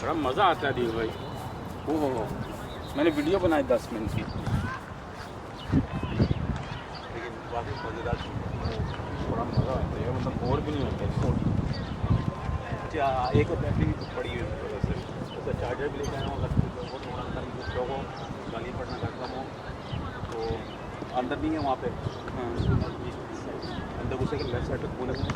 बड़ा मज़ा आता है दिल भाई। ओहो मैंने वीडियो बनाई 10 मिनट की, लेकिन काफ़ी मज़ेदार चीज़ है, बड़ा मज़ा आता है, मतलब बोर भी नहीं होता इसको। अच्छा एक और बैटरी पड़ी हुई वैसे उसका चार्जर भी लेकर आया हूँ, अगर वो थोड़ा अंदर कुछ हो गाली पड़ना का कम हो तो अंदर नहीं है वहाँ पे। हाँ अंदर घुसे के लेफ्ट साइड पे खोले वो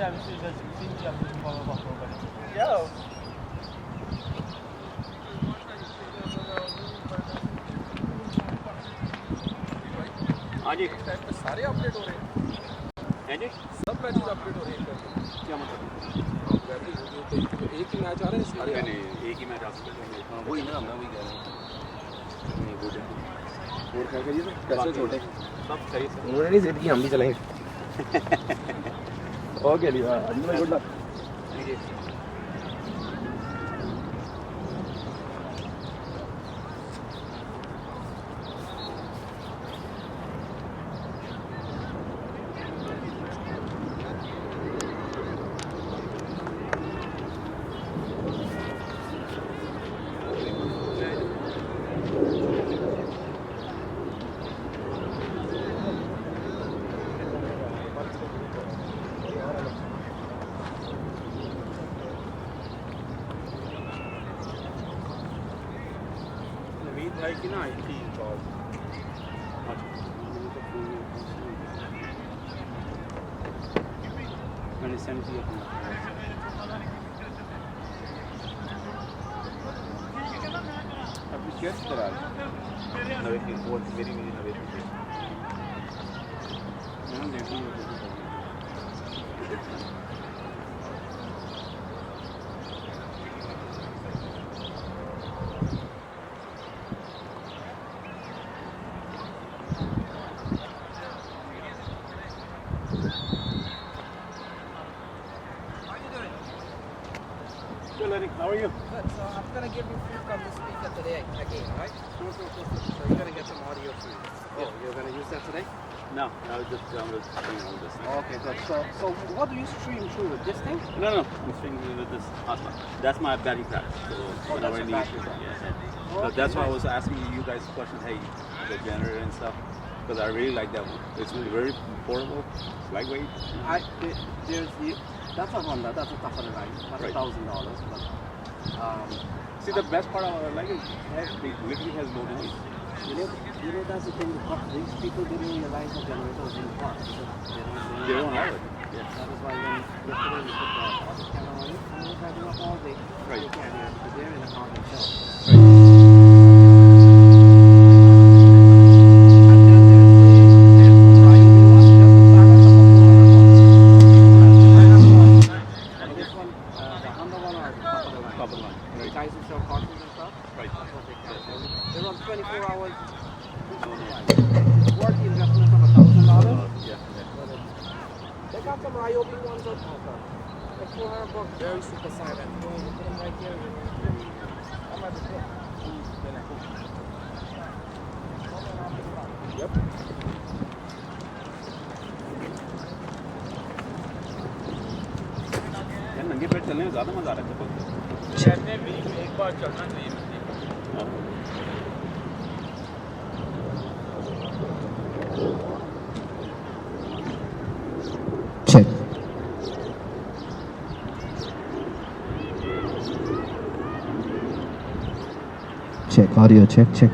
हाँ जी सारे अपडेट हो रहे हैं हैं जी सब मैचेस अपडेट हो रहे हैं क्या मतलब तो एक ही मैच आ रहे हैं सारे नहीं एक ही मैच आ सकते हैं वही ना मैं वही कह रहा हूँ नहीं गुड है और क्या करिए सर कैसे छोटे सब सही सर उन्होंने नहीं जिद की हम भी चलेंगे ओके लिया गुड लक भाई की ना आई थी कॉल मैंने सेंड किया अभी चेक करा नवे की वो मेरी नवे की मैं देखूंगा How are you? Good. So I'm going to give you food from the speaker today again, right? Sure. So you're going to get some audio food. Oh, you're going to use that today? No, I was just streaming on this thing. Okay, good. So what do you stream through with this thing? No, I'm streaming with this onslaught. That's my batting pack. So whenever I need, so that's why I was asking you guys a question. Hey, the generator and stuff, because I really like that one. It's very portable, it's lightweight. That's a Honda. That's a tougher line. That's Right. $1,000. But See, the best part of it, like, it literally has no noise. you know that's the thing. These people didn't realize the generator was in the car. They don't have it. Yeah. That is why when yesterday we put the auto camera on it, and we were driving up all day. Right. You can't hear it because they're in the car themselves. Guys who sell cartons and stuff, Right. that's what they carry. They run 24 hours. No noise. Worth the investment of $1,000. Yeah. They got some Ryobi ones up like $400, very super silent. You put them right here. That might be good. Yep. यार नंगे पेट चलने में ज़्यादा मज़ा आ रहा है चलने भी एक बार चलना चाहिए Check. Check audio, check. Check.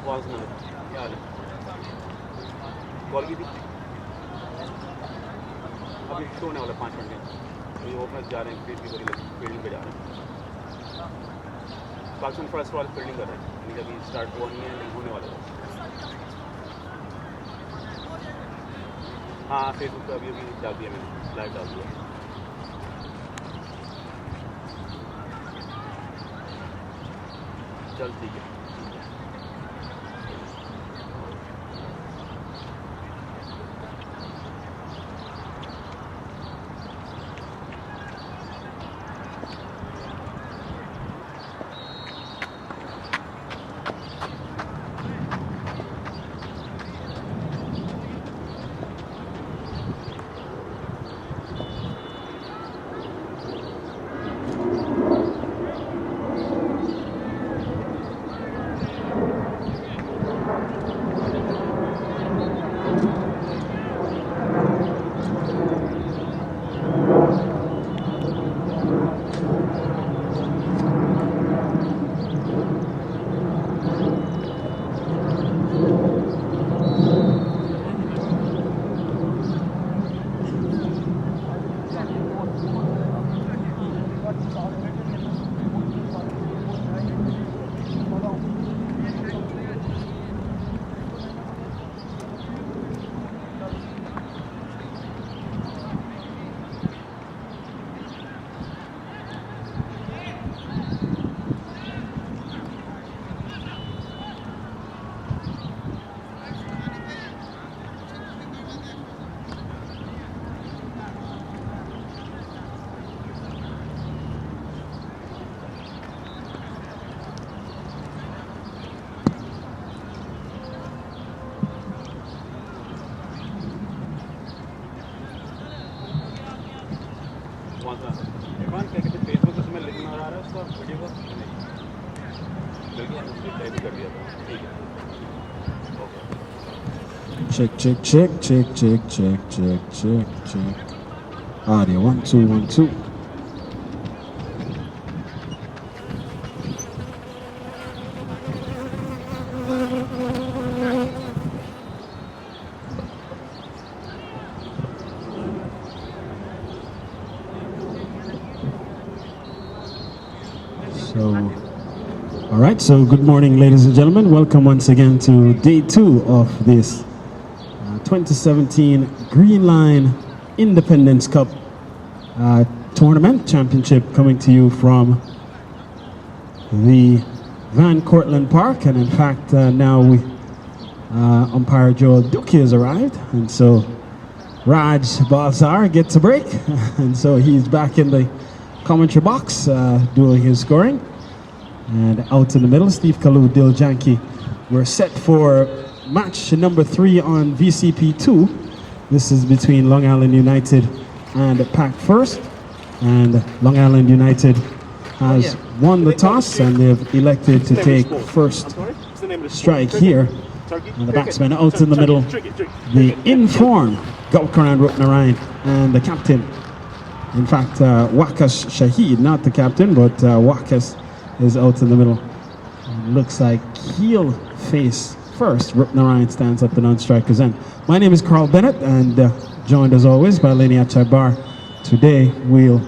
आवाज़ ना क्या हाल है कॉल की थी अभी शो होने वाला 5 मिनट में अभी ओपनर्स जा रहे हैं फील्डिंग पे जा रहे हैं पाकिस्तान फर्स्ट बॉल फील्डिंग कर रहे हैं यानी अभी स्टार्ट हुआ नहीं है नहीं होने वाला है हाँ फेसबुक पे अभी अभी डाल दिया मैंने, लाइव डाल दिया। चल ठीक है। फेसबुक पे मैं लिखना आ रहा है उसका वीडियो का नहीं टाइप कर दिया था ठीक है okay Check, check, check, check, check, check, check, check, check. Audio 1 2 1 2. All right, so good morning, ladies and gentlemen. Welcome once again to day 2 of this 2017 Green Line Independence Cup tournament championship, coming to you from the Van Cortlandt Park. And in fact, now umpire Joel Duki has arrived, and so Raj Balsar gets a break, and so he's back in the commentary box doing his scoring. And out in the middle, Steve Kalu, Dil Janki. We're set for match number 3 on VCP2. This is between Long Island United and Pack First. And Long Island United has won the toss, and they've elected to take first strike here. And the batsman out in the middle, the in-form Gaukaran Rupnarine, and the captain. In fact, Wakas Shahid, not the captain, but Wakas is out in the middle. It looks like heel face first. Rupnarine stands up the non-strikers end. My name is Carl Bennett, and joined as always by Leni Achaibar. Today we're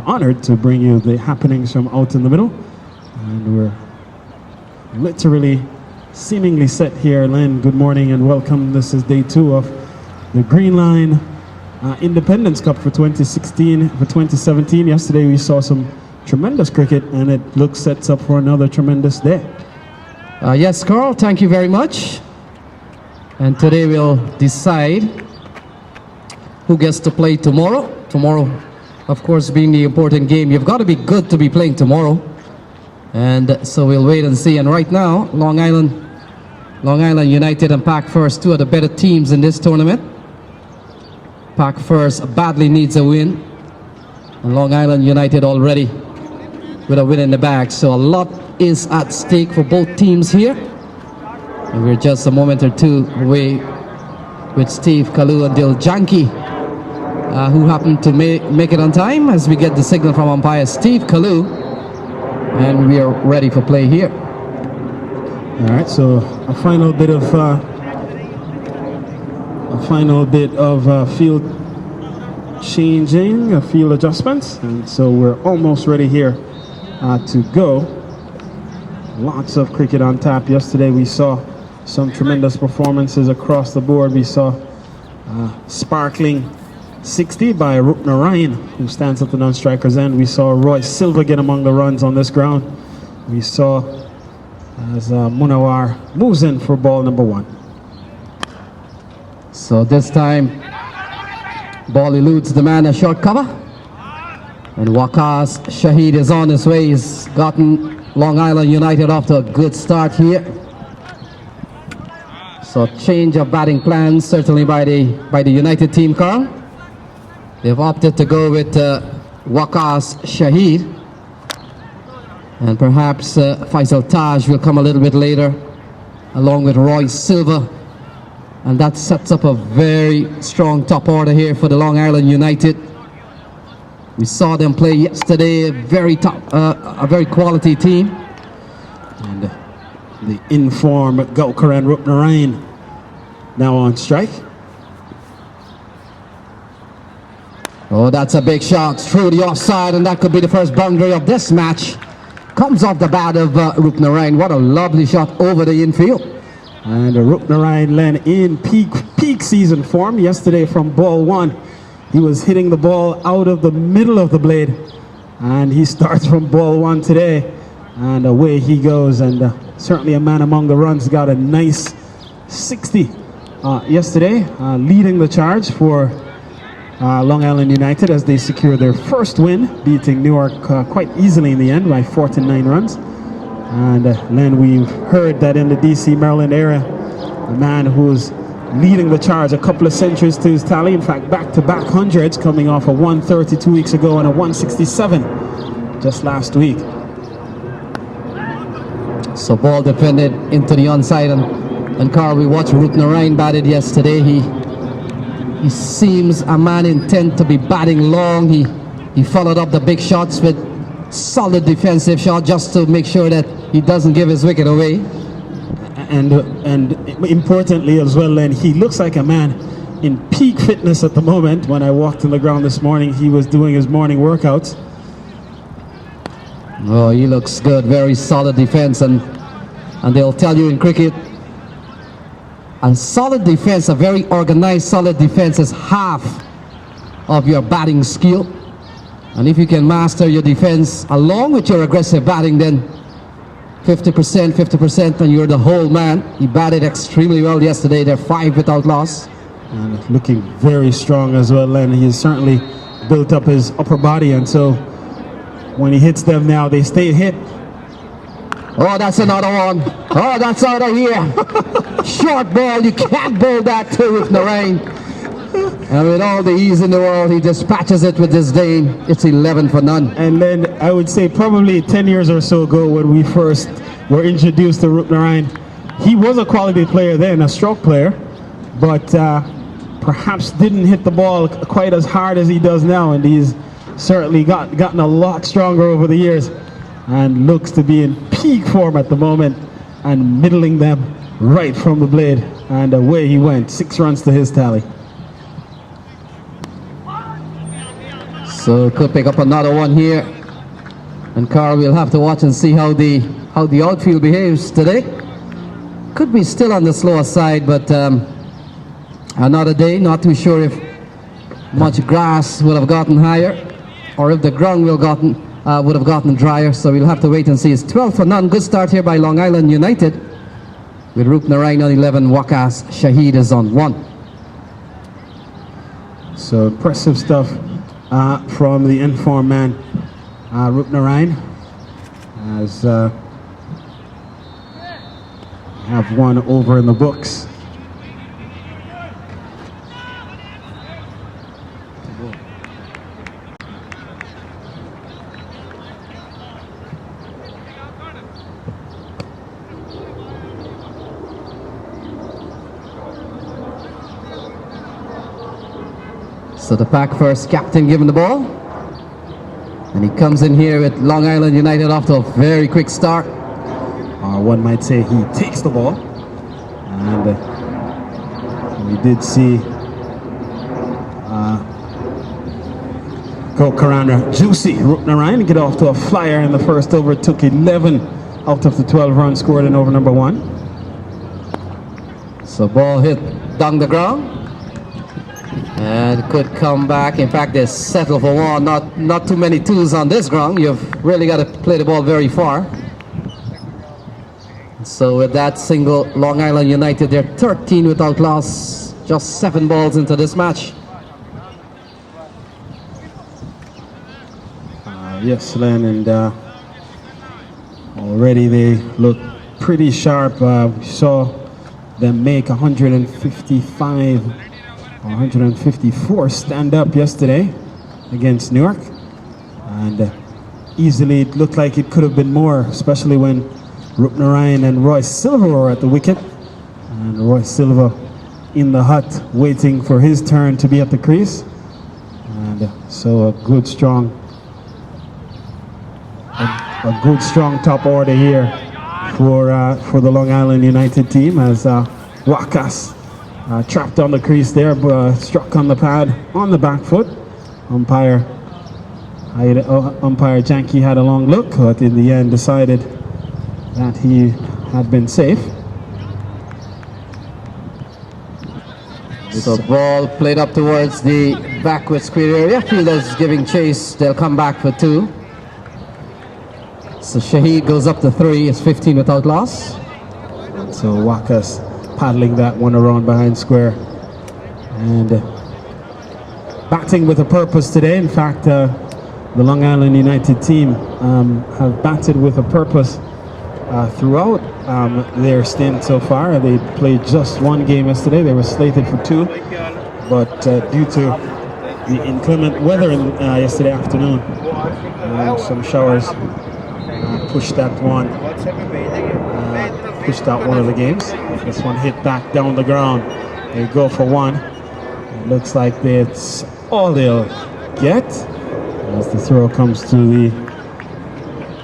honored to bring you the happenings from out in the middle, and we're literally seemingly set here. Len, good morning and welcome. This is day 2 of the Green Line Independence Cup for 2017. Yesterday we saw some tremendous cricket, and it looks sets up for another tremendous day. Yes, Carl, thank you very much. And today we'll decide who gets to play tomorrow. Tomorrow, of course, being the important game, you've got to be good to be playing tomorrow. And so we'll wait and see. And right now, Long Island United and Pack First, 2 of the better teams in this tournament. Pack First badly needs a win, and Long Island United already with a win in the bag. So a lot is at stake for both teams here. And we're just a moment or two away with Steve Kalu and Dil Janki, who happened to make it on time as we get the signal from umpire Steve Kalu, and we are ready for play here. All right, so a final bit of field changing, field adjustments, and so we're almost ready here to go. Lots of cricket on tap. Yesterday we saw some tremendous performances across the board. We saw sparkling 60 by Rupnarine, who stands at the non-striker's end. We saw Silva get among the runs on this ground. We saw as Munawar moves in for ball number 1. So this time, ball eludes the man, a short cover. And Waqas Shahid is on his way. He's gotten Long Island United off to a good start here. So change of batting plans certainly by the United team, Carl. They've opted to go with Waqas Shahid. And perhaps Faisal Taj will come a little bit later, along with Silva. And that sets up a very strong top order here for the Long Island United. We saw them play yesterday, a very quality team. And the in-form Gaukar and Rupnarine now on strike. Oh, that's a big shot through the offside, and that could be the first boundary of this match. Comes off the bat of Rupnarine. What a lovely shot over the infield. And Rupnarine Len in peak season form yesterday from ball 1. He was hitting the ball out of the middle of the blade, and he starts from ball 1 today, and away he goes. And certainly a man among the runs, got a nice 60 yesterday, leading the charge for Long Island United as they secure their first win, beating Newark quite easily in the end by 49 runs. And Len, we've heard that in the DC Maryland area, a man who's leading the charge, a couple of centuries to his tally, in fact back-to-back hundreds, coming off a 130 2 weeks ago and a 167 just last week. So ball defended into the onside, and Carl, we watched Rupnarine batted yesterday. He seems a man intent to be batting long. He followed up the big shots with solid defensive shot just to make sure that he doesn't give his wicket away. And importantly as well, Len, he looks like a man in peak fitness at the moment. When I walked on the ground this morning, he was doing his morning workouts. Oh, he looks good. Very solid defense, and they'll tell you in cricket, a solid defense, a very organized solid defense, is half of your batting skill. And if you can master your defense along with your aggressive batting, then 50%, and you're the whole man. He batted extremely well yesterday. They're 5 without loss. And looking very strong as well, Len. He has certainly built up his upper body, and so when he hits them now, they stay hit. Oh, that's another one. Oh, that's out of here. Short ball, you can't bowl that too with Rupnarine. And with all the ease in the world, he dispatches it with disdain. It's 11 for none. And then I would say probably 10 years or so ago, when we first were introduced to Rupnarine, he was a quality player then, a stroke player, but perhaps didn't hit the ball quite as hard as he does now, and he's certainly gotten a lot stronger over the years and looks to be in peak form at the moment and middling them right from the blade. And away he went, 6 runs to his tally. So could pick up another one here, and Carl, we'll have to watch and see how the outfield behaves today. Could be still on the slower side, but another day. Not too sure if much grass would have gotten higher, or if the ground would have gotten drier. So we'll have to wait and see. It's 12 for none. Good start here by Long Island United, with Rupnarine on 11. Waqas Shahid is on 1. So impressive stuff from the in-form man, Rupnarine, as have one over in the books. So the pack first captain given the ball, and he comes in here with Long Island United off to a very quick start. Or one might say he takes the ball, and we did see co-Karana Juicy Rupnarine get off to a flyer in the first over. Took 11 out of the 12 runs scored in over number 1. So ball hit down the ground and could come back. In fact, they settle for one. Not too many twos on this ground. You've really got to play the ball very far. So with that single, Long Island United, they're 13 without loss. Just 7 balls into this match. Yes, Len, and already they look pretty sharp. We saw them make 155 or 154 stand up yesterday against Newark, and easily it looked like it could have been more, especially when Rupnarine and Royce Silva were at the wicket, and Royce Silva in the hut waiting for his turn to be at the crease. And so a good strong top order here for the Long Island United team, as Wakas trapped on the crease there, struck on the pad on the back foot. Umpire Janke had a long look, but in the end decided that he had been safe. So ball played up towards the backward square area. Fielders giving chase. They'll come back for 2. So Shahid goes up to 3. It's 15 without loss. So Wakas paddling that one around behind square, and batting with a purpose today. In fact, the Long Island United team have batted with a purpose throughout their stint so far. They played just 1 game yesterday. They were slated for 2, but due to the inclement weather yesterday afternoon, some showers pushed out one of the games. This one hit back down the ground. They go for 1. It looks like that's all they'll get as the throw comes to the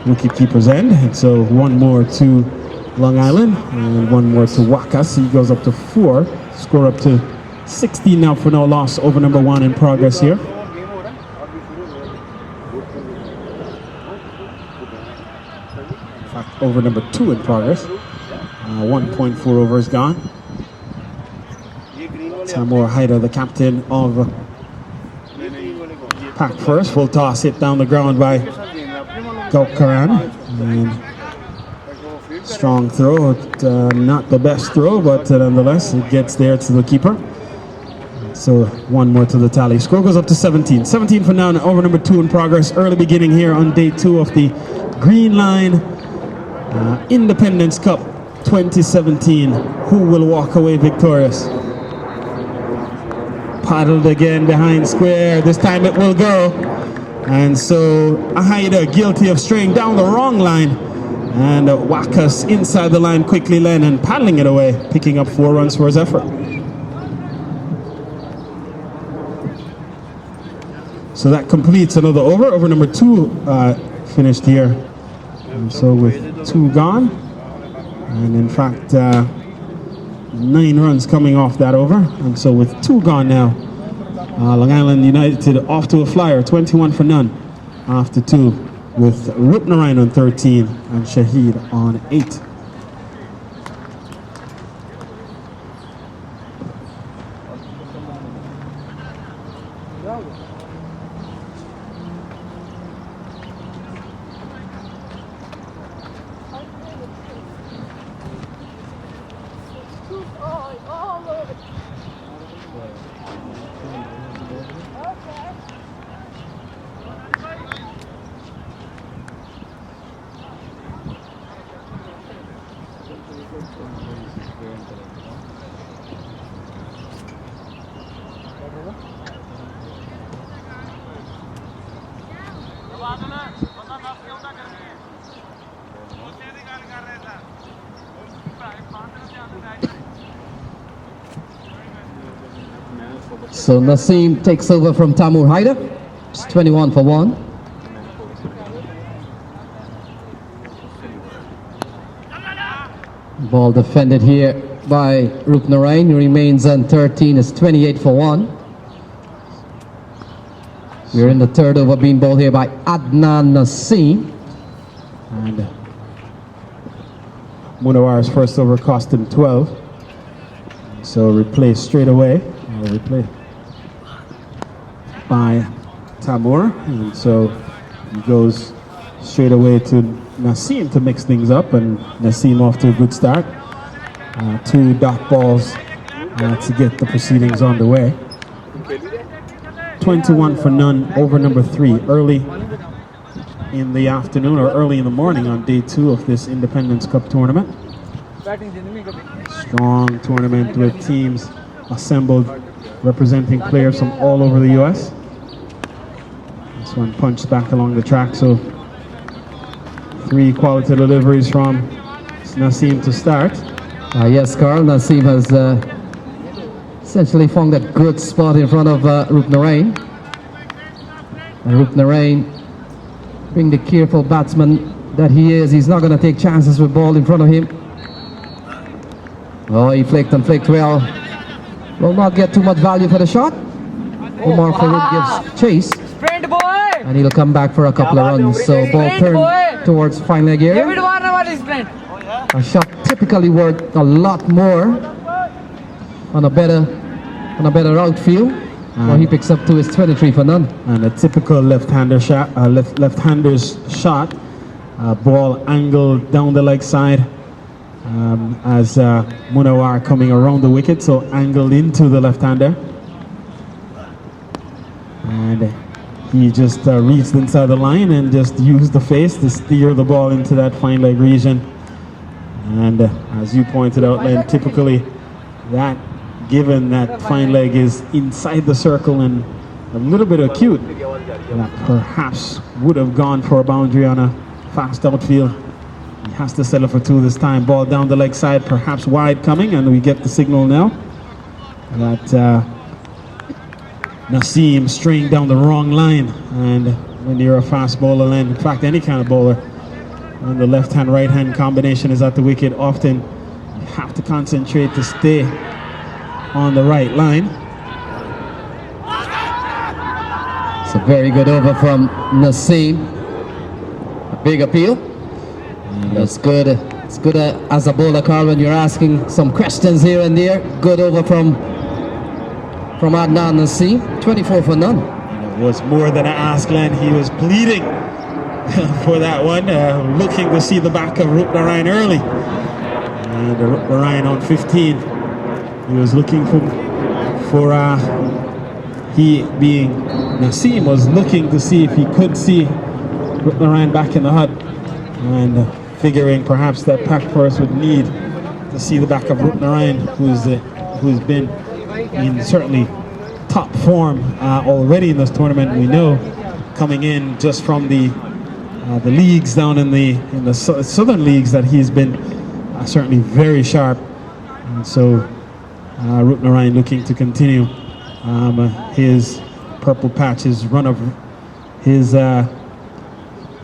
wicket-keeper's end. And so 1 more to Long Island and 1 more to Wakas. He goes up to 4. Score up to 16 now for no loss. Over number 1 in progress here. In fact, over number 2 in progress. 1.4 overs gone. Tamur Haida, the captain of Pack First. Full toss hit down the ground by Gaukaran. And strong throw. Not the best throw, but nonetheless, it gets there to the keeper. So 1 more to the tally. Score goes up to 17. 17 for now, and over number 2 in progress. Early beginning here on day 2 of the Green Line Independence Cup 2017. Who will walk away victorious? Paddled again behind square. This time it will go. And so Haida guilty of straying down the wrong line. And Wakas inside the line quickly, Len, and paddling it away, picking up 4 runs for his effort. So that completes another over. Over number 2 finished here. And so with 2 gone, and in fact 9 runs coming off that over. And so with 2 gone now, Long Island United off to a flyer, 21 for none after 2, with Rupnarine on 13 and Shahid on 8. So Naseem takes over from Tamur Haida. It's 21 for 1. Ball defended here by Rupnarine, who remains on 13. It's 28 for 1. We're in the 3rd over, being bowled here by Adnan Naseem. And Munawar's first over cost him 12. So replay straight away. Replay by Tamur. And so he goes straight away to Nasim to mix things up, and Nasim off to a good start. 2 dot balls to get the proceedings on the way. 21 for none over number 3 early in the afternoon or early in the morning on day 2 of this Independence Cup tournament. Strong tournament with teams assembled representing players from all over the US. This one punched back along the track, so 3 quality deliveries from Nasim to start. Yes, Carl, Nasim has essentially found that good spot in front of Rupnarine. And Rupnarine, being the careful batsman that he is, he's not going to take chances with ball in front of him. Oh, he flicked and flicked well. Will not get too much value for the shot. Omar Farouk gives chase. Sprint boy! And he'll come back for a couple of runs. So ball turned towards fine leg area. A shot typically worth a lot more on a better outfield. Well, he picks up to his 23 for none. And a typical left-hander shot, left-hander's shot. Ball angled down the leg side as Munawar coming around the wicket, so angled into the left-hander. And he just reached inside the line and just used the face to steer the ball into that fine leg region. And as you pointed out, Len, typically that, given that fine leg is inside the circle and a little bit acute, that perhaps would have gone for a boundary on a fast outfield. He has to settle for 2 this time. Ball down the leg side, perhaps wide coming, and we get the signal now that Nasim straying down the wrong line. And when you're a fast bowler, Len, in fact any kind of bowler, when the left-hand right-hand combination is at the wicket, often you have to concentrate to stay on the right line. It's a very good over from Nasim. A big appeal. That's good. It's good as a bowler, Carl, when you're asking some questions here and there. Good over from Adnan Nasim. 24 for none. It was more than an ask, Glenn. He was pleading for that one, looking to see the back of Rupnarine early. And Rupnarine on 15. He was looking for he being Nasim was looking to see if he could see Rupnarine back in the hut, and figuring perhaps that pack force would need to see the back of Rupnarine, who's been in certainly top form already in this tournament. We know, coming in just from the leagues down in the southern leagues, that he's been certainly very sharp. And so Rupnarine looking to continue his purple patch, his run of his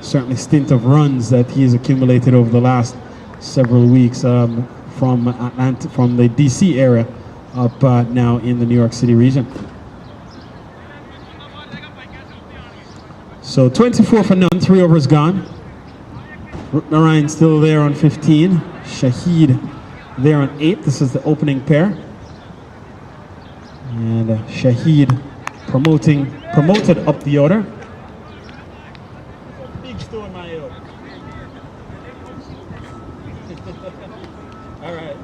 certainly stint of runs that he has accumulated over the last several weeks from the DC area up now in the New York City region. So 24 for none, 3 overs gone. Rupnarine still there on 15. Shahid there on 8. This is the opening pair. And Shahid promoted up the order. Big store, Mayo. All right.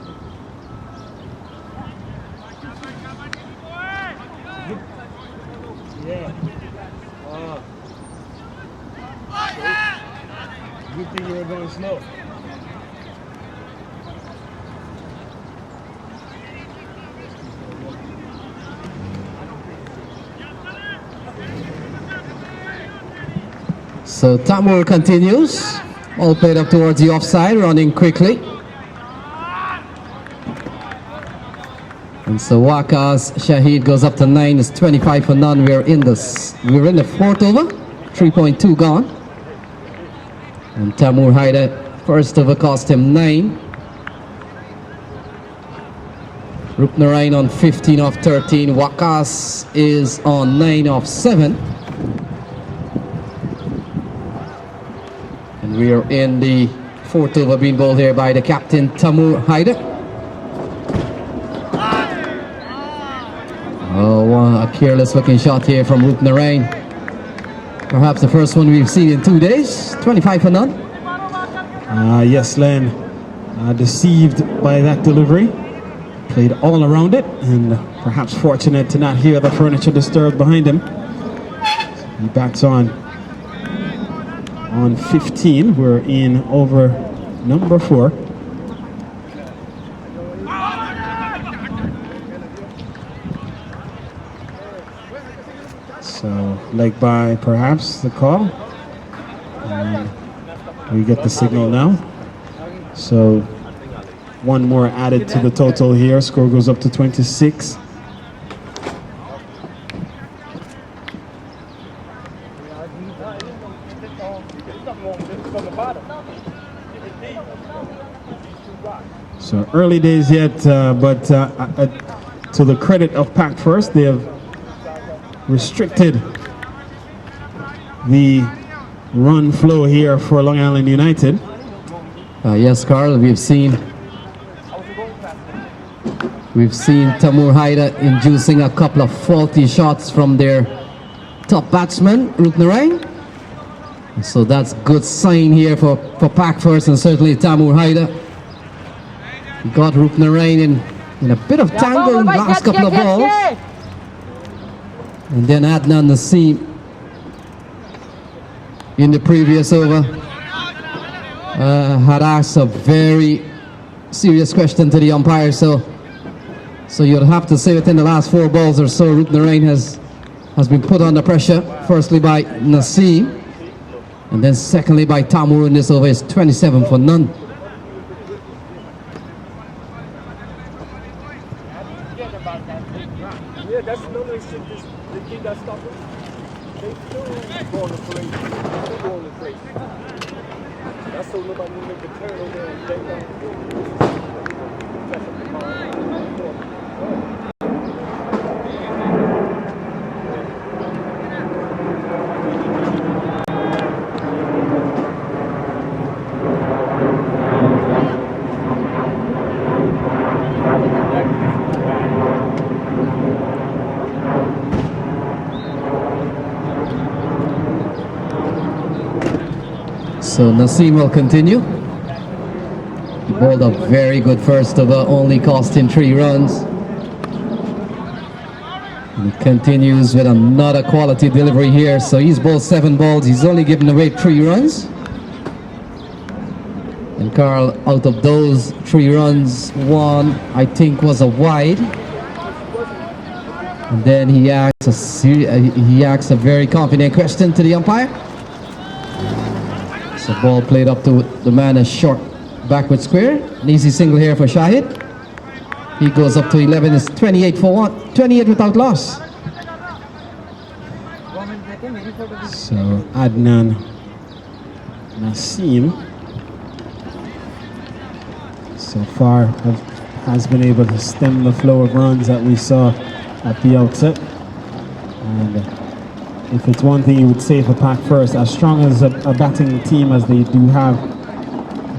Yeah. Good thing you were going slow. So Tamur continues. All played up towards the offside, running quickly. And so Waka's Shahid goes up to 9. It's 25 for none. We're in the 4th over. 3.2 gone. And Tamur Haida, first over cost him 9. Rupnarine on 15 off 13. Wakas is on 9 off 7. And we are in the 4th over, being bowled here by the captain Tamur Haida. Careless looking shot here from Rupnarine. Perhaps the first one we've seen in 2 days. 25 for none. Yes, Len. Deceived by that delivery. Played all around it and perhaps fortunate to not hear the furniture disturbed behind him. He bats on 15. We're in over number 4. So leg by perhaps the call. And we get the signal now. So one more added to the total here. Score goes up to 26. So early days yet, but to the credit of Pack First, they have restricted the run flow here for Long Island United. Yes, Carl, we've seen Tamur Haida inducing a couple of faulty shots from their top batsman, Rupnarine. So that's good sign here for Pack First and certainly Tamur Haida. He got Rupnarine in a bit of tangle in the last couple of balls. And then Adnan Naseem in the previous over had asked a very serious question to the umpire. So you'd have to say within the last 4 balls or so, Rupnarine has been put under pressure. Firstly by Naseem, and then secondly by Tamur in this over. Is 27 for none. Yeah, that's another shit. The kid that stopped him. They still go on the parade. Still go on the parade. That's so nobody will make a turn over there and take down. So Naseem will continue. He bowled a very good first over, only costing 3 runs. And he continues with another quality delivery here. So he's bowled 7 balls. He's only given away 3 runs. And Carl, out of those 3 runs, 1 I think was a wide. And then he asks a very confident question to the umpire. So ball played up to the man, a short backward square. An easy single here for Shahid. He goes up to 11. It's 28 for 1. 28 without loss. So Adnan Naseem so far has been able to stem the flow of runs that we saw at the outset. And if it's one thing you would say for Pack First, as strong as a batting team as they do have,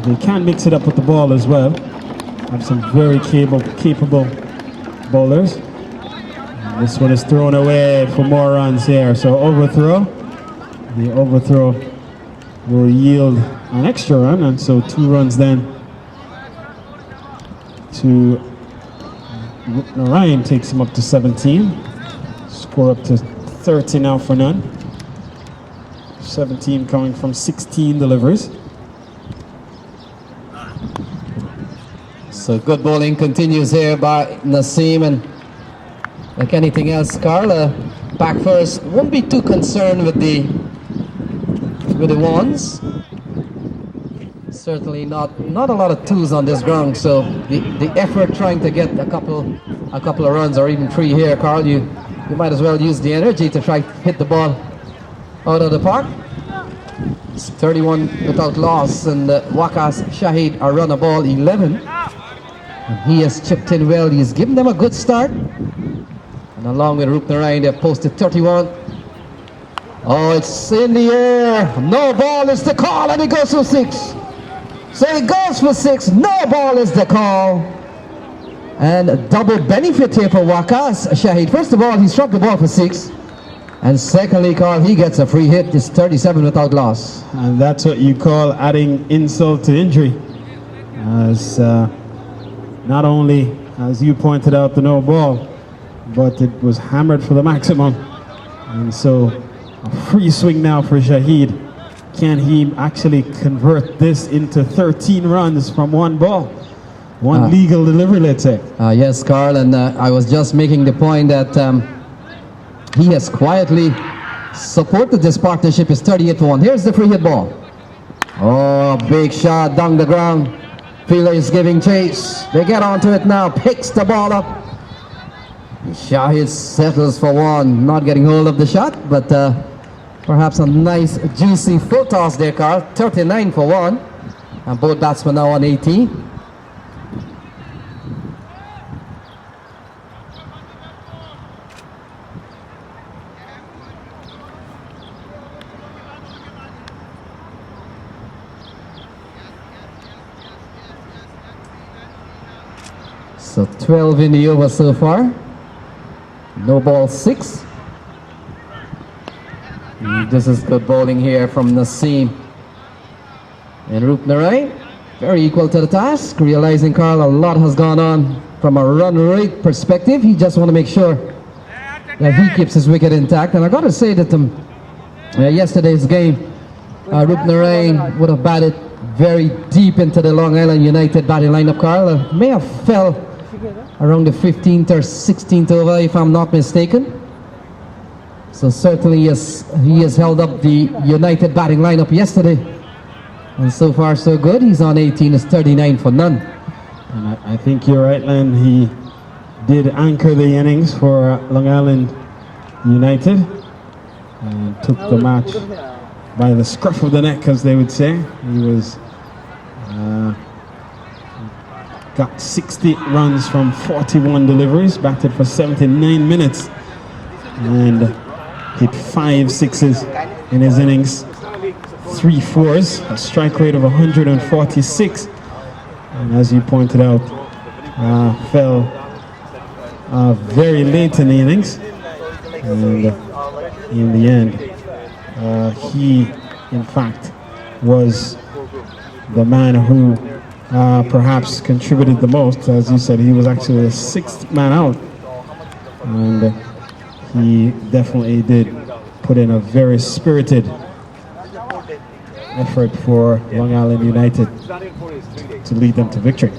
they can mix it up with the ball as well. Have some very capable bowlers. And this one is thrown away for more runs here. So overthrow. The overthrow will yield an extra run, and so 2 runs then to Ryan, takes him up to 17. Score up to 30 now for none. 17 coming from 16 deliveries. So good bowling continues here by Naseem, and like anything else, Carl, Pack First won't be too concerned with the ones. Certainly not a lot of 2s on this ground, so the effort trying to get a couple of runs or even 3 here, Carl, you might as well use the energy to try to hit the ball out of the park. It's 31 without loss, and Waqas Shahid are run a ball 11. And he has chipped in well. He's given them a good start. And along with Rupnarine, they've posted 31. Oh, it's in the air. No ball is the call, and it goes for 6. So it goes for 6. No ball is the call. And a double benefit here for Wakas Shahid. First of all, he struck the ball for 6. And secondly, Carl, he gets a free hit. It's 37 without loss. And that's what you call adding insult to injury. As not only, as you pointed out, the no ball, but it was hammered for the maximum. And so a free swing now for Shahid. Can he actually convert this into 13 runs from one ball? One legal delivery, let's say. Yes, Carl, and I was just making the point that he has quietly supported this partnership. Is 38 for 1. Here's the free hit ball. Oh, big shot down the ground. Fielder is giving chase. They get onto it now. Picks the ball up. Shahid settles for 1. Not getting hold of the shot, but perhaps a nice juicy full toss there, Carl. 39 for 1. And both batsmen now on 18. So 12 in the over so far. No ball 6. This is good bowling here from Naseem. And Rupnarine, very equal to the task. Realizing, Carl, a lot has gone on from a run rate perspective. He just want to make sure that he keeps his wicket intact. And I got to say that yesterday's game, Rupnarine would have batted very deep into the Long Island United batting lineup, Carl. May have fell around the 15th or 16th over, if I'm not mistaken. So certainly he has held up the United batting lineup yesterday. And so far so good. He's on 18, it's 39 for none. And I think you're right, Len. He did anchor the innings for Long Island United and took the match by the scruff of the neck, as they would say. He was got 60 runs from 41 deliveries, batted for 79 minutes, and hit 5 sixes in his innings, 3 fours, a strike rate of 146, and as you pointed out, fell very late in the innings, and in the end, he in fact was the man who perhaps contributed the most. As you said, he was actually the 6th man out, and he definitely did put in a very spirited effort for Long Island United to lead them to victory.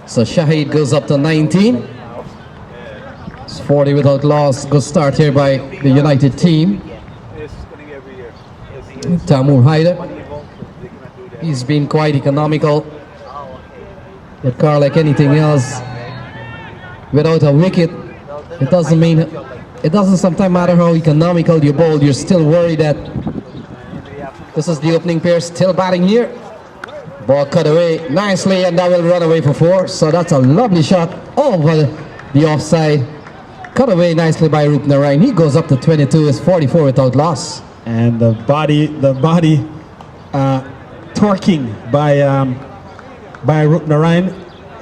So Shahid goes up to 19. It's 40 without loss. Good start here by the United team. Tamur Haider, he's been quite economical. But Carl, like anything else, without a wicket, it doesn't sometimes matter how economical you bowl, you're still worried that this is the opening pair still batting here. Ball cut away nicely, and that will run away for 4. So that's a lovely shot over the offside. Cut away nicely by Rupnarine. He goes up to 22, it's 44 without loss. And the body torquing by Rupnarine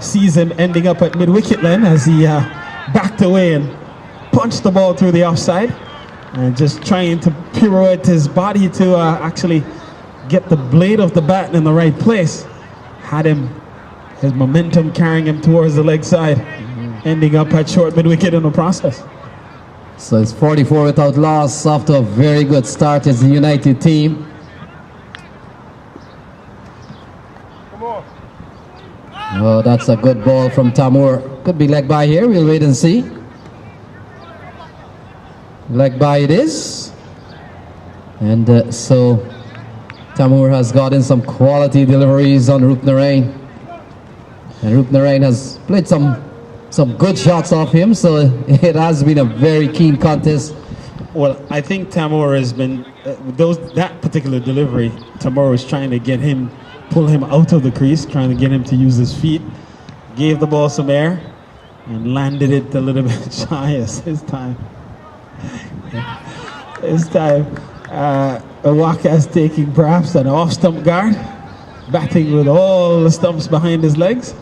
sees him ending up at mid-wicket then as he backed away and punched the ball through the offside, and just trying to pirouette his body to actually get the blade of the bat in the right place. Had his momentum carrying him towards the leg side, ending up at short mid-wicket in the process. So it's 44 without loss after a very good start as the United team. Oh, that's a good ball from Tamur. Could be leg by here, we'll wait and see. Leg by it is. And so Tamur has gotten some quality deliveries on Rupnarine. And Rupnarine has played some good shots off him, so it has been a very keen contest. Well, I think Tamur has been, that particular delivery, Tamur was trying to get him, pull him out of the crease, trying to get him to use his feet. Gave the ball some air and landed it a little bit shy as his time. Awaka is taking perhaps an off-stump guard, batting with all the stumps behind his legs.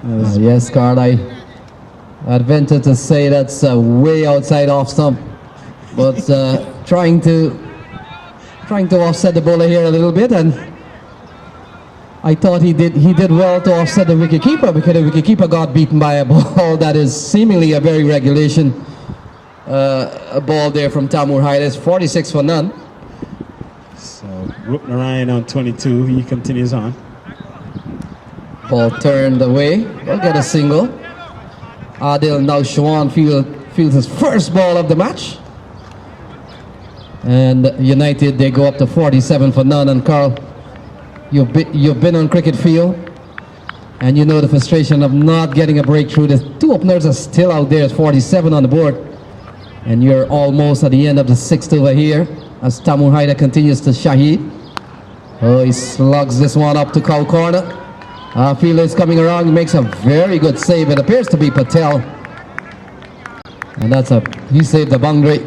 Yes, Carl, I'd venture to say that's way outside off stump. But trying to offset the bowler here a little bit, and I thought he did well to offset the wicketkeeper, because the wicketkeeper got beaten by a ball that is seemingly a very regulation a ball there from Tamur Haides, 46 for none. So Rupnarine on 22, he continues on. Ball turned away, will get a single. Adil Naushwan fields his first ball of the match. And United, they go up to 47 for none. And Carl, you've been on cricket field, and you know the frustration of not getting a breakthrough. The two openers are still out there. It's 47 on the board, and you're almost at the end of the sixth over here as Tamur Haida continues to Shahid. Oh, he slugs this one up to cow corner. Fielder is coming around. He makes a very good save. It appears to be Patel, and he saved the boundary.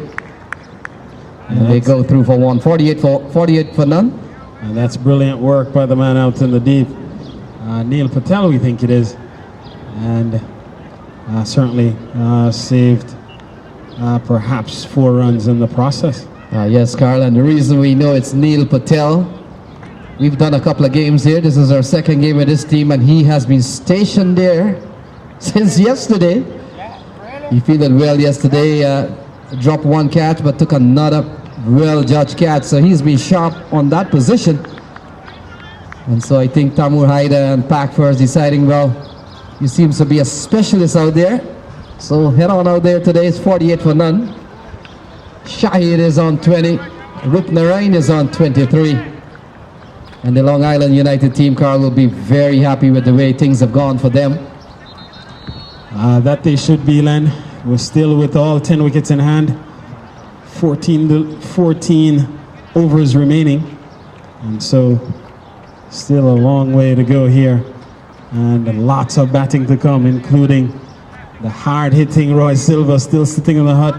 And they go through for one. 48 for none. And that's brilliant work by the man out in the deep. Neil Patel, we think it is. And certainly saved perhaps 4 runs in the process. Yes, Carl, and the reason we know it's Neil Patel, we've done a couple of games here. This is our second game with this team, and he has been stationed there since yesterday. He fielded well yesterday, dropped 1 catch, but took another well-judged catch. So he's been sharp on that position. And so I think Tamur Haida and Pak first deciding, well, he seems to be a specialist out there. So head on out there today. It's 48 for none. Shahid is on 20. Rupnarine is on 23. And the Long Island United team, Carl, will be very happy with the way things have gone for them. That they should be, Len. We're still with all 10 wickets in hand. 14 overs remaining. And so still a long way to go here. And lots of batting to come, including the hard-hitting Roy Silva still sitting in the hut.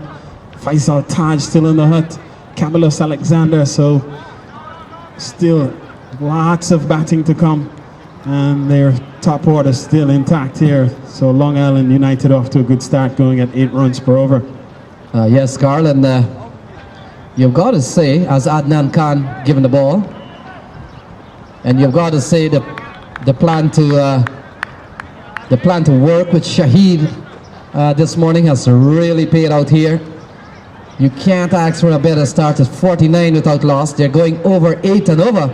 Faisal Taj still in the hut. Camillus Alexander. So still lots of batting to come. And their top order still intact here. So Long Island United off to a good start, going at 8 runs per over. Yes, Carl, and you've got to say, as Adnan Khan given the ball, and you've got to say the plan to work with Shahid this morning has really paid out here. You can't ask for a better start. It's 49 without loss. They're going over 8 and over.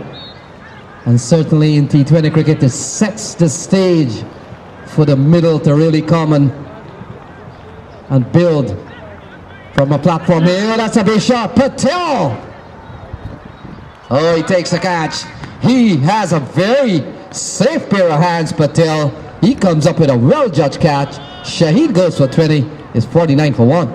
And certainly in T20 cricket, it sets the stage for the middle to really come and build from a platform here. That's a big shot. Patel! Oh, he takes the catch. He has a very safe pair of hands, Patel. He comes up with a well-judged catch. Shahid goes for 20. It's 49 for 1.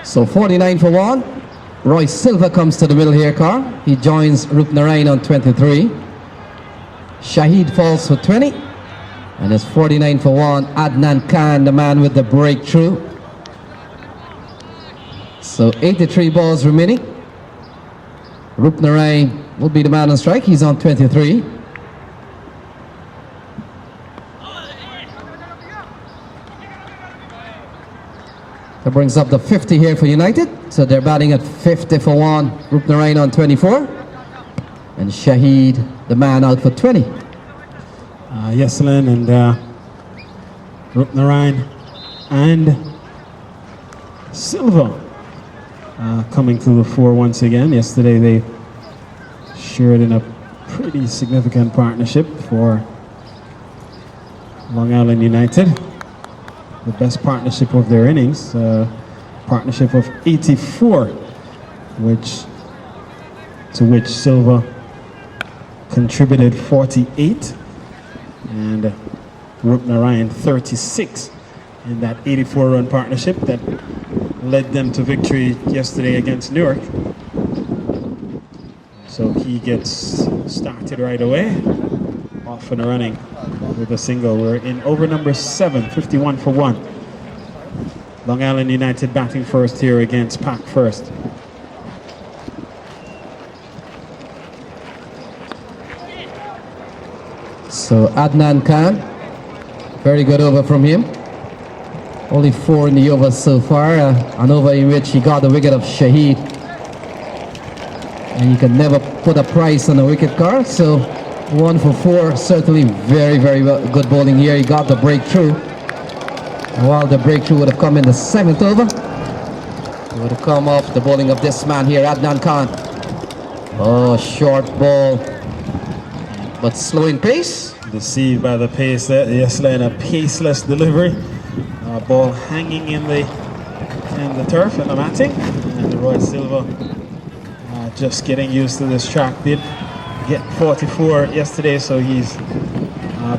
So 49 for 1. Roy Silva comes to the middle here, Carl. He joins Rupnarine on 23. Shahid falls for 20. And it's 49 for 1. Adnan Khan, the man with the breakthrough. So 83 balls remaining. Rupnarine will be the man on strike. He's on 23. That brings up the 50 here for United. So they're batting at 50 for 1. Rupnarine on 24. And Shahid, the man, out for 20. Yes, Len, and Rupnarine and Silva coming to the fore once again. Yesterday they shared in a pretty significant partnership for Long Island United. The best partnership of their innings, partnership of 84, to which Silva contributed 48 and Rupnarine 36 in that 84-run partnership that led them to victory yesterday against Newark. So he gets started right away, off and running with a single. We're in over number 7, 51 for 1. Long Island United batting first here against Pac first. So Adnan Khan, very good over from him. Only 4 in the over so far. An over in which he got the wicket of Shahid. And you can never put a price on a wicket card. So 1 for 4, certainly very, very good bowling here. He got the breakthrough. While the breakthrough would have come in the 7th over, it would have come off the bowling of this man here, Adnan Khan. Oh, short ball, but slow in pace. Deceived by the pace there. Yes, Len, a paceless delivery. Ball hanging in the turf and the matting. And Roy Silva just getting used to this track. Did get 44 yesterday, so he's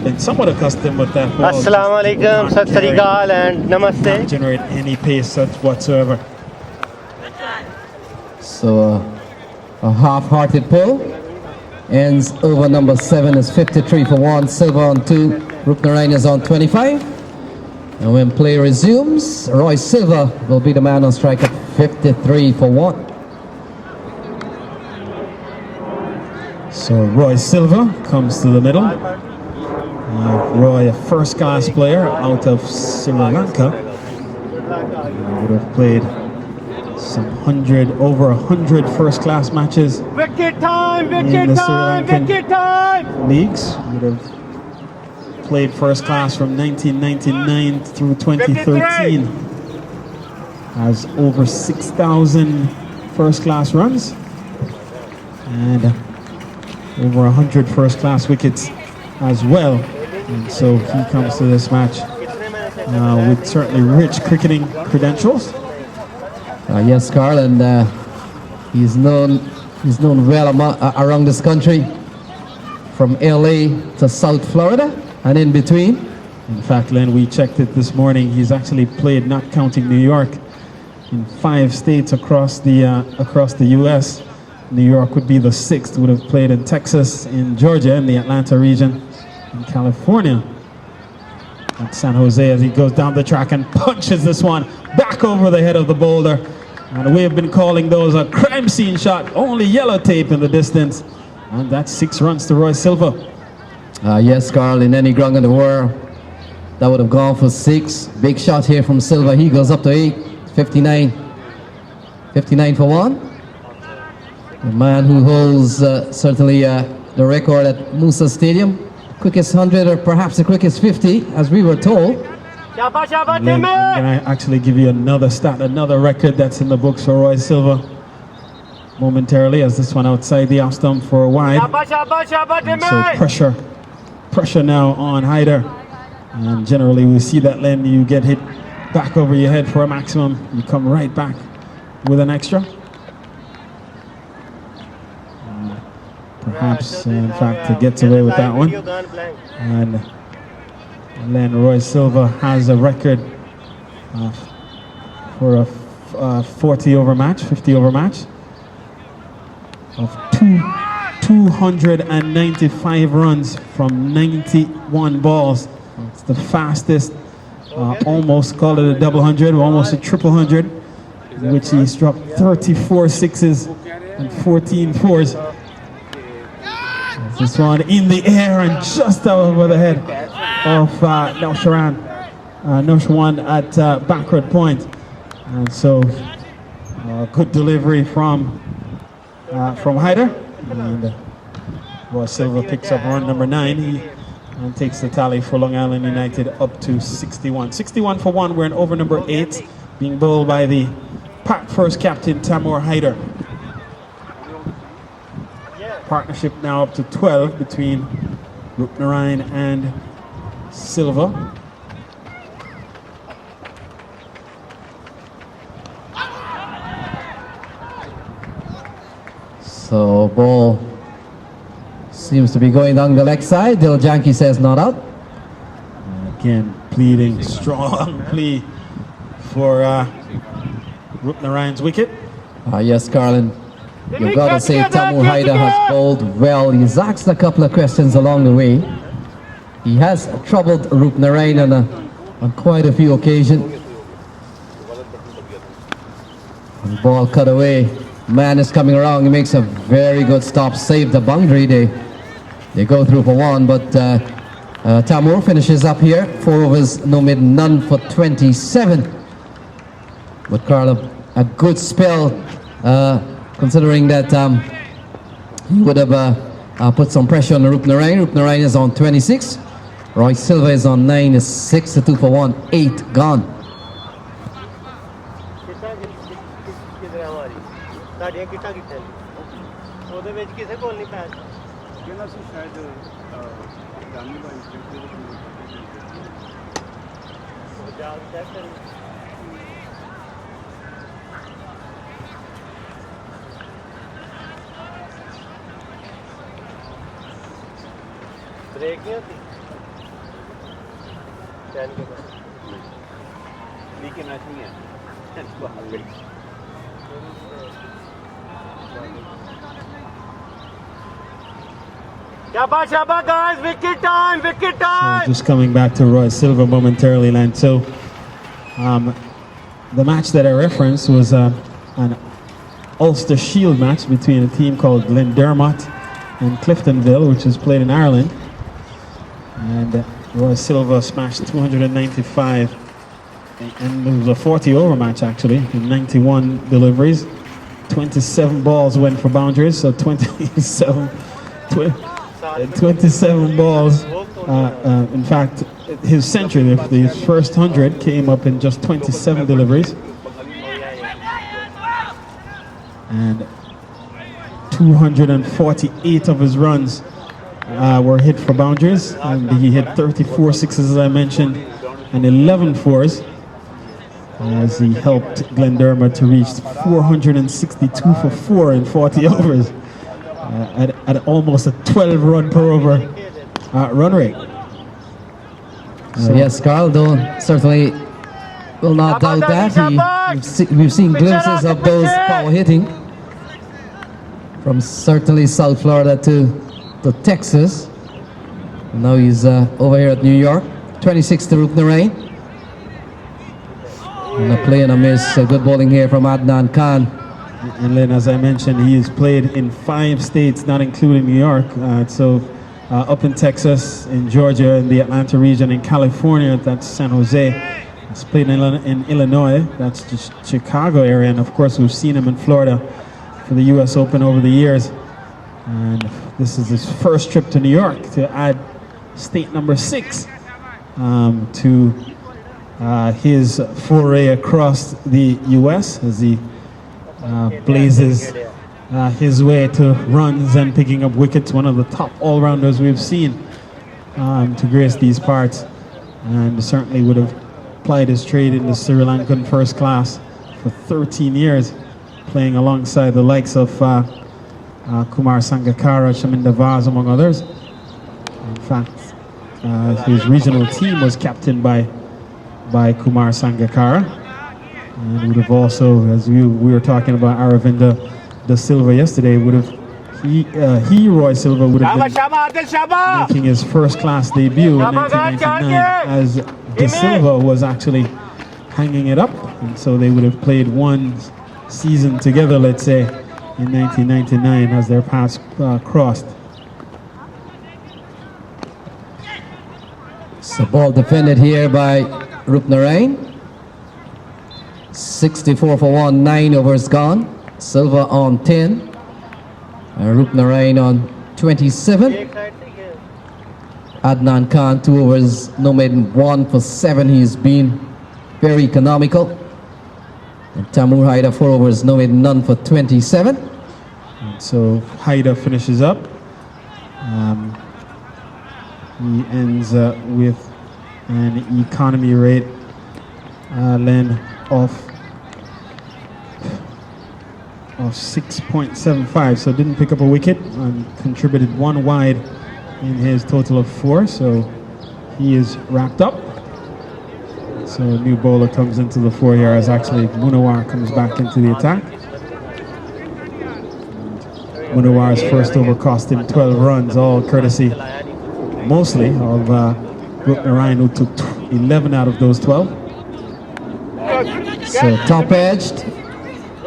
been somewhat accustomed with that ball. Assalamu alaikum, Sat Sri Akal and Namaste. Not generate any pace whatsoever. So a half-hearted pull. Ends over number 7 is 53 for 1. Silva on 2. Rupnarine is on 25. And when play resumes, Roy Silva will be the man on strike at 53 for 1. So Roy Silva comes to the middle. Roy, a first-class player out of Sri Lanka. Would have played some over 100 first-class matches Wicket time, in wicket the Sri time, Lankan wicket time. leagues. Would have played first-class from 1999 through 2013. Has over 6,000 first-class runs and over 100 first-class wickets as well. And so he comes to this match with certainly rich cricketing credentials. Yes, Carl, and he's known well around this country, from LA to South Florida and in between. In fact, Len, we checked it this morning. He's actually played, not counting New York, in 5 states across the U.S. New York would be the 6th. Would have played in Texas, in Georgia, in the Atlanta region, in California, at San Jose, as he goes down the track and punches this one back over the head of the bowler. And we have been calling those a crime scene shot, only yellow tape in the distance. And that's 6 runs to Roy Silva. Yes, Carl, in any ground in the world, that would have gone for 6. Big shot here from Silva. He goes up to 8, 59. 59 for 1. The man who holds certainly the record at Musa Stadium. Quickest 100 or perhaps the quickest 50, as we were told. And then I'm going to actually give you another stat, another record that's in the books for Roy Silva momentarily, as this one outside the off stump for a wide. And so pressure now on Hyder. And generally we see that, Len, you get hit back over your head for a maximum, you come right back with an extra. Perhaps, in fact, he gets away with that one. And then Roy Silva has a record for a 50 over match of 295 runs from 91 balls. It's the fastest, almost call it a double hundred, almost a triple hundred, in which he struck 34 sixes and 14 fours. This one in the air and just over the head of Noshwan at backward point. And so, good delivery from Hyder. And Silva picks up run number 9 and takes the tally for Long Island United up to 61. 61 for 1. We're in over number 8, being bowled by the Pac first captain Tamor Hyder. Partnership now up to 12 between Rupnarine and Silva. So ball seems to be going down the leg side. Diljanki says not out. Again, pleading strong plea for Rupnarine's wicket. Yes, Carlin. You've got to say Tamur Hyder has bowled well. He's asked a couple of questions along the way. He has troubled Rupnarine on quite a few occasions. And ball cut away. Man is coming around. He makes a very good stop. Save the boundary. They go through for 1, but Tamur finishes up here. 4 overs, no mid, none for 27. But Carlo, a good spell, considering that he would have put some pressure on Rupnarine. Rupnarine is on 26. Roy Silva is on 9, is 6 to 2 for 1, 8 gone. Break नहीं होती चैन के बाद leak match नहीं है Shabba guys, wicket time, wicket So time. just coming back to Roy Silva momentarily, Len. So the match that I referenced was an Ulster Shield match between a team called Glendermot and Cliftonville, which is played in Ireland. And Roy Silva smashed 295, and it was a 40-over match actually, in 91 deliveries. 27 balls went for boundaries, so 27 balls. In fact, his century, the first 100, came up in just 27 deliveries. And 248 of his runs were hit for boundaries. And he hit 34 sixes, as I mentioned, and 11 fours, as he helped Glenderma to reach 462 for 4 in 40 overs. At almost a 12 run per over run rate. So yes, Carl, though certainly will not doubt that. We've seen glimpses of those power hitting from certainly South Florida to Texas. And now he's over here at New York. 26 to Rupnarine. And a play and a miss. Good bowling here from Adnan Khan. And then, as I mentioned, he has played in 5 states, not including New York. Up in Texas, in Georgia, in the Atlanta region, in California, that's San Jose. He's played in Illinois, that's the Chicago area. And of course, we've seen him in Florida for the US Open over the years. And this is his first trip to New York to add state number 6 to his foray across the US as he blazes his way to runs and picking up wickets. One of the top all-rounders we've seen to grace these parts, and certainly would have plied his trade in the Sri Lankan first class for 13 years, playing alongside the likes of Kumar Sangakkara, Chaminda Vaz, among others. In fact, his regional team was captained by Kumar Sangakkara. And would have also, as we were talking about Aravinda De Silva yesterday, would have Roy Silva would have been making his first class debut in 1999 as De Silva was actually hanging it up, and so they would have played one season together, let's say, in 1999 as their paths crossed. So ball defended here by Rupnarine. 64 for 1, 9 overs gone. Silva on 10. Rupnarine on 27. एक side से खेल Adnan Khan 2 overs, no maiden, 1 for 7. He's been very economical. And Tamur Haida 4 overs, no maiden, none for 27. And so Haida finishes up. He ends with an economy rate Len of 6.75, so didn't pick up a wicket and contributed 1 wide in his total of 4, so he is wrapped up. So a new bowler comes into the 4 here as actually Munawar comes back into the attack. Munawar's first over cost him 12 runs, all courtesy mostly of Rupnarine, who took 11 out of those 12. So top edged.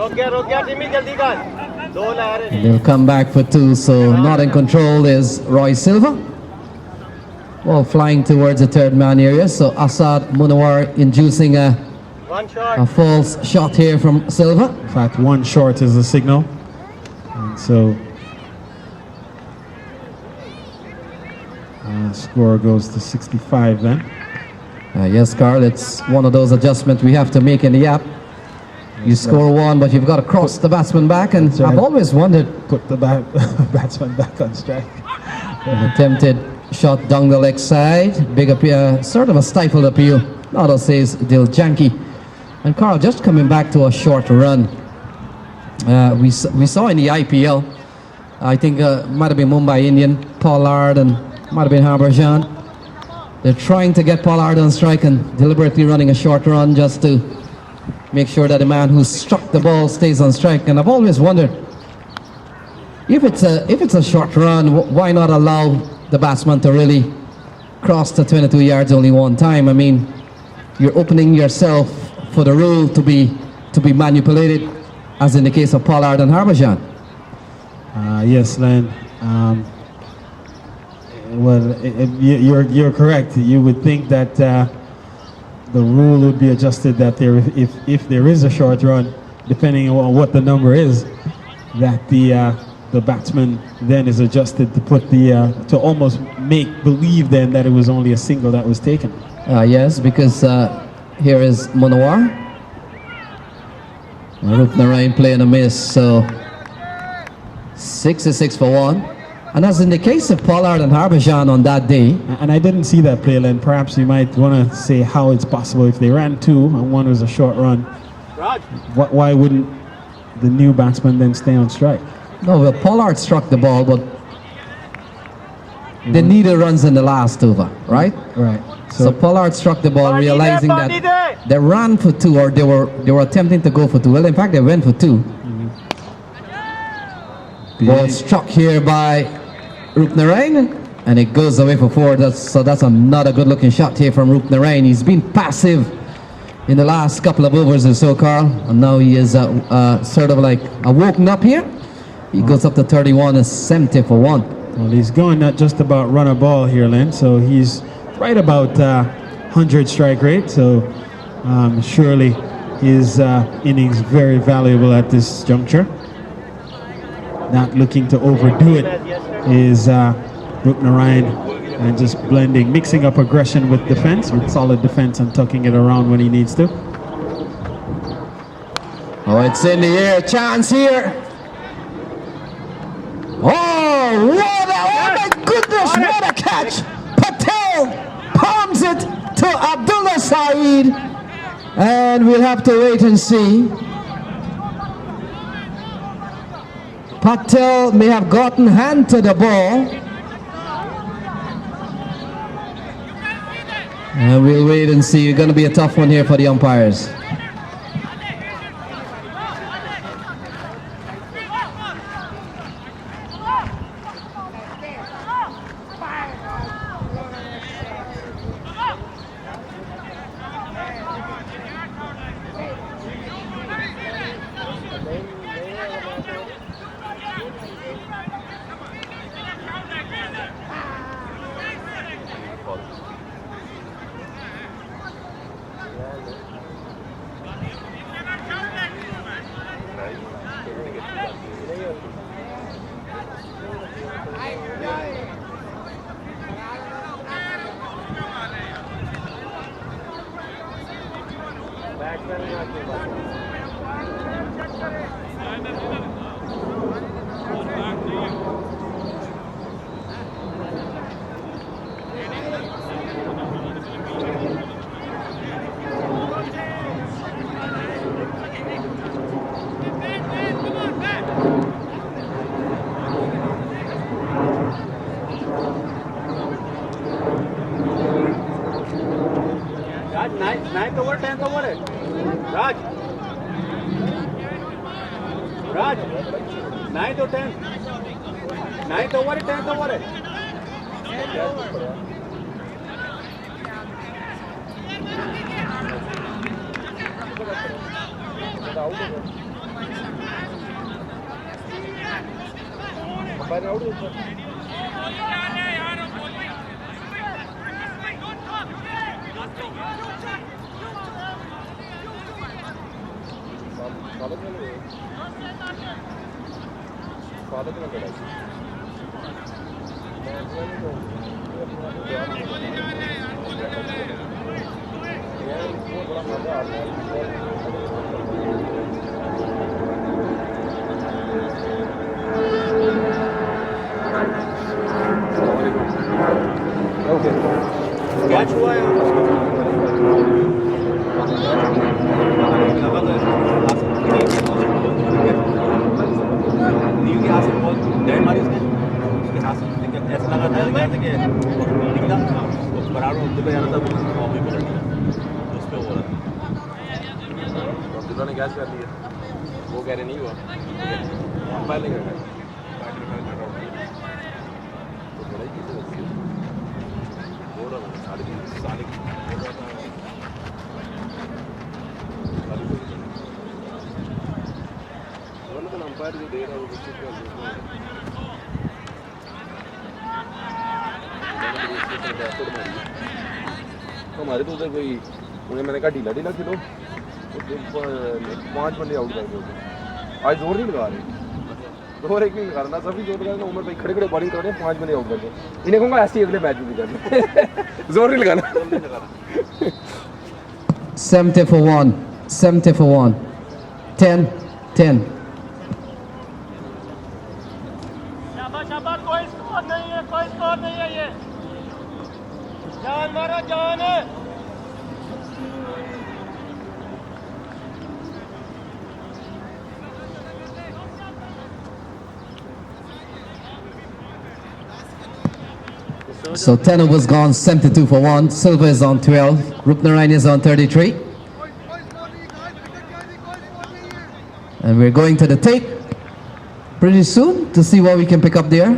रुक गया टिमी जल्दी कर 2 ला रहे And they'll come back for 2, so not in control is Roy Silva. Well, flying towards the third man area, so Asad Munawar inducing a 1 shot false shot here from Silva. In fact, 1 short is the signal. And so score goes to 65 then. Yes, Carl, it's one of those adjustments we have to make in the app. You score 1, but you've got to cross the batsman back, and That's right. I've always wondered, Put the batsman back on strike. an attempted shot down the leg side, big appeal, sort of a stifled appeal. Nado says Dil Janki. And Carl, just coming back to a short run, we saw in the IPL, I think might have been Mumbai Indian, Pollard, and might have been Harbhajan. They're trying to get Pollard on strike and deliberately running a short run just to make sure that the man who struck the ball stays on strike. And I've always wondered, if it's a short run, why not allow the batsman to really cross the 22 yards only 1 time? I mean, you're opening yourself for the rule to be manipulated, as in the case of Pollard and Harbhajan. Yes, Len. Well, you're correct. You would think that the rule would be adjusted that if there is a short run, depending on what the number is, that the batsman then is adjusted to put to almost make believe then that it was only a single that was taken. Yes, because here is Munawar. Rupnarine playing a miss, so 66 for 1. And as in the case of Pollard and Harbhajan on that day, And I didn't see that play, Len. Perhaps you might want to say how it's possible if they ran 2 and 1 was a short run. Raj Why wouldn't the new batsman then stay on strike? no, well, Pollard struck the ball, but they needed runs in the last over, right? Right. So Pollard struck the ball, realizing that they ran for 2, or they were attempting to go for 2. Well, in fact, they went for 2. Ball struck here by Rupnarine, and it goes away for 4. That's another good-looking shot here from Rupnarine. He's been passive in the last couple of overs or so, Carl, and now he is sort of like woken up here. He goes up to 31 and 70 for 1. Well, he's going not just about run a ball here, Len. So he's right about 100 strike rate. So surely his innings very valuable at this juncture. Not looking to overdo it is Rupnarine, and just blending, mixing up aggression with defense, with solid defense, and tucking it around when he needs to. Oh, it's in the air. Chance here. Oh, my goodness, what a catch. Patel palms it to Abdullah Saeed. And we'll have to wait and see. Patel may have gotten hand to the ball. And we'll wait and see. It's going to be a tough one here for the umpires. Raj, ninth over, 10th over है. Raj. Raj. 9th or 10th. 9th over है, 10th over है. Catch हुआ है. नील के हाथ से बहुत dam मारी उसने. उसके हाथ से ऐसा लगा था कि निकला. वो बराबर उधर पे जाना था, वो भी पलट गया. उस पे हो रहा था. अब्दुल्ला ने कैच कर लिया. वो कह रहे नहीं हुआ. अंपायर नहीं कर रहा. अंपायर जो दे रहा है वो हमारे तो उधर कोई उन्हें मैंने कहा ढीला ढीला खेलो. 5 बंदे आउट कर गए. आज जोर नहीं लगा रहे. जोर एक नहीं लगा रहा. सभी जोर लगा रहे. उमर भाई खड़े खड़े बॉलिंग कर रहे हैं. 5 बंदे आउट कर गए. इन्हें कहूँगा ऐसे ही अगले मैच में भी करना. जोर नहीं लगाना. 70 for 1. 70 for 1. 10. 10. शाबाश, कोई स्कोर नहीं है, कोई स्कोर नहीं है ये. जान मारो, जान है. So 10 overs gone, 72 for 1. Silva is on 12. Rupnarine is on 33. And we're going to the tape pretty soon to see what we can pick up there.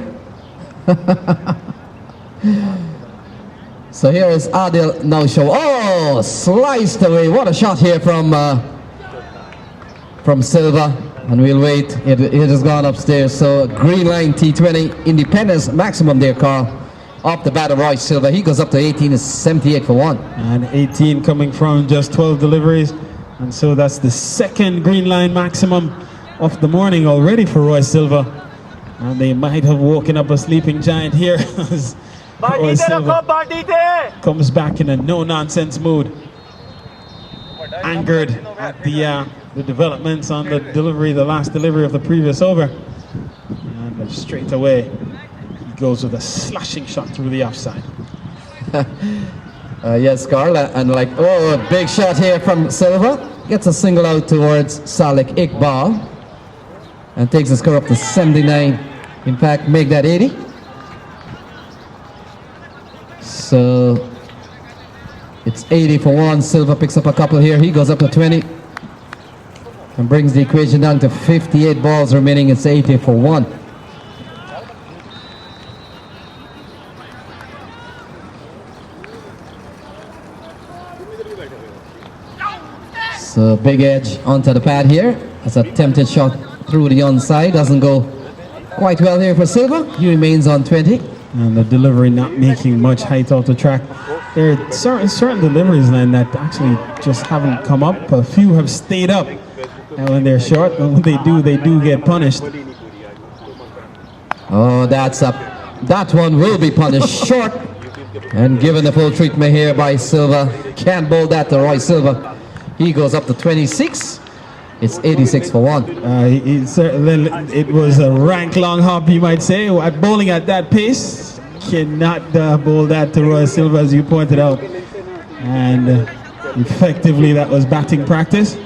So here is Adil now show. Oh, sliced away. What a shot here from Silva. And we'll wait. It has gone upstairs. So green line T20 Independence maximum there, Carl. Off the bat of Roy Silva. He goes up to 18. Is 78 for 1. And 18 coming from just 12 deliveries. And so that's the second green line maximum of the morning already for Roy Silva. And they might have woken up a sleeping giant here as Roy Silva comes back in a no-nonsense mood. Angered at the developments on the delivery, the last delivery of the previous over. And straight away, he goes with a slashing shot through the offside. Yes, Carl, and like, oh, a big shot here from Silva. Gets a single out towards Salek Iqbal. And takes the score up to 79. In fact, make that 80. So, it's 80 for 1. Silva picks up a couple here. He goes up to 20. And brings the equation down to 58 balls remaining. It's 80 for 1. So big edge onto the pad here. That's a tempted shot through the onside. Doesn't go quite well here for Silva. He remains on 20. And the delivery not making much height off the track. There are certain deliveries then that actually just haven't come up. A few have stayed up. And when they're short, and when they do get punished. Oh, that's a That one will be punished short and given the full treatment here by Silva. Can't bowl that to Roy Silva. He goes up to 26. It's 86 for 1. It was a rank long hop, you might say. At bowling at that pace, cannot bowl that to Roy Silva, as you pointed out. And effectively, that was batting practice.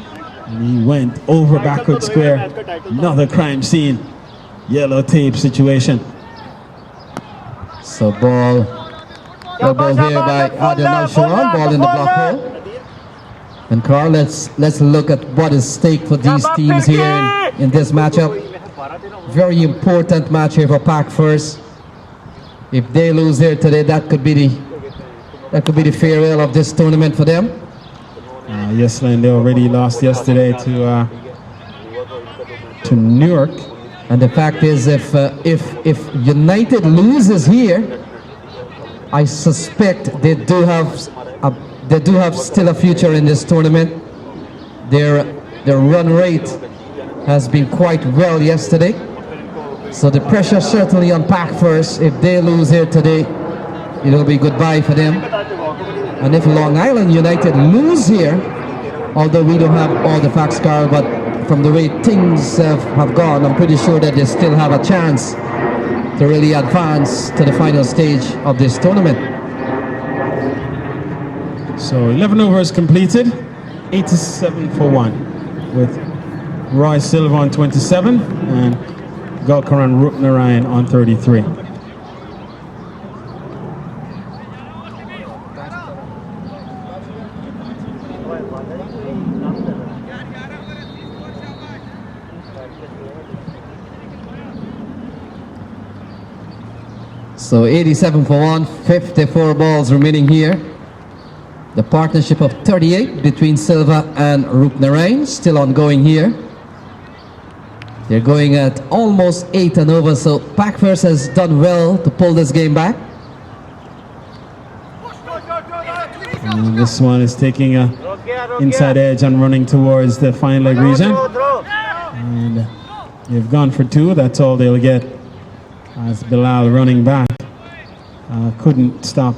And he went over backward square. Another crime scene. Yellow tape situation. So ball here by Adil Sharon, ball in the block hole. And Carl, let's look at what is stake for these teams here in this matchup. Very important match here for Pack First. If they lose here today, that could be the farewell of this tournament for them. Yes, Len, they already lost yesterday to Newark. And the fact is, if United loses here, I suspect they do have still a future in this tournament. Their run rate has been quite well yesterday. So the pressure certainly on Pack First. If they lose here today, it'll be goodbye for them. And if Long Island United lose here, although we don't have all the facts, Carl, but from the way things have gone, I'm pretty sure that they still have a chance to really advance to the final stage of this tournament. So 11 overs completed, 87 for 1, with Roy Silva on 27 and Gulkaran Rupnarine on 33. So 87 for 1, 54 balls remaining here. The partnership of 38 between Silva and Rupnarine still ongoing here. They're going at almost 8 and over, so Pack First has done well to pull this game back. And this one is taking a inside edge and running towards the fine leg region. And they've gone for 2, that's all they'll get, as Bilal running back couldn't stop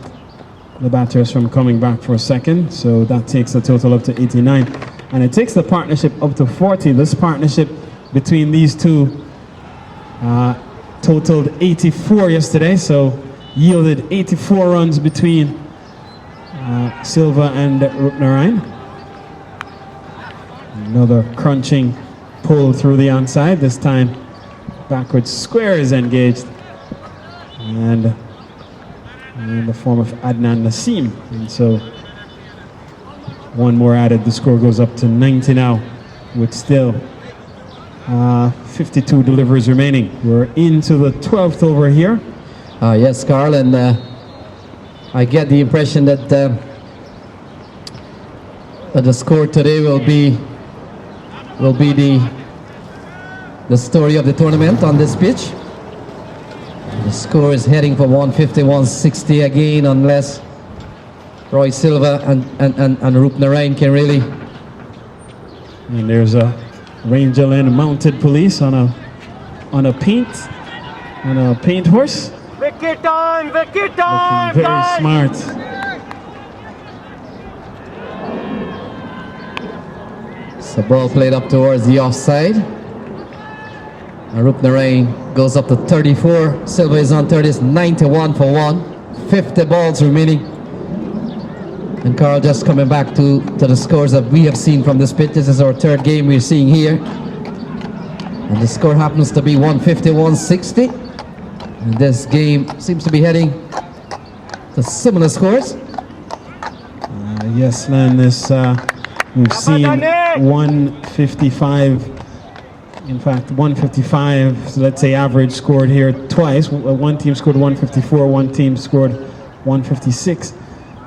the batters from coming back for a second, so that takes the total up to 89, and it takes the partnership up to 40. This partnership between these two totaled 84 yesterday, so yielded 84 runs between Silva and Rupnarine. Another crunching pull through the onside, this time backwards square is engaged, and in the form of Adnan Nasim. And so one more added, the score goes up to 90 now, with still 52 deliveries remaining. We're into the 12th over here. Yes, Carl, and I get the impression that the score today will be the story of the tournament on this pitch. The score is heading for 150-160 again, unless Roy Silva and Rupnarine can really. And there's a Ranger Lane mounted police on a paint horse. Wicket time, Looking guys! very smart. So ball played up towards the offside. Rupnarine goes up to 34. Silva is on 30. It's 91 for 1. 50 balls remaining. And Carl, just coming back to the scores that we have seen from this pitch. This is our third game we're seeing here. And the score happens to be 150-160. And this game seems to be heading to similar scores. Yes, man, this we've seen 155. In fact, 155, so let's say average, scored here twice. One team scored 154, one team scored 156.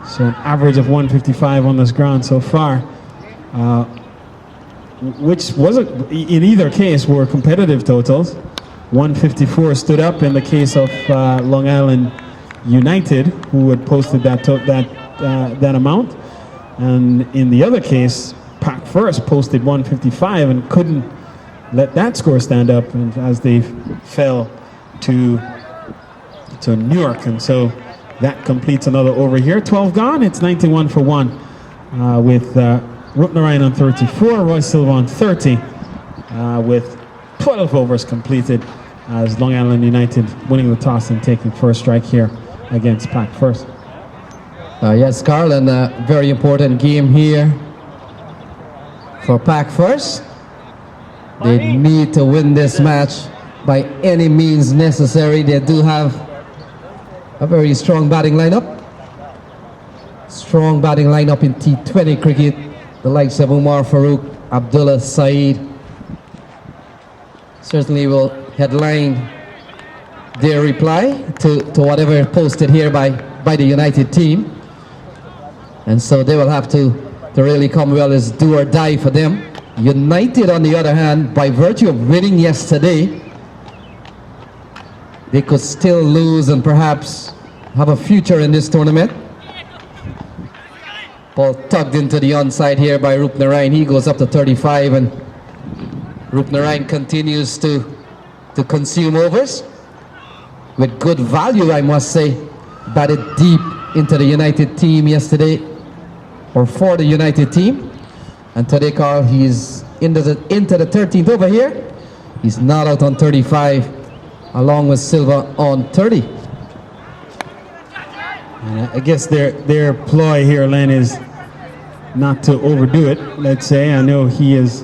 So an average of 155 on this ground so far, which wasn't, in either case, were competitive totals. 154 stood up in the case of Long Island United, who had posted that amount. And in the other case, Pack First posted 155 and couldn't let that score stand up, and as they fell to to Newark. And so that completes another over here. 12 gone. It's 91 for 1 with Rupnarine on 34, Roy Silva on 30 with 12 overs completed as Long Island United winning the toss and taking first strike here against Pack First. Yes, Carl, and a very important game here for Pack First. They need to win this match by any means necessary. They do have a very strong batting lineup. Strong batting lineup in T20 cricket. The likes of Umar Farooq, Abdullah Saeed certainly will headline their reply to whatever posted here by the United team. And so they will have to really come well as do or die for them. United, on the other hand, by virtue of winning yesterday, they could still lose and perhaps have a future in this tournament. Ball tugged into the onside here by Rupnarine. He goes up to 35, and Rupnarine continues to consume overs with good value, I must say. Batted deep into the United team yesterday, or for the United team. And today, Carl, he's into the 13th over here. He's not out on 35, along with Silva on 30. And I guess their ploy here, Len, is not to overdo it, let's say. I know he has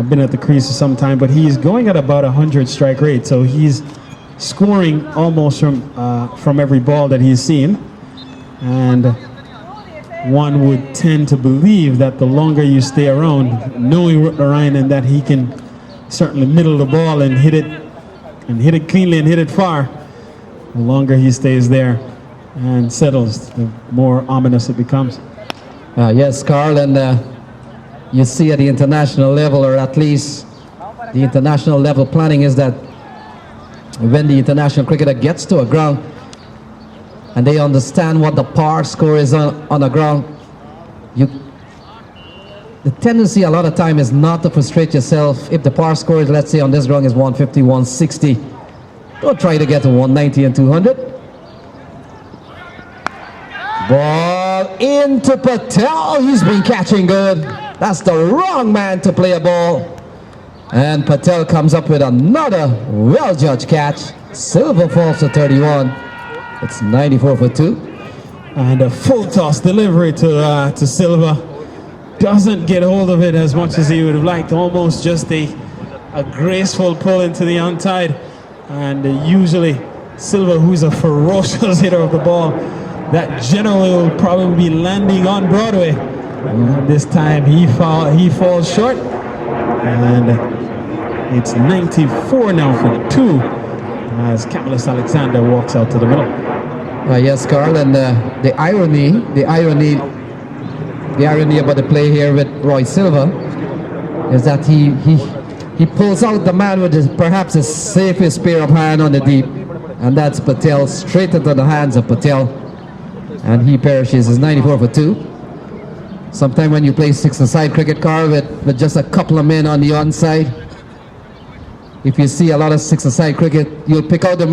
been at the crease for some time, but he's going at about 100 strike rate, so he's scoring almost from every ball that he's seen. And one would tend to believe that the longer you stay around, knowing Rupnarine and that he can certainly middle the ball and hit it cleanly and hit it far, the longer he stays there and settles, the more ominous it becomes. Yes, Carl, and you see at the international level, or at least the international level planning, is that when the international cricketer gets to a ground and they understand what the par score is on the ground, the tendency a lot of time is not to frustrate yourself. If the par score is, let's say on this ground, is 150, 160, don't try to get to 190 and 200. Ball into Patel. He's been catching good. That's the wrong man to play a ball. And Patel comes up with another well-judged catch. Silva falls to 31. It's 94 for 2. And a full toss delivery to Silva. Doesn't get hold of it as much as he would have liked. Almost just a graceful pull into the onside. And usually Silva, who's a ferocious hitter of the ball, that generally will probably be landing on Broadway. This time he falls short. And it's 94 now for 2 as Camillus Alexander walks out to the middle. Yes, Carl, and the irony about the play here with Roy Silva is that he pulls out the man with perhaps the safest pair of hands on the deep, and that's Patel, straight into the hands of Patel, and he perishes. It's 94 for 2. Sometime when you play six-a-side cricket, Carl, with just a couple of men on the onside, if you see a lot of six-a-side cricket, you'll pick out the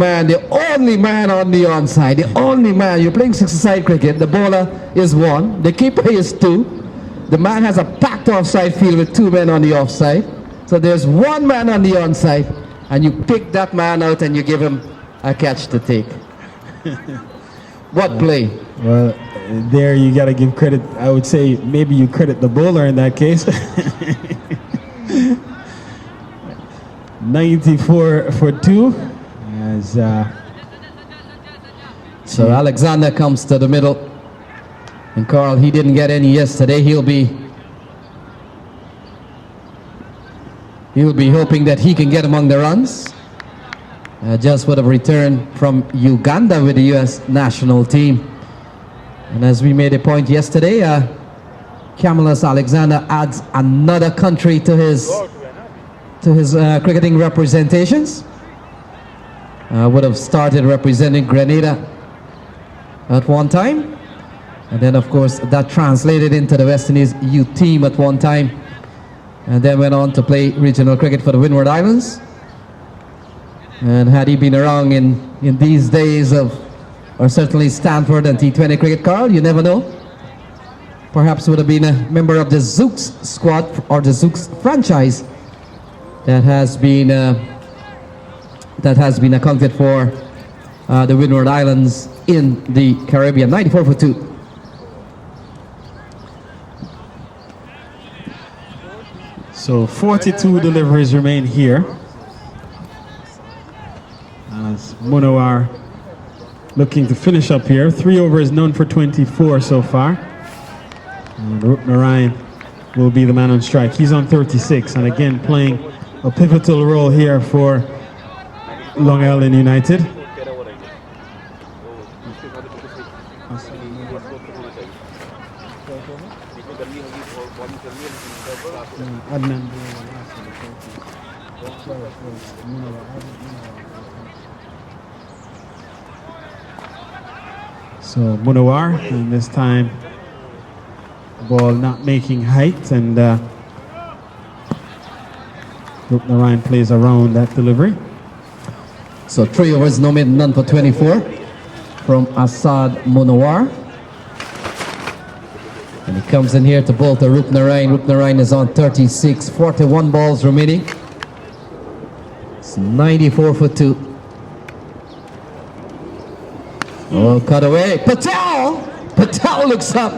only man on the onside, the only man. You're playing six-a-side cricket, the bowler is 1, the keeper is 2, the man has a packed offside field with 2 men on the offside, so there's 1 man on the onside, and you pick that man out and you give him a catch to take. What play? Well, there you got to give credit. I would say maybe you credit the bowler in that case. 94 for 2. As so Alexander comes to the middle, and Carl, he didn't get any yesterday. He'll be hoping that he can get among the runs. Just would have returned from Uganda with the U.S. national team. And as we made a point yesterday, Camillus Alexander adds another country to his cricketing representations. Would have started representing Grenada at one time, and then of course that translated into the West Indies U team at one time, and then went on to play regional cricket for the Windward Islands. And had he been around in these days of, or certainly Stanford and T20 cricket, Carl, you never know. Perhaps would have been a member of the Zooks squad or the Zooks franchise that has been accounted for the Windward Islands in the Caribbean. 94 for 2. So 42 deliveries remain here. As Munawar looking to finish up here. 3 overs, none for 24 so far. And Rupnarine will be the man on strike. He's on 36 and again playing a pivotal role here for Long Island United. So Munawar, and this time ball not making height, and Rupnarine plays around that delivery. So 3 overs, no mid, none for 24 from Asad Munawar. And he comes in here to bowl to Rupnarine. Rupnarine is on 36, 41 balls remaining. It's 94 for 2. Oh, cut away. Patel! Patel looks up.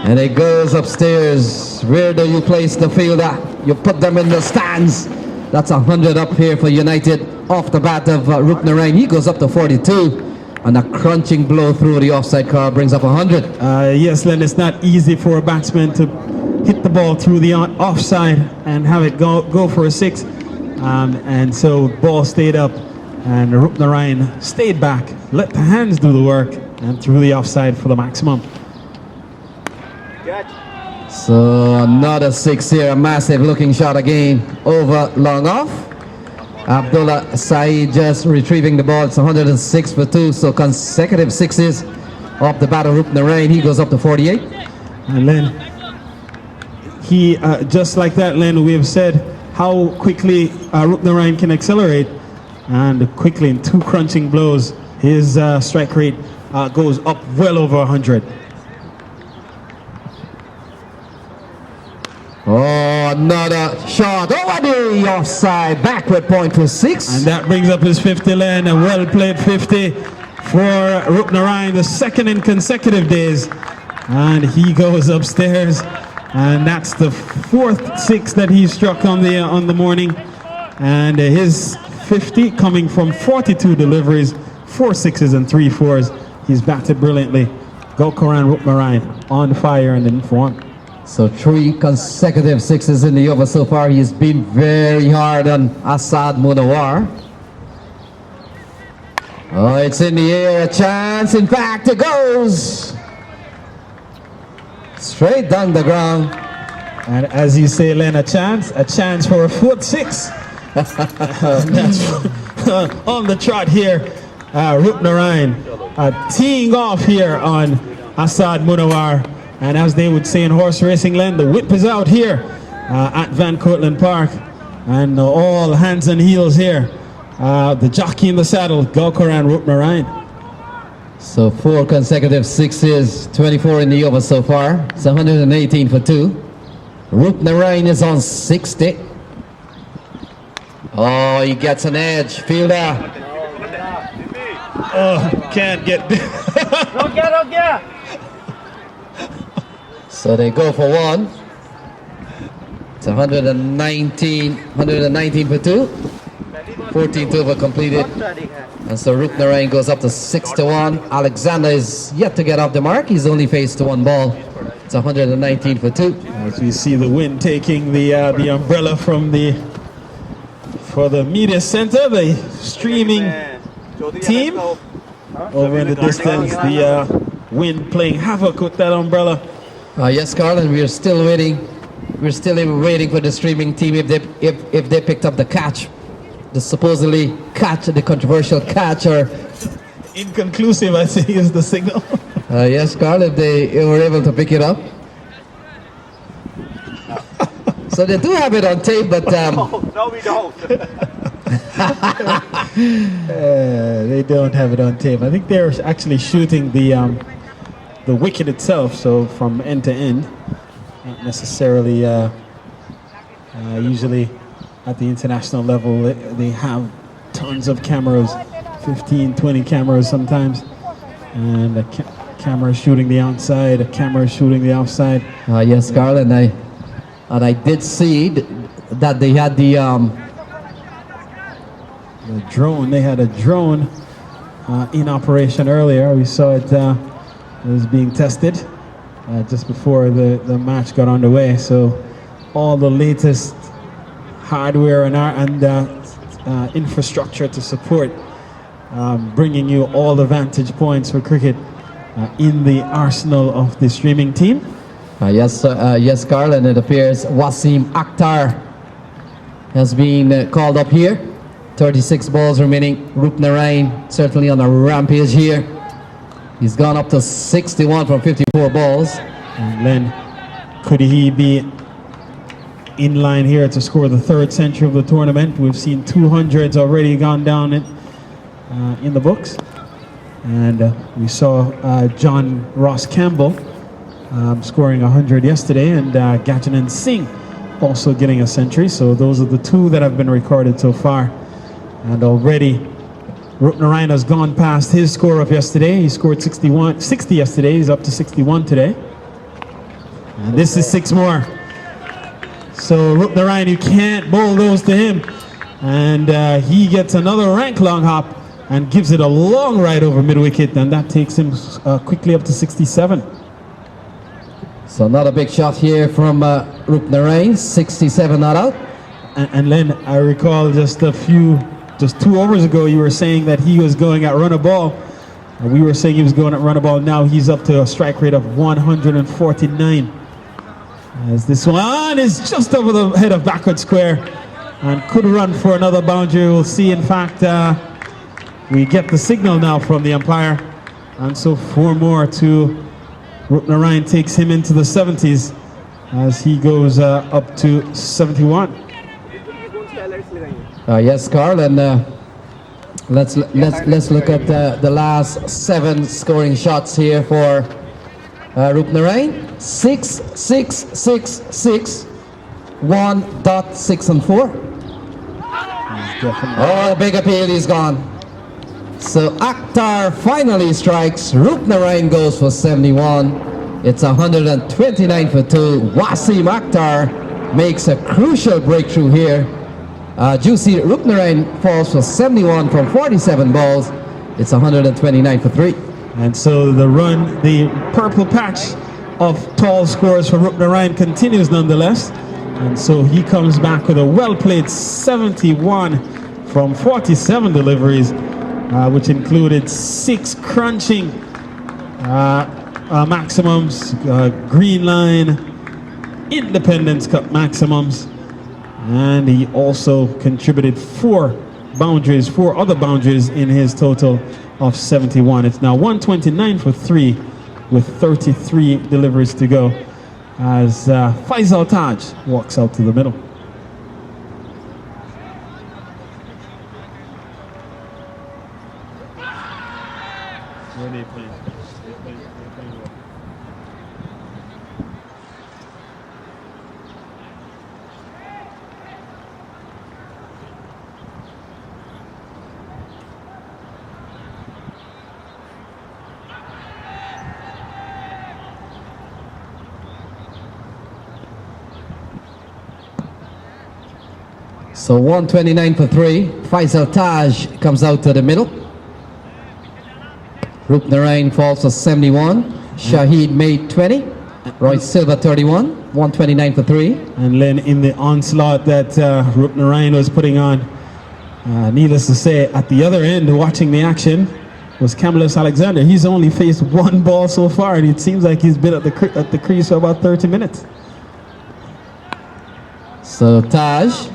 And it goes upstairs. Where do you place the fielder? You put them in the stands. That's 100 up here for United. Off the bat of Rupnarine. He goes up to 42. And a crunching blow through the offside car brings up 100. Yes, Len, it's not easy for a batsman to hit the ball through the offside and have it go for a 6. And so ball stayed up and Rupnarine stayed back, let the hands do the work and threw the offside for the maximum. So another 6 here, a massive looking shot again over long off. Abdullah Saeed just retrieving the ball. It's 106 for 2, so consecutive 6s off the bat of Rupnarine. He goes up to 48. And Len, he just like that, Len, we have said how quickly Rupnarine can accelerate, and quickly in 2 crunching blows, his strike rate goes up well over 100. Oh, another shot over the offside, backward point for 6. And that brings up his 50, Len, a well played 50 for Rupnarine, the second in consecutive days. And he goes upstairs, and that's the 4th 6 that he struck on the morning. And his 50 coming from 42 deliveries, 4 6s and 3 4s. He's batted brilliantly. Gaukaran Rupnarine on fire and in form. So 3 consecutive 6s in the over so far. He's been very hard on Asad Munawar. Oh, it's in the air, a chance. In fact, it goes straight down the ground. And as you say, Len, a chance for a 4th 6. That's on the trot here. Rupnarine teeing off here on Asad Munawar. And as they would say in horse racing, Len, the whip is out here at Van Cortlandt Park. And all hands and heels here. The jockey in the saddle, Gaukaran Rupnarine. So 4 consecutive 6s, 24 in the over so far. It's 118 for 2. Rupnarine is on 60. Oh, he gets an edge. Fielder. Oh, can't get. Don't get. So they go for 1. It's 119 for 2. 14th over completed. And so Rupnarine goes up to 6-1. Alexander is yet to get off the mark. He's only faced 1 ball. It's 119 for 2. As we see the wind taking the umbrella from for the media center, the streaming team over in the distance, the wind playing havoc with that umbrella. Yes, Carl, and we're still waiting. We're still waiting for the streaming team if they picked up the catch, the supposedly catch, the controversial catch, or inconclusive, I say, is the signal. Yes, Carl, if they were able to pick it up. So they do have it on tape, but No, we don't. They don't have it on tape. I think they're actually shooting the wicket itself, so from end to end, not necessarily. Usually, at the international level, they have tons of cameras, 15, 20 cameras sometimes, and a camera shooting the outside, a camera shooting the offside. Yes, Carl, and I did see that they had the drone. They had a drone in operation earlier. We saw it was being tested just before the match got underway. So all the latest hardware and infrastructure to support bringing you all the vantage points for cricket in the arsenal of the streaming team. yes, Carl, and it appears Wasim Akhtar has been called up here. 36 balls remaining. Rupnarine certainly on a rampage here. He's gone up to 61 from 54 balls. And then, could he be in line here to score the third century of the tournament? We've seen 200s already gone down in the books. And we saw John Ross Campbell scoring 100 yesterday, and Gajanan Singh also getting a century. So those are the two that have been recorded so far. And already Rupnarine has gone past his score of yesterday. He scored 60 yesterday. He's up to 61 today. And this is 6 more. So Rupnarine, you can't bowl those to him. And he gets another rank long hop and gives it a long ride over mid-wicket, and that takes him quickly up to 67. So another big shot here from Rupnarine, 67 not out. And Len, I recall just 2 overs ago, you were saying that he was going at run a ball. We were saying he was going at run a ball. Now he's up to a strike rate of 149. As this one is just over the head of backward square and could run for another boundary. We'll see. In fact, we get the signal now from the umpire, and so 4 more to Rupnarine takes him into the 70s as he goes up to 71. Yes, Carl, and let's look at the last 7 scoring shots here for Rupnarine. 6, 6, 6, 6, 1.6 and 4. Oh, big appeal, he's gone. So Akhtar finally strikes. Rupnarine goes for 71. It's 129 for 2. Wasim Akhtar makes a crucial breakthrough here. Juicy Rupnarine falls for 71 from 47 balls. It's 129 for 3. And so the purple patch of tall scores for Rupnarine continues nonetheless. And so he comes back with a well-played 71 from 47 deliveries, which included 6 crunching maximums, Green Line, Independence Cup maximums. And he also contributed 4 other boundaries in his total of 71. It's now 129 for 3 with 33 deliveries to go as Faisal Taj walks out to the middle. So 129 for 3. Faisal Taj comes out to the middle. Rupnarine falls for 71. Shahid made 20. Roy Silva 31. 129 for 3. And then in the onslaught that Rupnarine was putting on, needless to say, at the other end watching the action was Camillus Alexander. He's only faced 1 ball so far, and it seems like he's been at the crease for about 30 minutes. So Taj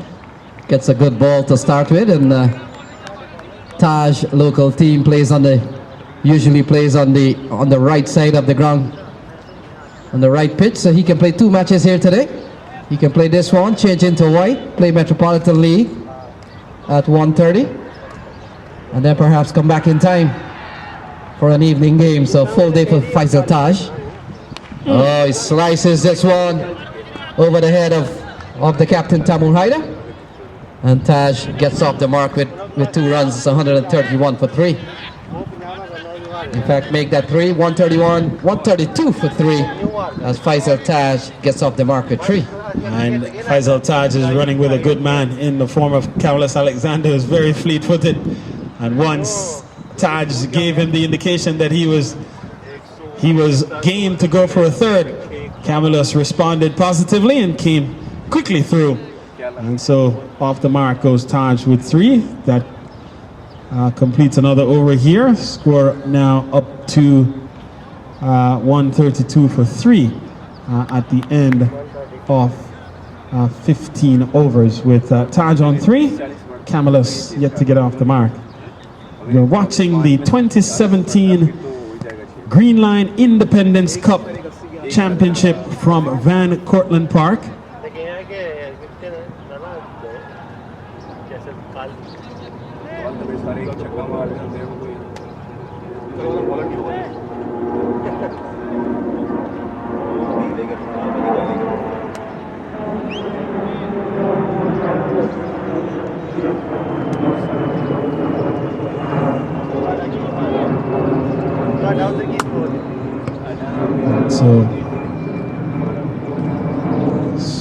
gets a good ball to start with, and Taj local team usually plays on the right side of the ground, on the right pitch, so he can play 2 matches here today. He can play this one, change into white, play Metropolitan League, at 1:30, and then perhaps come back in time for an evening game. So full day for Faisal Taj. Oh, he slices this one over the head of the captain Tamur Haida, and Taj gets off the mark with 2 runs. It's 131 for 3. In fact, make that 3, 131, 132 for 3, as Faisal Taj gets off the mark with 3. And Faisal Taj is running with a good man in the form of Camillus Alexander, who's very fleet-footed. And once Taj gave him the indication that he was game to go for a third, Camillus responded positively and came quickly through. And so off the mark goes Taj with 3. That completes another over here. Score now up to 132 for 3 at the end of 15 overs with Taj on 3, Camillus yet to get off the mark. We're watching the 2017 Green Line Independence Cup Championship from Van Cortlandt Park.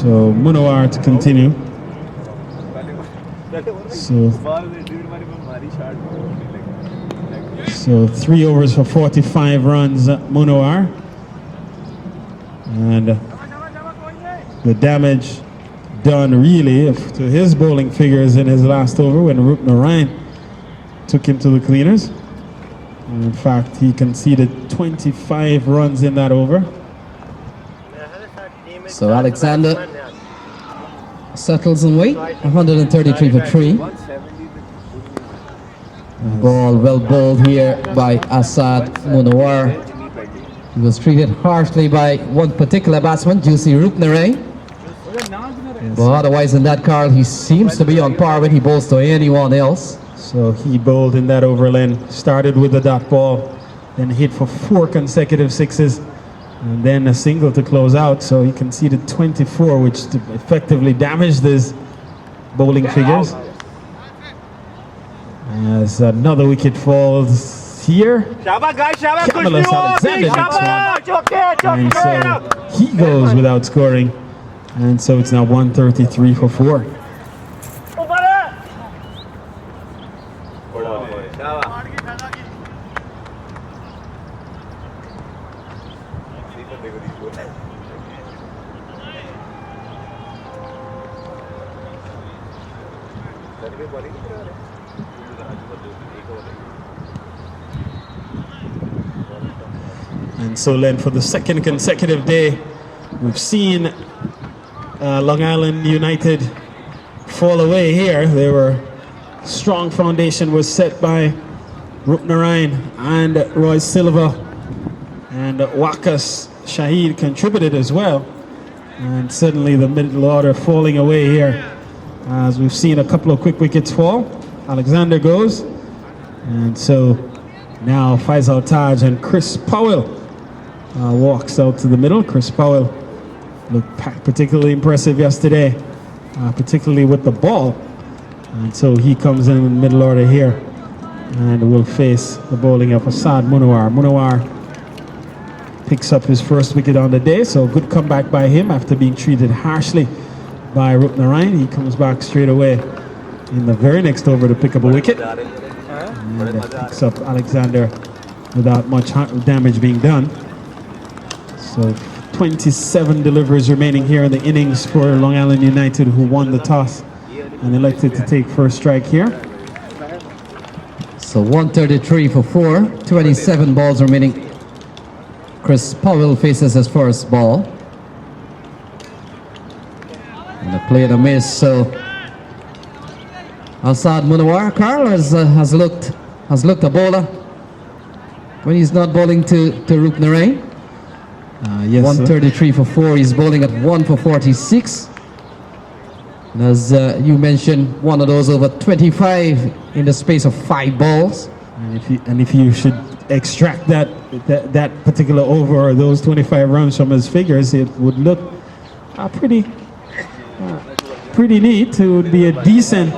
So Munawar to continue. So 3 overs for 45 runs, Munawar. And the damage done really to his bowling figures in his last over when Rupnarine took him to the cleaners. And in fact, he conceded 25 runs in that over. So Alexander settles in weight, 133 for 3. Ball well bowled here by Asad Munawar. He was treated harshly by one particular batsman, Juicy Rupnarine. But otherwise in that, Carl, he seems to be on par when he bowls to anyone else. So he bowled in that over, Len. Started with the dot ball, then hit for 4 consecutive sixes, and then a single to close out. So he conceded 24, which effectively damaged his bowling figures. As another wicket falls here, Camillus Alexander makes one. And so he goes without scoring. And so it's now 133 for 4. And so then for the second consecutive day, we've seen Long Island United fall away here. They were strong foundation was set by Rupnarine and Roy Silva, and Wakas Shahid contributed as well. And suddenly the middle order falling away here, as we've seen a couple of quick wickets fall. Alexander goes, and so now Faisal Taj and Chris Powell walks out to the middle. Chris Powell looked particularly impressive yesterday, particularly with the ball. And so he comes in the middle order here and will face the bowling of Asad Munawar. Munawar picks up his first wicket on the day, so good comeback by him after being treated harshly by Rupnarine. He comes back straight away in the very next over to pick up a wicket. And picks up Alexander without much damage being done. So 27 deliveries remaining here in the innings for Long Island United, who won the toss and elected to take first strike here. So 133 for 4, 27 balls remaining. Chris Powell faces his first ball. And a play and a miss, so Asad Munawar, Carl, has looked a bowler when he's not bowling to Rupnarine. Yes, 133 for 4, he's bowling at 1 for 46. And as you mentioned, one of those over 25 in the space of 5 balls. And if you should extract that particular over or those 25 runs from his figures, it would look pretty neat. It would be a decent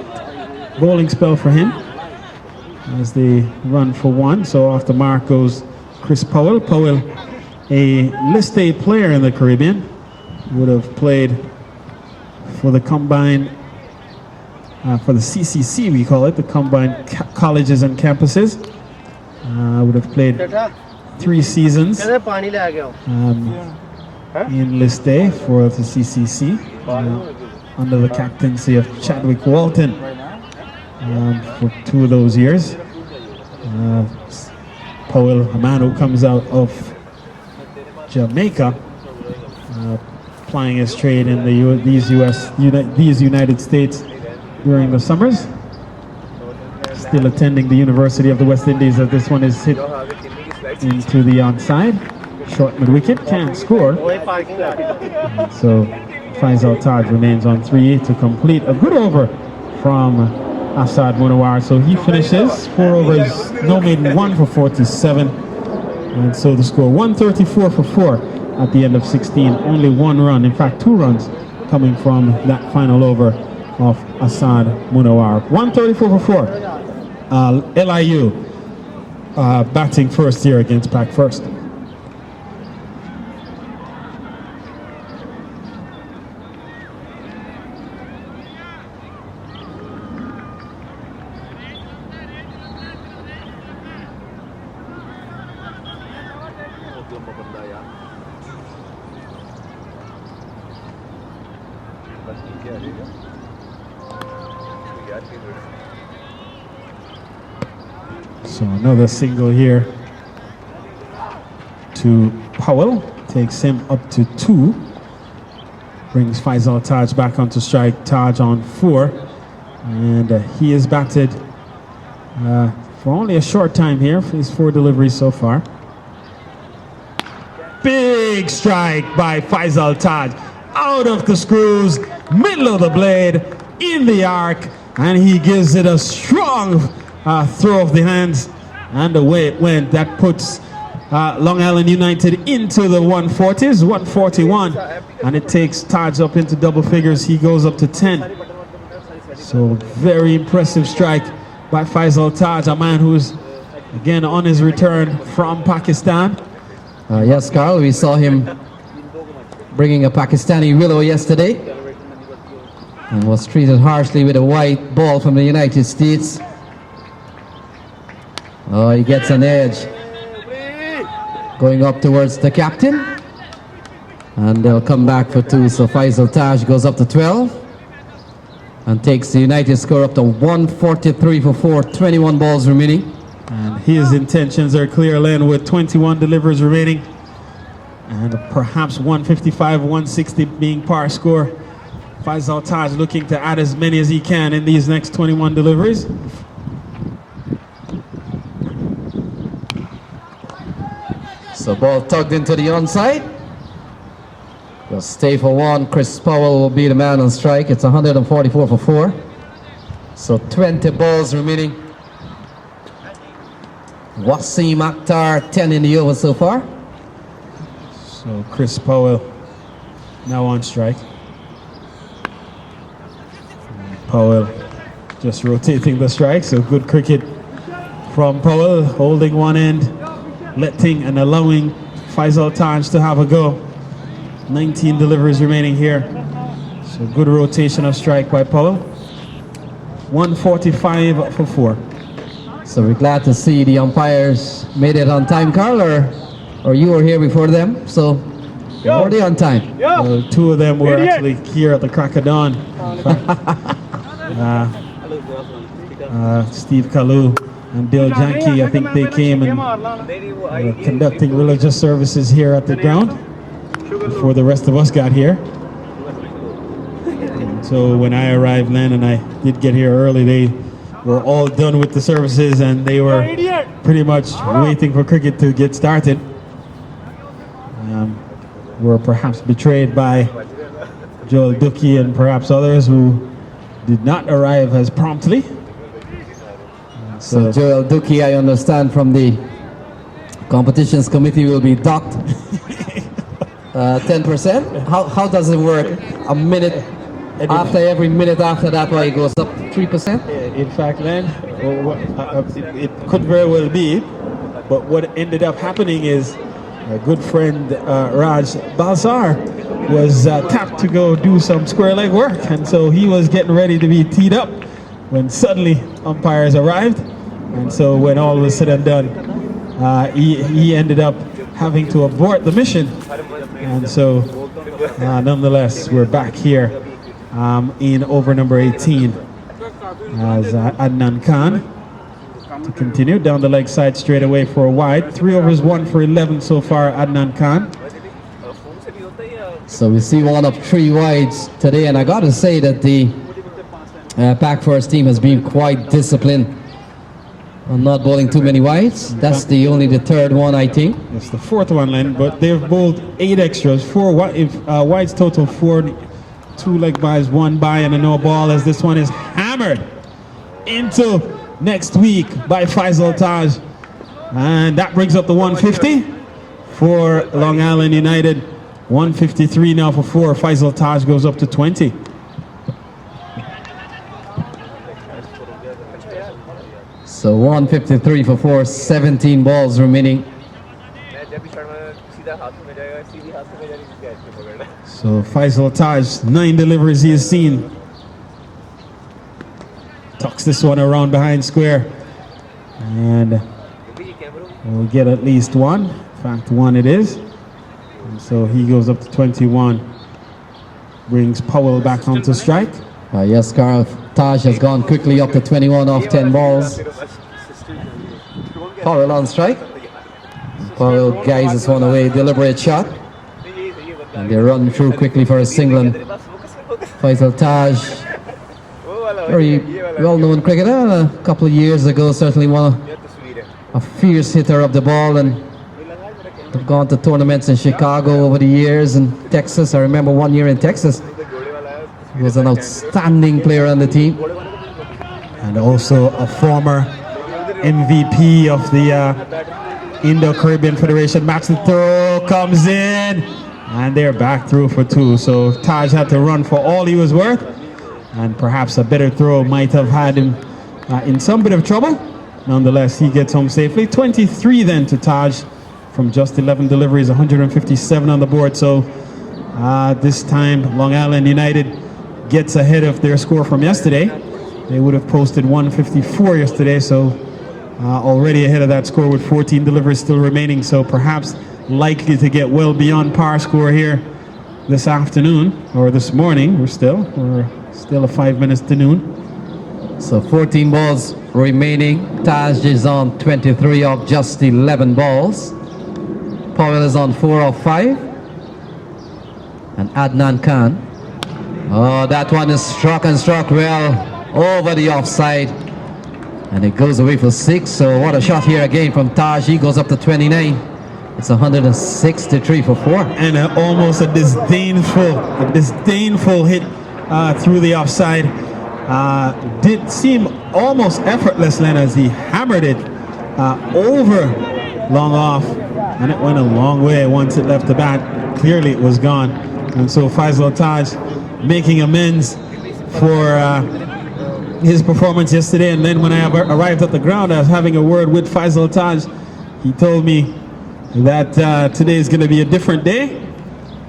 bowling spell for him as they run for 1. So off the mark goes Chris Powell. Powell, a List A player in the Caribbean, would have played for the combined, for the CCC we call it, the combined colleges and campuses. Would have played 3 seasons in List A for the CCC under the captaincy of Chadwick Walton for 2 of those years. Powell, a man who comes out of Jamaica, plying his trade in these United States during the summers. Still attending the University of the West Indies, as this one is hit into the onside. Short mid-wicket, can't score. So Faisal Taj remains on 3 to complete a good over from Asad Munawar. So he finishes 4 overs, no maiden, 1 for 47. And so the score 134 for 4 at the end of 16. Only 1 run, in fact 2 runs, coming from that final over of Asad Munawar. 134 for 4. LIU batting first here against Pac First. So another single here to Powell, takes him up to 2. Brings Faisal Taj back onto strike. Taj on 4, and he is batted for only a short time here. His 4 deliveries so far. Big strike by Faisal Taj, out of the screws, middle of the blade, in the arc, and he gives it a strong throw of the hands, and away it went. That puts Long Island United into the 140s, 141, and it takes Taj up into double figures. He goes up to 10. So very impressive strike by Faisal Taj, a man who's again on his return from Pakistan. Yes, Carl, we saw him bringing a Pakistani willow yesterday and was treated harshly with a white ball from the United States. Oh, he gets an edge going up towards the captain, and they'll come back for 2. So Faisal Taj goes up to 12 and takes the United score up to 143 for 4, 21 balls remaining. And his intentions are clear, Len, with 21 deliveries remaining and perhaps 155, 160 being par score. Faisal Taj looking to add as many as he can in these next 21 deliveries. So ball tugged into the onside. Will stay for 1. Chris Powell will be the man on strike. It's 144 for 4. So 20 balls remaining. Wasim Akhtar 10 in the over so far. So Chris Powell now on strike. Powell just rotating the strike, so good cricket from Powell, holding one end, letting and allowing Faisal Taj to have a go. 19 deliveries remaining here, so good rotation of strike by Powell. 145 for 4. So we're glad to see the umpires made it on time, Carl, or you were here before them, so were they on time? Well, 2 of them were actually here at the crack of dawn. Steve Kalu and Dale Janke, I think they came and were conducting religious services here at the ground before the rest of us got here. And so when I arrived, Len, and I did get here early, they were all done with the services and they were pretty much waiting for cricket to get started. Were perhaps betrayed by Joel Ducky and perhaps others who did not arrive as promptly. So Joel Duki, I understand from the competitions committee, will be docked 10%. How does it work? A minute after every minute after that, why it goes up 3%? In fact, Len, it could very well be, but what ended up happening is a good friend Raj Balsar was tapped to go do some square leg work, and so he was getting ready to be teed up when suddenly umpires arrived, and so when all was said and done, he ended up having to abort the mission, and so nonetheless we're back here in over number 18 as Adnan Khan to continue down the leg side straight away for a wide. 3 overs 1 for 11 so far, Adnan Khan. So we see one of 3 wides today, and I got to say that the Pack First team has been quite disciplined on not bowling too many wides. That's only the 3rd one, I think. It's the 4th one, Len, but they've bowled 8 extras. 4 wides total, 4, 2 leg byes, 1 bye, and a no ball, as this one is hammered into next week by Faisal Taj, and that brings up the 150 for Long Island United. 153 now for 4. Faisal Taj goes up to 20. So 153 for 4, 17 balls remaining. So Faisal Taj, 9 deliveries he has seen. Tucks this one around behind square, and we'll get at least 1. In fact, 1 it is. And so he goes up to 21. Brings Powell back onto strike. Yes, Carl. Taj has gone quickly up to 21 off 10 balls. Powell on strike. Powell guides this one away, deliberate shot. And they run through quickly for a single. And Faisal Taj, very well-known cricketer. A couple of years ago, certainly a fierce hitter of the ball, and have gone to tournaments in Chicago over the years, and Texas. I remember one year in Texas. He was an outstanding player on the team. And also a former MVP of the Indo-Caribbean Federation. Max the throw comes in, and they're back through for 2. So Taj had to run for all he was worth, and perhaps a better throw might have had him in some bit of trouble. Nonetheless, he gets home safely. 23 then to Taj from just 11 deliveries, 157 on the board. So this time Long Island United gets ahead of their score from yesterday. They would have posted 154 yesterday, so already ahead of that score with 14 deliveries still remaining. So perhaps likely to get well beyond par score here this afternoon, or this morning. We're still a 5 minutes to noon. So 14 balls remaining. Taj is on 23 of just 11 balls. Powell is on 4 of 5. And Adnan Khan. Oh, that one is struck well over the offside. And it goes away for 6. So what a shot here again from Taj. He goes up to 29. It's 163 for 4. And almost a disdainful hit through the offside. Did seem almost effortless, Len, as he hammered it over long off, and it went a long way once it left the bat. Clearly it was gone, and so Faisal Taj making amends for his performance yesterday. And then when I arrived at the ground, I was having a word with Faisal Taj. He told me that today is going to be a different day,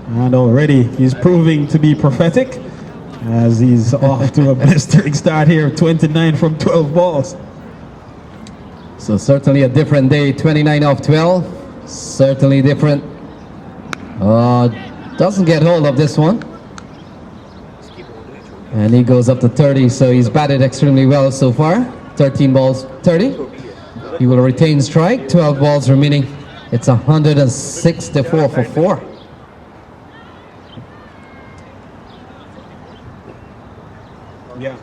and already he's proving to be prophetic, as he's off to a blistering start here, 29 from 12 balls. So certainly a different day, 29 off 12. Certainly different. Doesn't get hold of this one. And he goes up to 30, so he's batted extremely well so far. 13 balls, 30. He will retain strike, 12 balls remaining. It's 164 for 4. Yeah.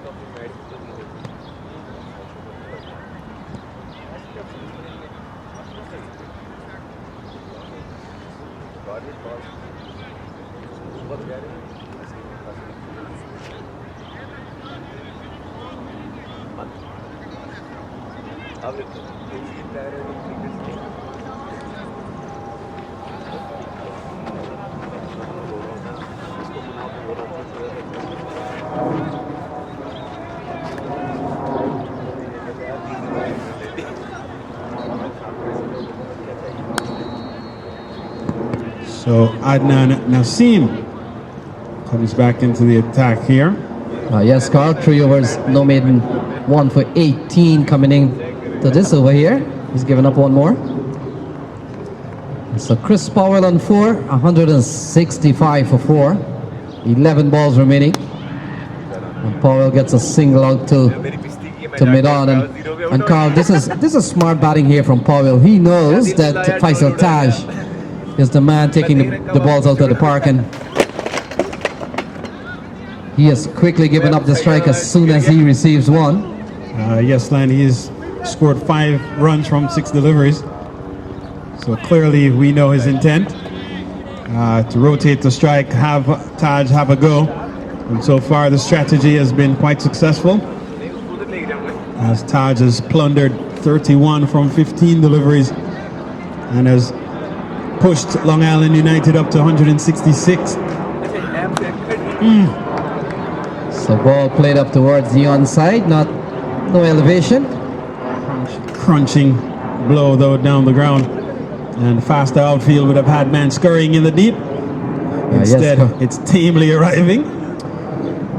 So Adnan Nasim comes back into the attack here. Yes, Carl, 3 overs, no maiden, 1 for 18 coming in to this over here. He's given up one more. So Chris Powell on 4, 165 for 4, 11 balls remaining. And Powell gets a single out to mid-on. And Carl, this is smart batting here from Powell. He knows that Faisal Taj is the man taking the balls out of the park, and he has quickly given up the strike as soon as he receives one. Yes, Len, he's scored 5 runs from 6 deliveries. So clearly we know his intent to rotate the strike, have Taj have a go. And so far the strategy has been quite successful, as Taj has plundered 31 from 15 deliveries and has pushed Long Island United up to 166. So ball played up towards the onside, no elevation. Crunching blow though down the ground, and faster outfield would have had man scurrying in the deep. Instead, it's tamely arriving.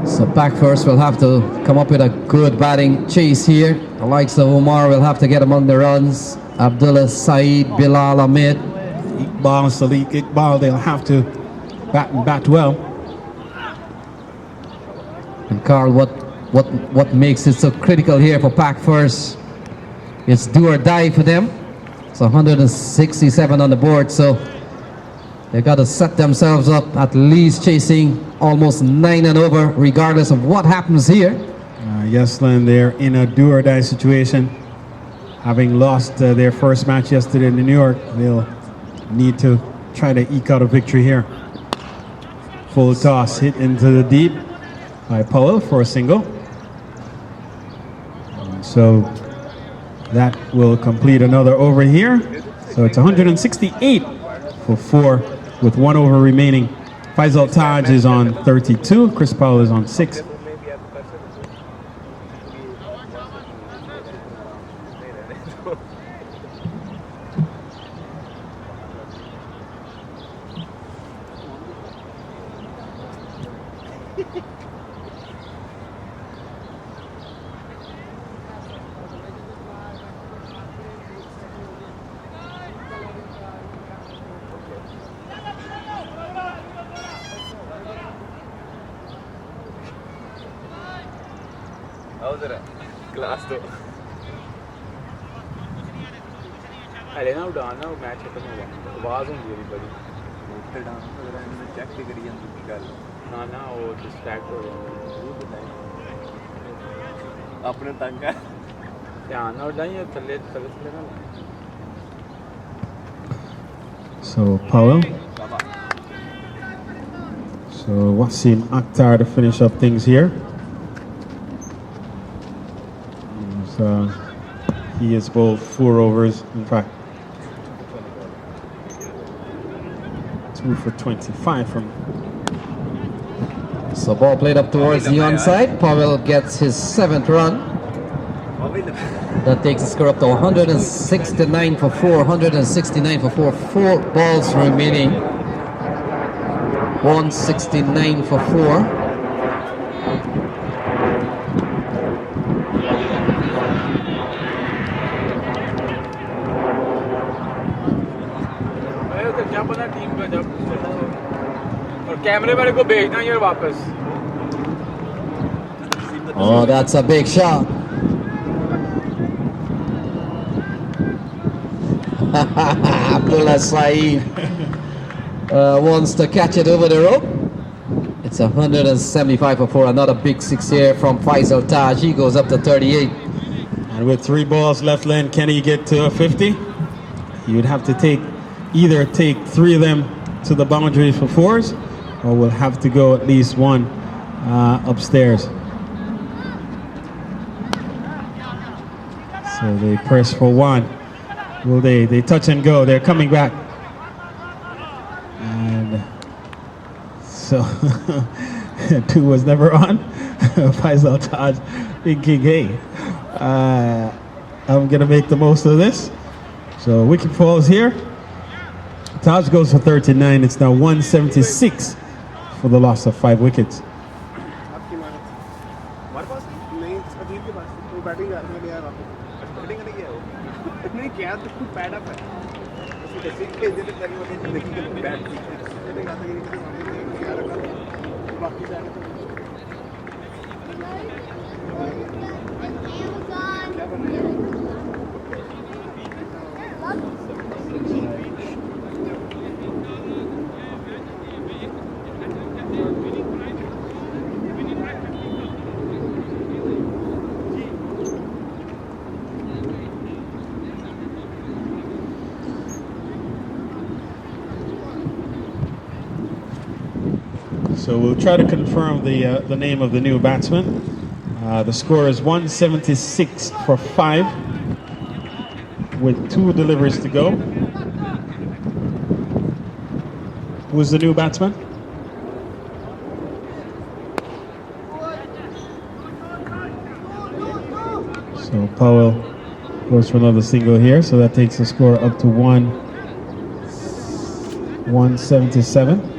So back first will have to come up with a good batting chase here. The likes of Umar will have to get among the runs. Abdullah Saeed, Bilal Ahmed, Iqbal, Sadiq Iqbal, they'll have to bat well. And Carl, what makes it so critical here for Pack First? It's do or die for them. It's 167 on the board, so they got to set themselves up at least chasing almost 9 and over, regardless of what happens here. Yes, Len, they're in a do or die situation. Having lost their first match yesterday in New York, they'll need to try to eke out a victory here. Full toss hit into the deep by Powell for a single. So that will complete another over here. So it's 168 for 4 with 1 over remaining. Faisal Taj is on 32. Chris Powell is on 6. Class तो अरे ना उड़ाना match खत्म हो गया आवाज़ होंगी अभी बड़ी चेक भी करी गल ना वो डिस्ट्रैक्ट हो गया अपने तंग है ध्यान ना उड़ाइए थल्ले थल्ले ना So Powell. So Wasim Akhtar to finish up things here. So he has bowled 4 overs. In fact, 2 for 25 from. So ball played up towards the onside. Powell gets his 7th run. That takes the score up to 169 for 4, 169 for 4, 4 balls remaining. 169 for 4. कैमरे वाले को भेजना यार वापस Oh, that's a big shot. Abdullah Saeed wants to catch it over the rope. It's 175 for 4. Another big 6 here from Faisal Taj. He goes up to 38. And with 3 balls left, Len, can he get to 50? He would have to either take 3 of them to the boundary for 4s, or will have to go at least 1 upstairs. So So they press for one. Will they touch and go? They're coming back. And so 2 was never on. Faisal Taj thinking, hey, I'm gonna make the most of this. So wicket falls here. Taj goes for 39. It's now 176 for the loss of 5 wickets. आपकी मानत हमारे पास नहीं अजीब के पास वो batting कर रहे हैं यार आप बैटिंग नहीं किया वो नहीं किया तो कुछ पैड अप है उसको कैसे के दे दे करी मतलब देखी कि बैट नहीं आता ये कि यार बाकी जाने तो क्या बन रहा है So we'll try to confirm the name of the new batsman. The score is 176 for 5 with 2 deliveries to go. Who's the new batsman? So Powell goes for another single here, so that takes the score up to 177.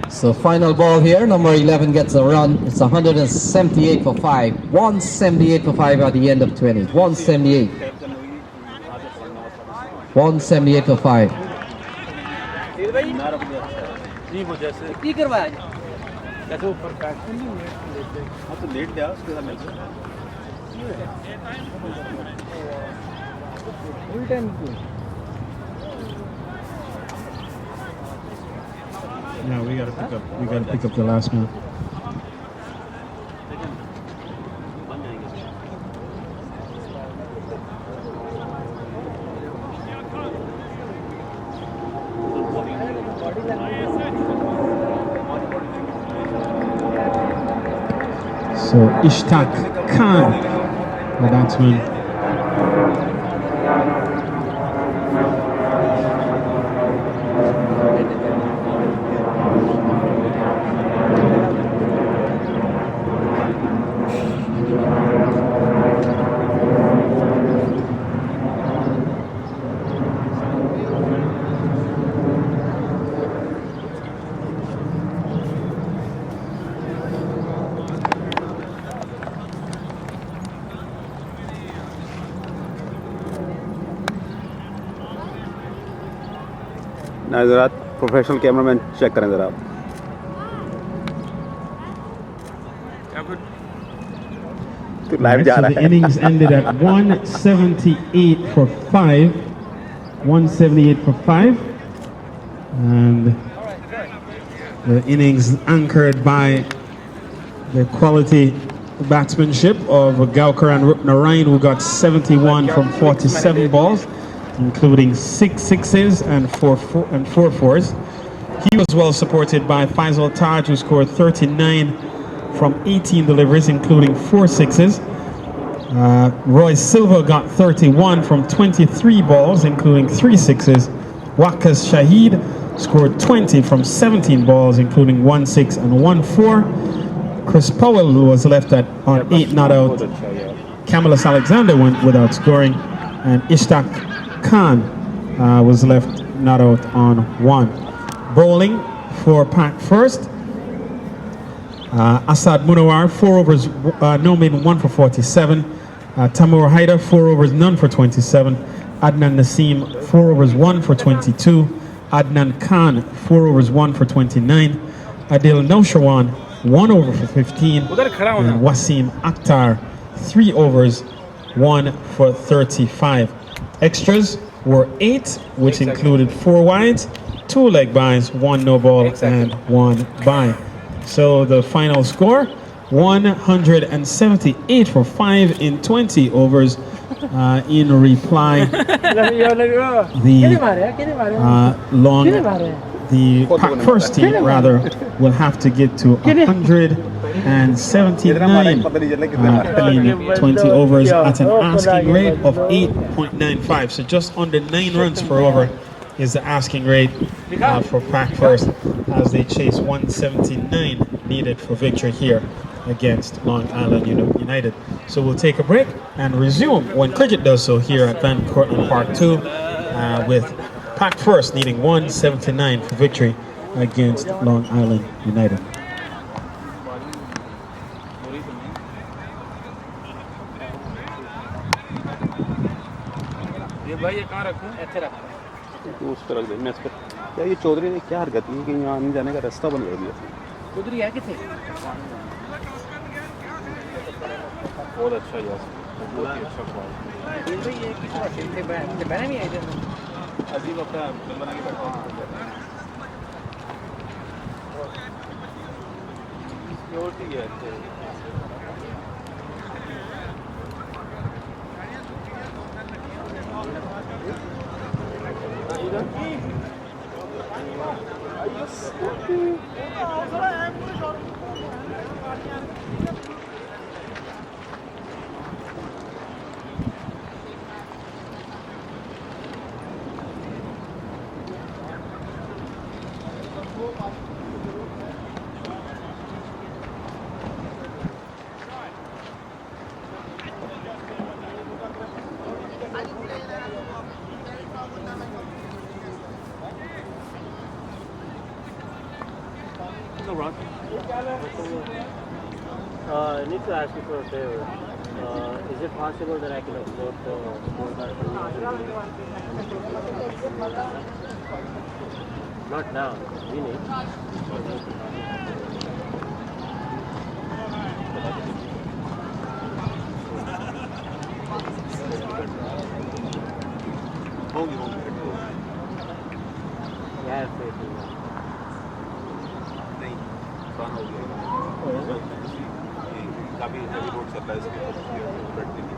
So final ball here, number 11 gets a run. It's 178 for 5. 178 for 5 at the end of 20. 178. 178 for 5. जी वो जैसे की करवाया जी कैसे ऊपर pack हाँ तो late गया उसके साथ मिलकर Yeah, we gotta pick up the last man. So Ishtaq Khan, the batsman. ना ज़रा प्रोफेशनल कैमरामैन चेक करें ज़रा तो लाइव जा So रहा the है innings ended at 178 for 5. 178 for 5. And the innings anchored by the quality batsmanship of Gaukar and Rupnarine, who got 71 from 47 balls, including 6 sixes and 4 fours. He was well supported by Faisal Taj, who scored 39 from 18 deliveries, including 4 sixes. Roy Silva got 31 from 23 balls, including 3 sixes. Waqas Shahid scored 20 from 17 balls, including 1 6 and 1 4. Chris Powell was left on 8 not out. Camillus Alexander went without scoring, and Ishtaq Khan was left not out on 1. Bowling for Pak first. Asad Munawar, 4 overs, no made, 1 for 47. Tamur Haider, 4 overs, none for 27. Adnan Naseem, 4 overs, 1 for 22. Adnan Khan, 4 overs, 1 for 29. Adil Naushawan, 1 over for 15. And Wasim Akhtar, 3 overs, 1 for 35. Extras were 8, which included 4 wides, 2 leg byes, 1 no ball, and 1 bye. So the final score, 178 for 5 in 20 overs. in reply, the pack first team rather will have to get to 179 in 20 overs at an asking rate of 8.95. So just under 9 runs per over is the asking rate for pack first, as they chase 179 needed for victory here against Long Island United. So we'll take a break and resume when cricket does so here at Van Cortlandt Park 2 with pack first needing 179 for victory against Long Island United. तो उस पर रख दे, मैं इस पर यार ये चौधरी ने क्या हरकत की कि यहाँ आने जाने का रास्ता बंद कर दिया। चौधरी है किथे? बहुत अच्छा यार, बहुत ही अच्छा ख्वाब। ये भाई ये किस बात से बहने नहीं आए थे? अजीब अपना फिल्म बना के बैठा है। सिक्योरिटी है I need to ask you for a favor. Is it possible that I can upload the scorecard for you? Not now. We need. Yeah, faith in that. नहीं, फन हो गया। काफी हेवी रोड चल रहा है इसके बैठने की।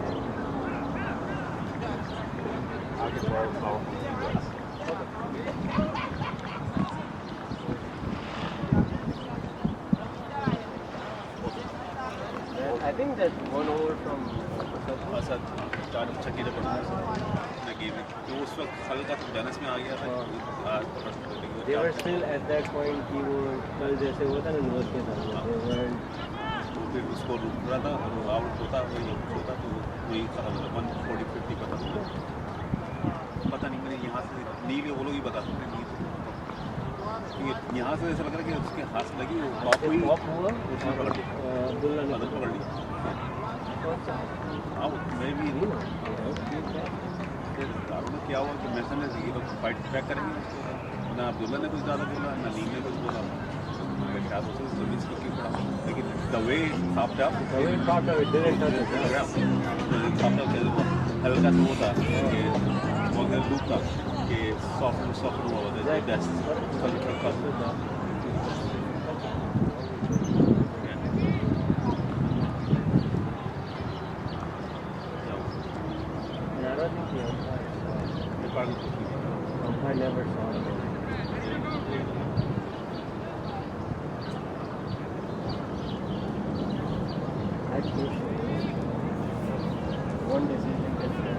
आगे थोड़ा south I think that 1 over from Asad चार छक्के जब बना मैं गेम में तो उस वक्त हल्का तो बैलेंस में आ गया था। they were still at that point कि वो कल जैसे हुआ था ना नोज के साथ तो फिर उसको रुक रहा था, आउट होता वही होता तो वही खत्म होता 140-50 पता नहीं मैंने यहाँ से नील वो लोग ही बता सकते हैं। यहाँ से ऐसा लग रहा है कि उसके हाथ से लगी वो टॉप हुई उसने पकड़ ली मदद पकड़ ली। हाँ मैं भी क्या हुआ कि मैसन ने ये लोग फाइट बैक करेंगे ना अब्दुल्ला ने कुछ ज़्यादा बोला ना नीम ने कुछ बोला क्या सोचो जमीन से क्यों पड़ा लेकिन द वे साफ्ट अप हल्का सा वो था कि मगर लूप था कि सॉफ्ट हुआ होता है that's I never saw it. I appreciate one decision different.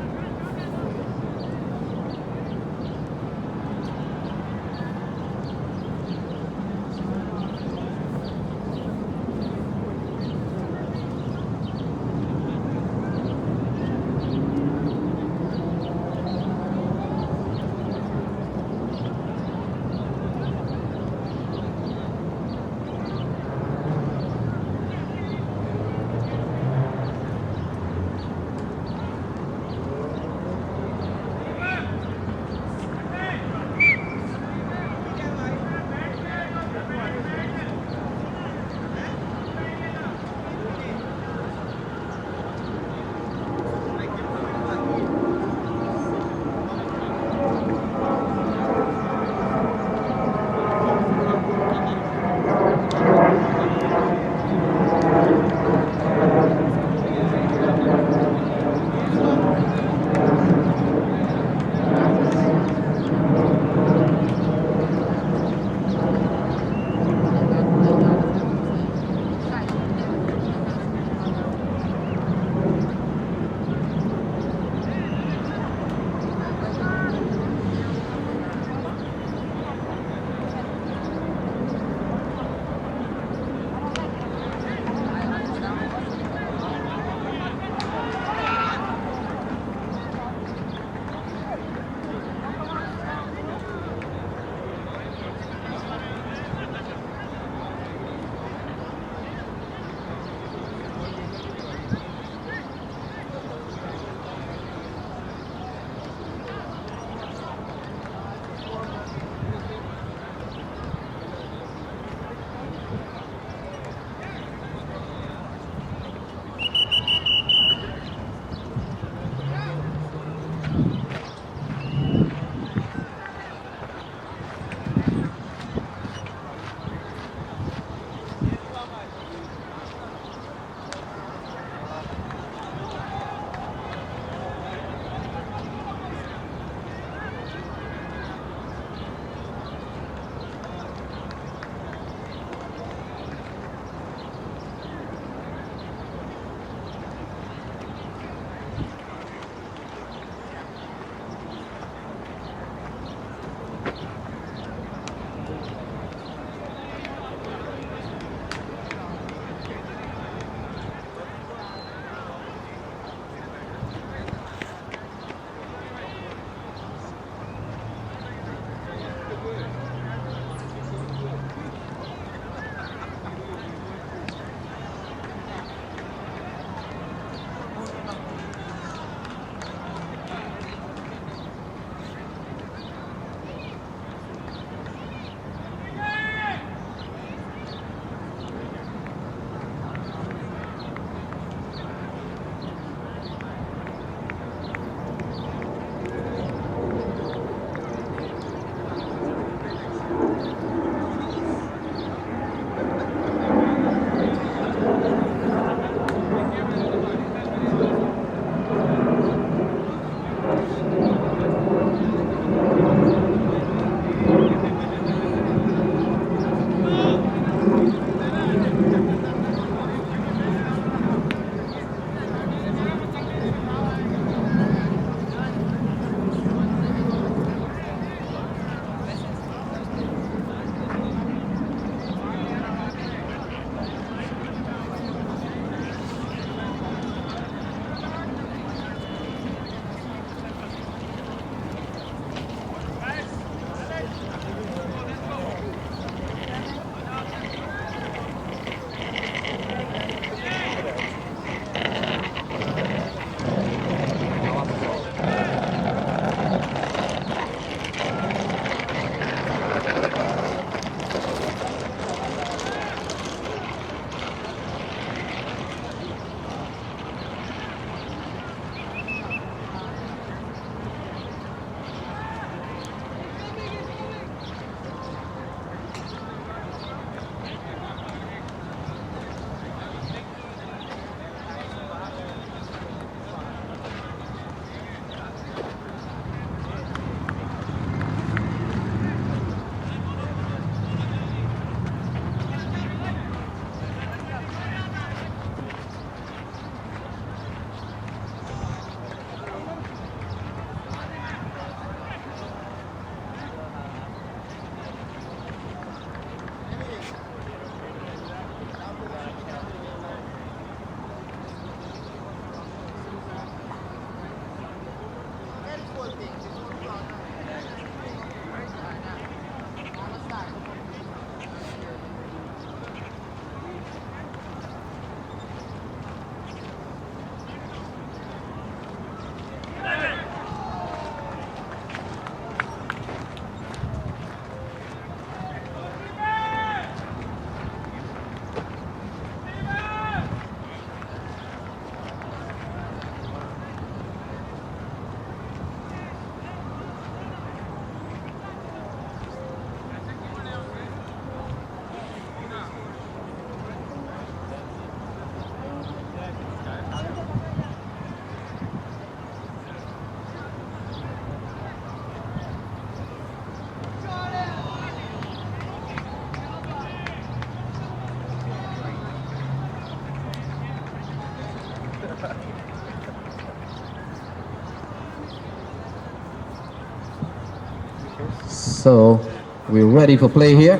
So we're ready for play here.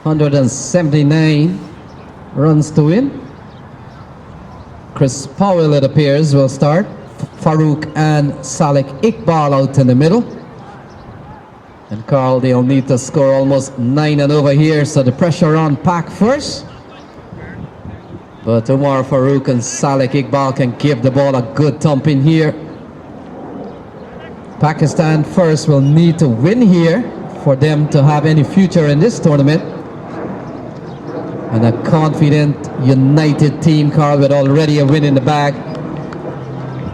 179 runs to win. Chris Powell, it appears, will start. Farouk and Salek Iqbal out in the middle. And Carl, they'll need to score almost 9 and over here, so the pressure on Pak first. But Umar Farouk and Salek Iqbal can give the ball a good thump in here. Pakistan first will need to win here for them to have any future in this tournament. And a confident, united team, Carl, with already a win in the bag,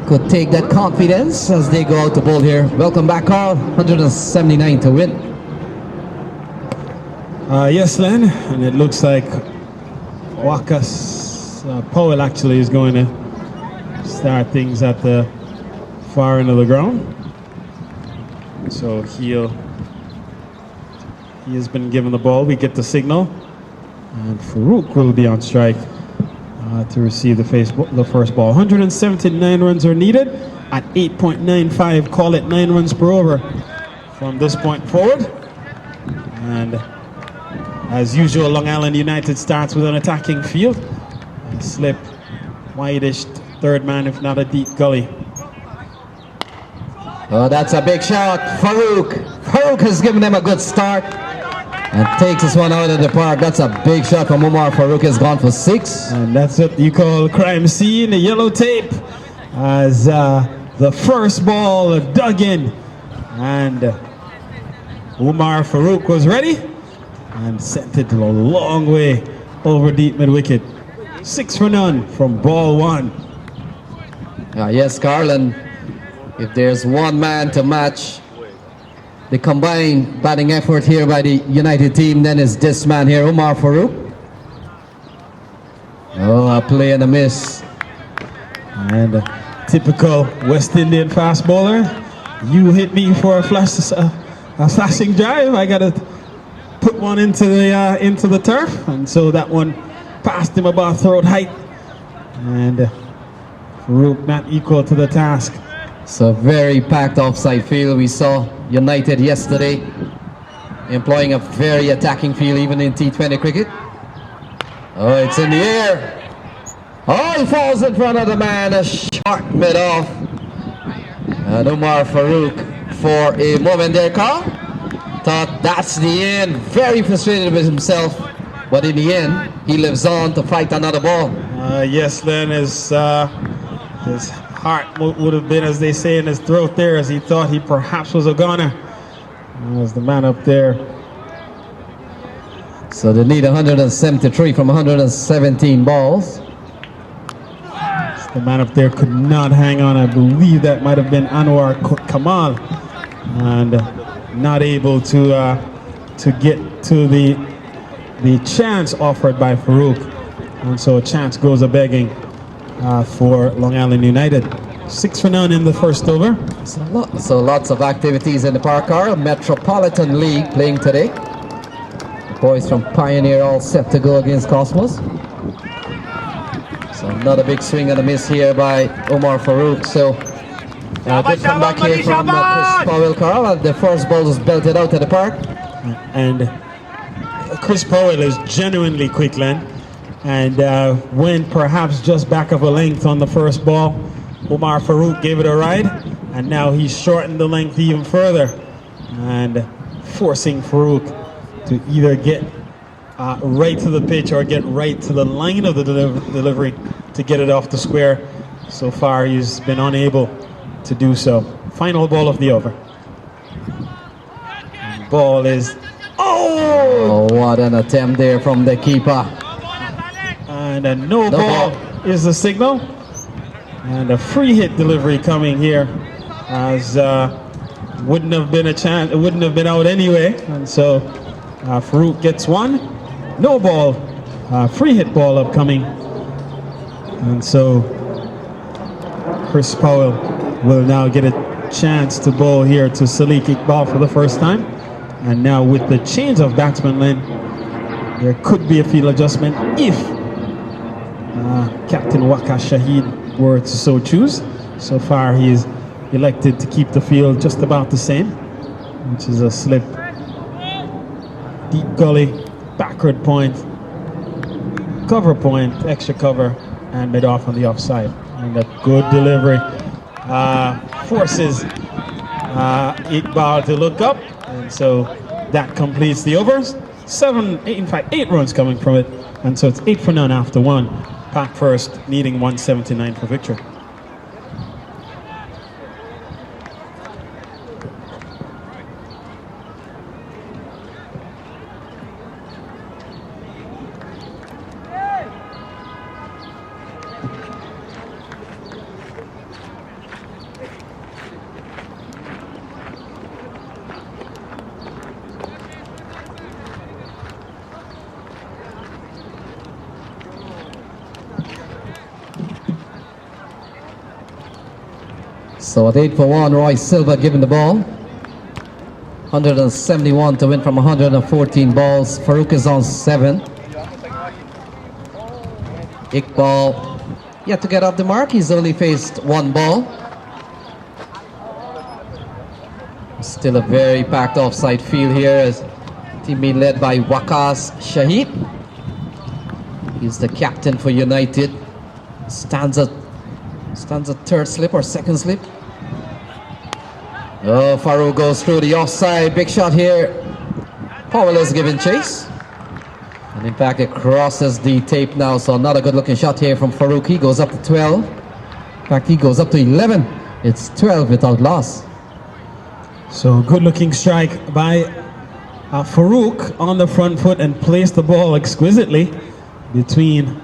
could take that confidence as they go out to bowl here. Welcome back, Carl. 179 to win. Yes, Len, and it looks like Powell actually is going to start things at the far end of the ground. So he has been given the ball. We get the signal, and Farouk will be on strike to receive the first ball. 179 runs are needed at 8.95. Call it 9 runs per over from this point forward. And as usual, Long Island United starts with an attacking field. A slip, wide-ish third man, if not a deep gully. Oh, that's a big shot. Farouk has given them a good start and takes this one out of the park. That's a big shot from Umar Farouk. Has gone for 6. And that's what you call crime scene, the yellow tape, as the first ball dug in. And Umar Farouk was ready and sent it a long way over deep mid-wicket. 6 for none from ball 1. Yes, Carl, and if there's one man to match the combined batting effort here by the United team, then it's this man here, Umar Farouk. Oh, a play and a miss. And a typical West Indian fast bowler. You hit me for a flashing drive. I gotta put one into the turf, and so that one passed him about throat height. And Farouk not equal to the task. So very packed offside field. We saw United yesterday employing a very attacking field even in T20 cricket. Oh, it's in the air. Oh, he falls in front of the man, a short mid off. And Umar Farouk, for a moment there, Carl, thought that's the end. Very frustrated with himself, but in the end, he lives on to fight another ball. Yes, Len, his heart would have been, as they say, in his throat there, as he thought he perhaps was a goner. Was the man up there. So they need 173 from 117 balls. The man up there could not hang on. I believe that might have been Anwar Kamal, and not able to get to the chance offered by Farouk, and so a chance goes a begging for Long Island United. 6 for none in the first over. So lots of activities in the park. Carl, Metropolitan League playing today. The boys from Pioneer all set to go against Cosmos. So another big swing and a miss here by Umar Farouk. So good comeback here from Chris Powell, Carl. The first ball was belted out of the park. And Chris Powell is genuinely quick, Len. And went perhaps just back of a length on the first ball. Umar Farouk gave it a ride, and now he's shortened the length even further, and forcing Farouk to either get right to the pitch or get right to the line of the delivery to get it off the square. So far, he's been unable to do so. Final ball of the over. And ball is... Oh, what an attempt there from the keeper. And a no ball is the signal. And a free hit delivery coming here, as wouldn't have been a chance, it wouldn't have been out anyway. And so Farouk gets one. No ball, free hit ball upcoming. And so Chris Powell will now get a chance to bowl here to Salek Iqbal for the first time. And now with the change of batsman, Len, there could be a field adjustment if Captain Waka Shahid were to so choose. So far, he is elected to keep the field just about the same. which is a slip, deep gully, backward point, cover point, extra cover, and mid-off on the offside. And a good delivery forces Iqbal to look up, and so that completes the overs. 8 runs coming from it, and so it's 8 for none after one. Pack first, needing 179 for victory. So at 8 for 1, Roy Silva giving the ball. 171 to win from 114 balls. Farouk is on 7. Iqbal yet to get off the mark. He's only faced 1 ball. Still a very packed offside field here, as team being led by Waqas Shahid. He's the captain for United. Stands at third slip or second slip. Oh, Farouk goes through the offside. Big shot here. Powell is giving chase. And in fact, it crosses the tape now. So not a good looking shot here from Farouk. He goes up to 12. In fact, he goes up to 11. It's 12 without loss. So good looking strike by Farouk on the front foot, and placed the ball exquisitely between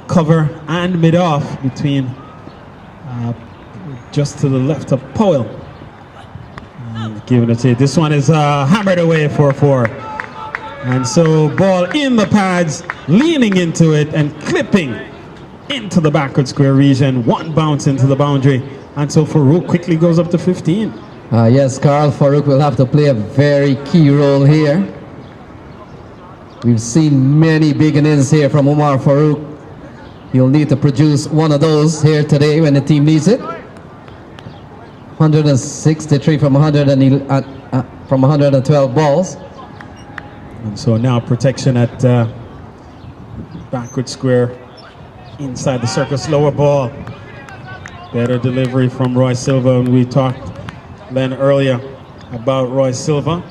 cover and mid-off, between just to the left of Powell. And giving it to this one is hammered away for 4. And so ball in the pads, leaning into it and clipping into the backward square region. 1 bounce into the boundary. And so Farouk quickly goes up to 15. Yes, Carl, Farouk will have to play a very key role here. We've seen many big innings here from Umar Farouk. He'll need to produce one of those here today when the team needs it. 163 from 112 balls. And so now protection at backward square, inside the circle, lower ball. Better delivery from Roy Silva. And we talked, Len, earlier about Roy Silva.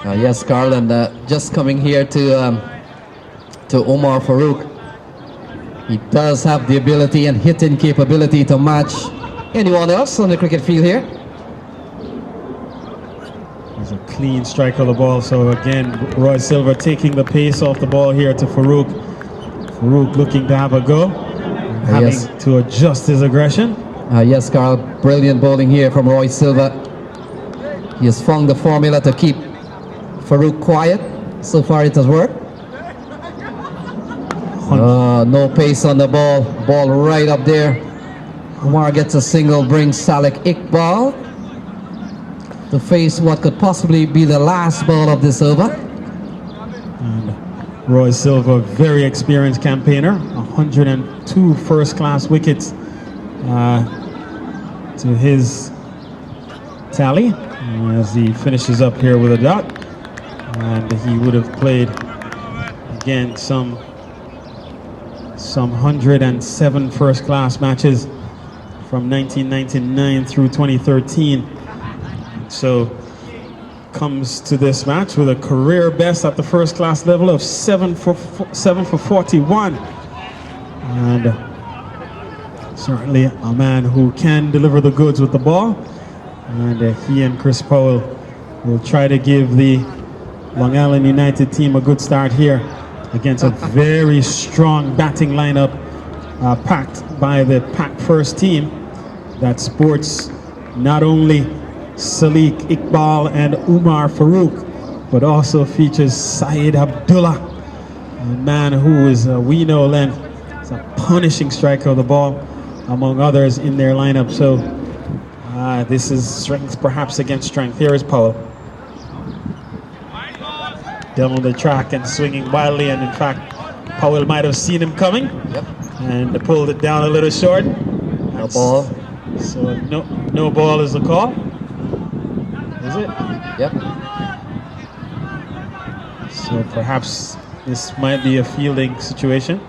Yes, Carl, and just coming here to Umar Farouk. He does have the ability and hitting capability to match anyone else on the cricket field here. There's a clean strike of the ball. So again, Roy Silva taking the pace off the ball here to Farouk. Farouk looking to have a go, having to adjust his aggression. Yes, Carl, brilliant bowling here from Roy Silva. He has found the formula to keep Farouk quiet. So far it has worked. No pace on the ball. Ball right up there. Umar gets a single, brings Salek Iqbal to face what could possibly be the last ball of this over. And Roy Silva, very experienced campaigner, 102 first-class wickets to his tally as he finishes up here with a dot. And he would have played again some 107 first-class matches from 1999 through 2013. So comes to this match with a career best at the first-class level of 7 for 41. And certainly a man who can deliver the goods with the ball. And he and Chris Powell will try to give the Long Island United team a good start here against a very strong batting lineup packed by the pack first team that sports not only Salik Iqbal and Umar Farouk, but also features Syed Abdullah, a man who is, we know, Len, is a punishing striker of the ball, among others in their lineup. So this is strength perhaps against strength. Here is Powell. Down the track and swinging wildly, and in fact, Powell might have seen him coming and pulled it down a little short. No ball. So no ball is the call. Is it? Yep. So perhaps this might be a fielding situation.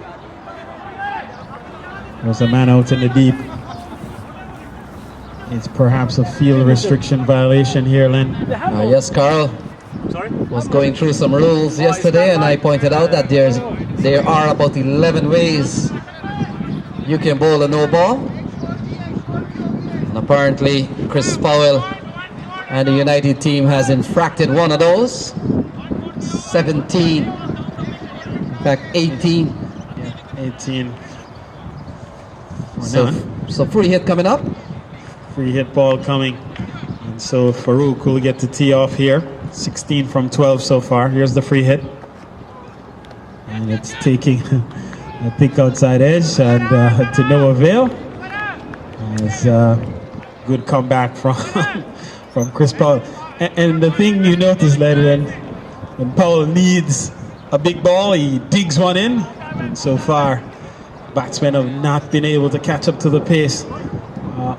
There's a man out in the deep. It's perhaps a field restriction violation here, Len. Yes, Carl Sorry? was going through some rules yesterday, and I pointed out that there are about 11 ways you can bowl a no ball. And apparently, Chris Powell and the United team has infracted one of those. 17, in fact 18. 18. So free hit coming up. Free hit ball coming. And so Farouk will get to tee off here. 16 from 12 so far. Here's the free hit. And it's taking a thick outside edge and to no avail. It's a good comeback from from Chris Powell. And the thing you notice, Len, when Powell needs a big ball, he digs one in. And so far, batsmen have not been able to catch up to the pace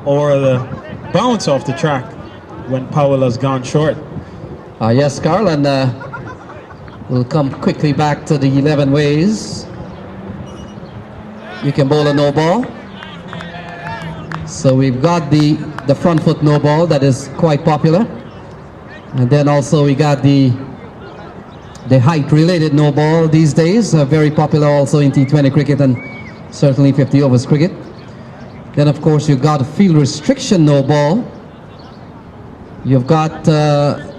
or the bounce off the track when Powell has gone short. Yes, Carl, and we'll come quickly back to the 11 ways you can bowl a no ball. So we've got the front foot no ball that is quite popular, and then also we got the height related no ball these days, very popular also in T20 cricket and certainly 50 overs cricket. Then of course you've got a field restriction no ball. You've got,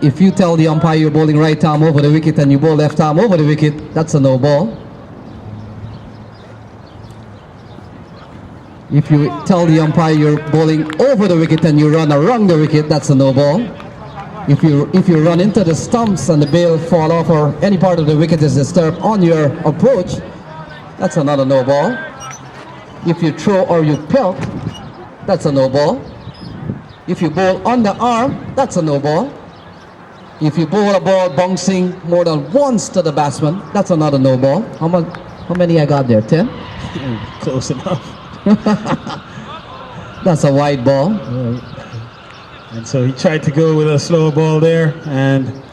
if you tell the umpire you're bowling right arm over the wicket and you bowl left arm over the wicket, that's a no ball. If you tell the umpire you're bowling over the wicket and you run around the wicket, that's a no ball. If you run into the stumps and the bail fall off or any part of the wicket is disturbed on your approach, that's another no ball. If you throw or you pelt, that's a no ball. If you bowl on the arm, that's a no ball. If you bowl a ball bouncing more than once to the batsman, that's another no ball. How many I got there? 10? Close enough. That's a wide ball. And so he tried to go with a slow ball there and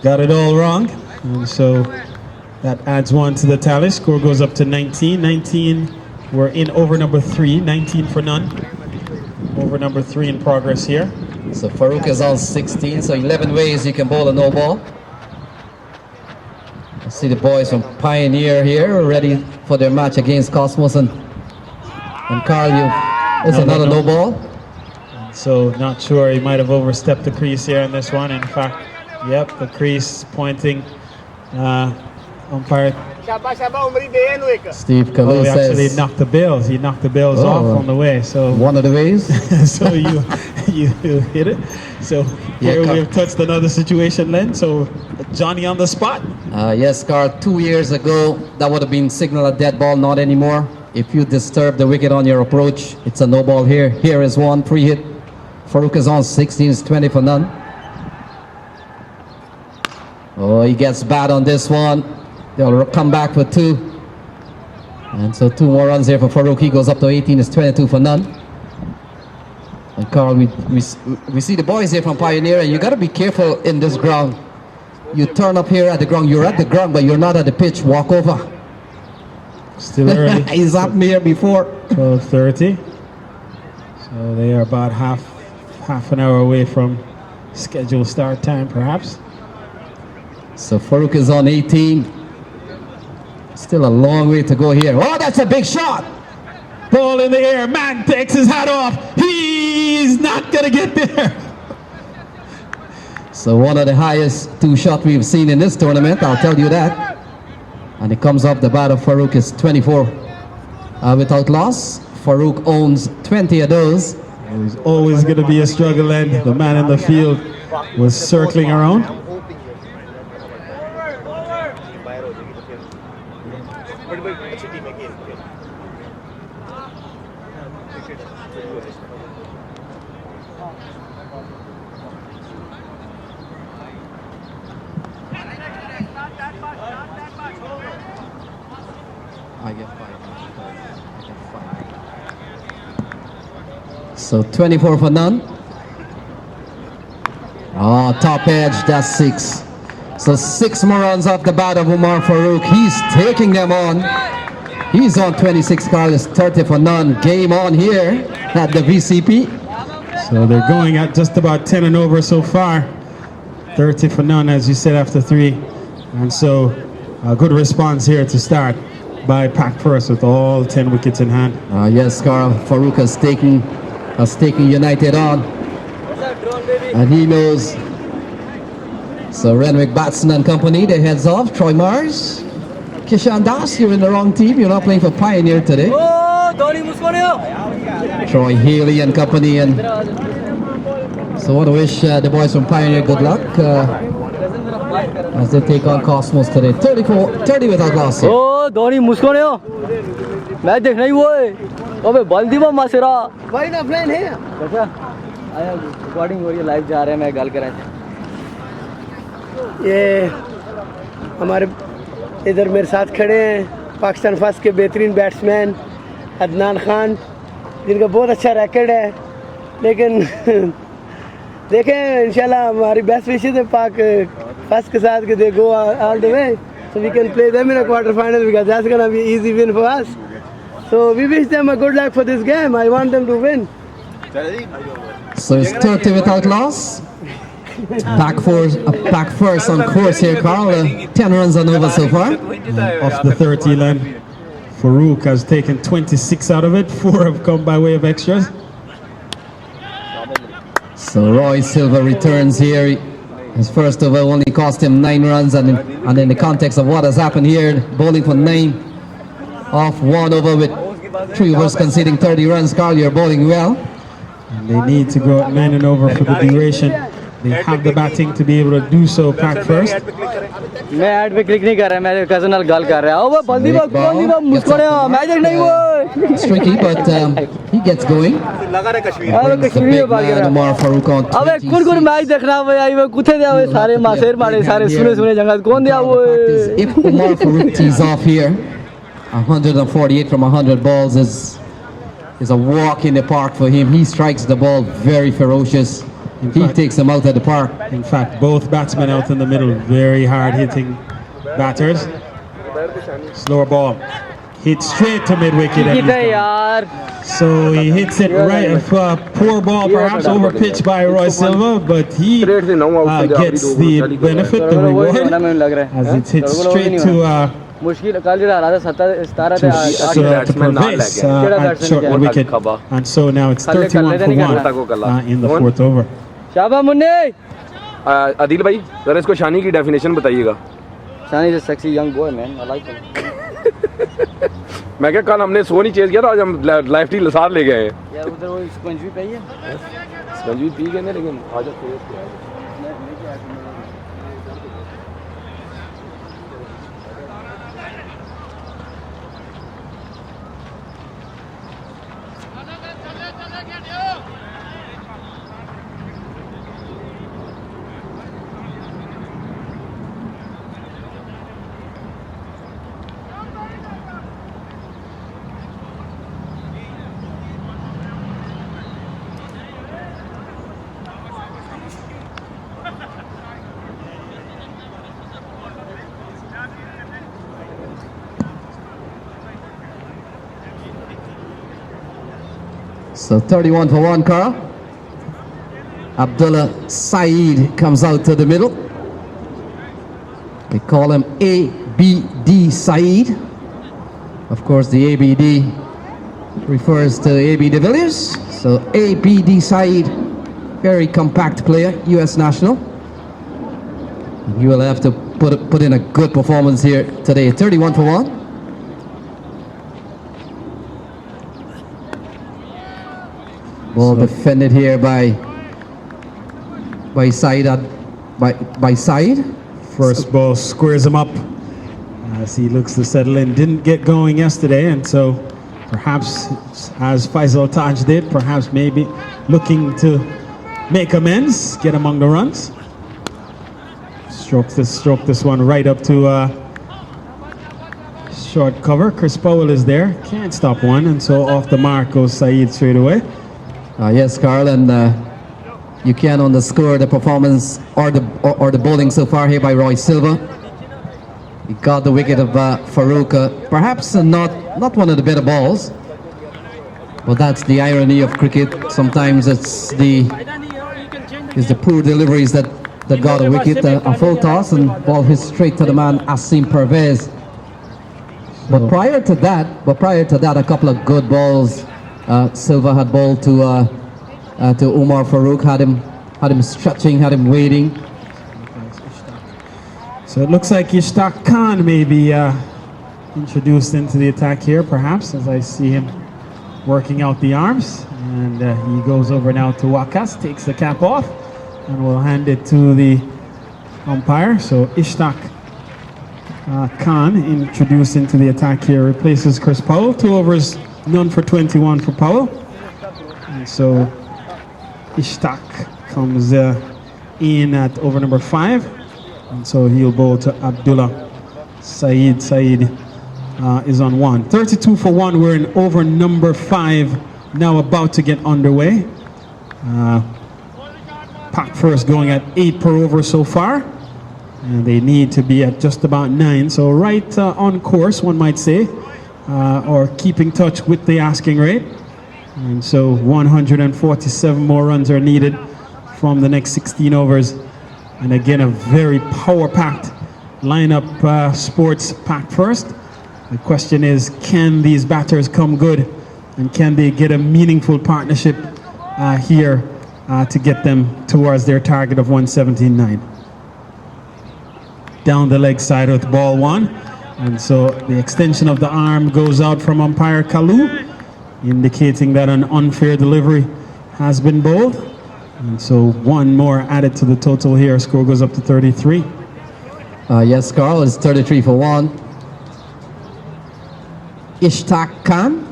got it all wrong. And so that adds one to the tally. Score goes up to 19. 19, we're in over number 3. 19 for none. Over number 3 in progress here. So Farouk is on 16, so 11 ways you can bowl a no ball. I see the boys from Pioneer here ready for their match against Cosmos, and Carl, it's another no ball. So not sure, he might have overstepped the crease here on this one. In fact, yep, the crease pointing umpire. Steve Oh, Kalu he actually says knocked the bails. He knocked the bails off on the way. So one of the ways. so you hit it. So here we've touched another situation, Len. So Johnny on the spot. Yes, Carl, 2 years ago that would have been signal a dead ball, not anymore. If you disturb the wicket on your approach, it's a no ball here. Here is one free hit. Farouk is on 16, it's 20 for none. Oh, he gets bad on this one. They'll come back for 2. And so 2 more runs here for Farouk. He goes up to 18, it's 22 for none. And Carl, we see the boys here from Pioneer, and you got to be careful in this ground. You turn up here at the ground, you're at the ground, but you're not at the pitch. Walk over. Still early. He's up here before. 12:30. So they are about half an hour away from scheduled start time, perhaps. So Farouk is on 18. Still a long way to go here. Oh, that's a big shot. Ball in the air. Man takes his hat off. He's not going to get there. So one of the highest 2 shots we've seen in this tournament, I'll tell you that. And it comes off the bat of Farouk is 24 without loss. Farouk owns 20 of those. It was always going to be a struggle, and the man in the field was circling around. I get 5. So 24 for none. Oh, top edge, that's 6. So 6 more runs off the bat of Umar Farouk. He's taking them on. He's on 26, Carl. It's 30 for none. Game on here at the VCP. So they're going at just about 10 and over so far. 30 for none, as you said, after 3. And so a good response here to start by Pack First with all 10 wickets in hand. Yes, Carl. Farouk has taken United on. And he knows. So Renwick, Batson and company, they heads off. Troy Mars. Kishan Das, you're in the wrong team. You're not playing for Pioneer today. Troy Haley and company. And so I want to wish the boys from Pioneer good luck as they take on Cosmos today. 30 without loss here. ओ धोनी मुस्कुराने हो मैं देखना ही वो है अबे बल्दी में मासेरा भाई ना प्लान है अच्छा आया रिकॉर्डिंग हो रही है लाइव जा रहे हैं मैं गल कर रहा था ये हमारे इधर मेरे साथ खड़े हैं पाकिस्तान फर्स्ट के बेहतरीन बैट्समैन अदनान खान जिनका बहुत अच्छा रैकेट है लेकिन देखें इंशाल्लाह हमारी बेस्ट विशेस है पाक फर्स्ट के साथ के they go all the way so we can play them in a quarter final because that's going to be an easy win for us. So we wish them a good luck for this game. I want them to win. So it's 30 without loss. Pack first on course here, Carl. 10 runs on over so far. Off the 30 line, Farouk has taken 26 out of it. 4 have come by way of extras. So Roy Silva returns here. His first over only cost him 9 runs, and in the context of what has happened here, bowling for 9 off 1 over with 3 overs conceding 30 runs. Carl, you're bowling well. And they need to go at 9 and over for the duration. They have the batting to be able to do so. Pack First. मैं add पे click नहीं कर रहा मैं cousin नाल गल कर रहा हूं वो बल्दी में कौन सी मुस्कुराने हो मैं देख नहीं वो It's tricky, but he gets going. अबे कश्मीरी में बात कर रहा Umar Farouk on अबे 20. कौन मैच देखना है भाई वो कुत्ते दे वो सारे मासेर मारे सारे सुने जगह कौन दिया वो If Umar Farouk tees off here, 148 from 100 balls is a walk in the park for him. He strikes the ball very ferocious. He takes them out of the park. In fact, both batsmen out in the middle, very hard hitting batters. Slower ball. Hit straight to mid-wicket. and he's कितने gone. यार So he hits it right, poor ball perhaps overpitched by Roy Silva, but he gets the benefit, the reward, as it hits straight to मुश्किल कल जो रहा था 17 to Pervez at short wicket, and so now it's 31 for 1 in the 4th over. शाबाश मुन्ने आदिल भाई जरा इसको शानी की डेफिनेशन बताइएगा Shani is a sexy young boy man I like him मैं क्या कल हमने सो नहीं चेज किया था आज हम लाइफ टी लसार ले गए हैं यार उधर वो स्पंज भी पई है संजीव पी गए हैं लेकिन आज So 31 for 1, Carl. Abdullah Saeed comes out to the middle. They call him ABD Saeed. Of course, the ABD refers to AB de Villiers. So ABD Saeed, very compact player, US national. He will have to put in a good performance here today. 31 for 1. Ball defended here by Saeed. By Saeed. First ball squares him up as he looks to settle in. Didn't get going yesterday, and so perhaps, as Faisal Taj did, perhaps maybe looking to make amends, get among the runs. Stroke this one right up to short cover. Chris Powell is there, can't stop one, and so off the mark goes Saeed straight away. Yes, Carl, and you can underscore the performance or the bowling so far here by Roy Silva. He got the wicket of Farouk. Perhaps not one of the better balls, but that's the irony of cricket. Sometimes it's the poor deliveries that got a wicket. A full toss and ball hit straight to the man Asim Pervez. But prior to that, a couple of good balls. Silva had bowled to Umar Farouk, had him stretching, had him waiting. So it looks like Ishtaq Khan may be introduced into the attack here, perhaps, as I see him working out the arms. And he goes over now to Wakas, takes the cap off, and will hand it to the umpire. So Ishtaq Khan introduced into the attack here, replaces Chris Powell. 2 overs, none for 21 for Powell. And so Ishtaq comes in at over number 5. And so he'll bowl to Abdullah Saeed. Saeed is on 1. 32 for 1. We're in over number 5, now about to get underway. Pack first going at 8 per over so far. And they need to be at just about 9. So right on course, one might say, or keeping touch with the asking rate. And so 147 more runs are needed from the next 16 overs. And again, a very power-packed lineup, sports packed first. The question is, can these batters come good? And can they get a meaningful partnership here to get them towards their target of 117.9? Down the leg side with ball 1. And so the extension of the arm goes out from umpire Kalu, indicating that an unfair delivery has been bowled. And so 1 more added to the total here. Score goes up to 33. Yes, Carl, it's 33 for 1. Ishtaq Khan.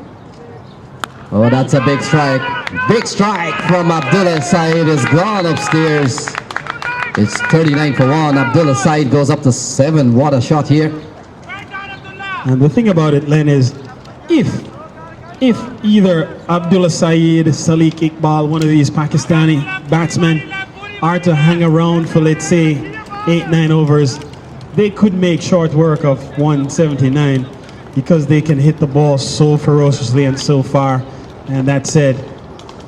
Oh, that's a big strike. Big strike from Abdullah Saeed is gone upstairs. It's 39 for 1. Abdullah Saeed goes up to 7. What a shot here. And the thing about it, Len, is if either Abdullah Saeed, Salik Iqbal, one of these Pakistani batsmen are to hang around for, let's say, 8-9 overs, they could make short work of 179 because they can hit the ball so ferociously and so far. And that said,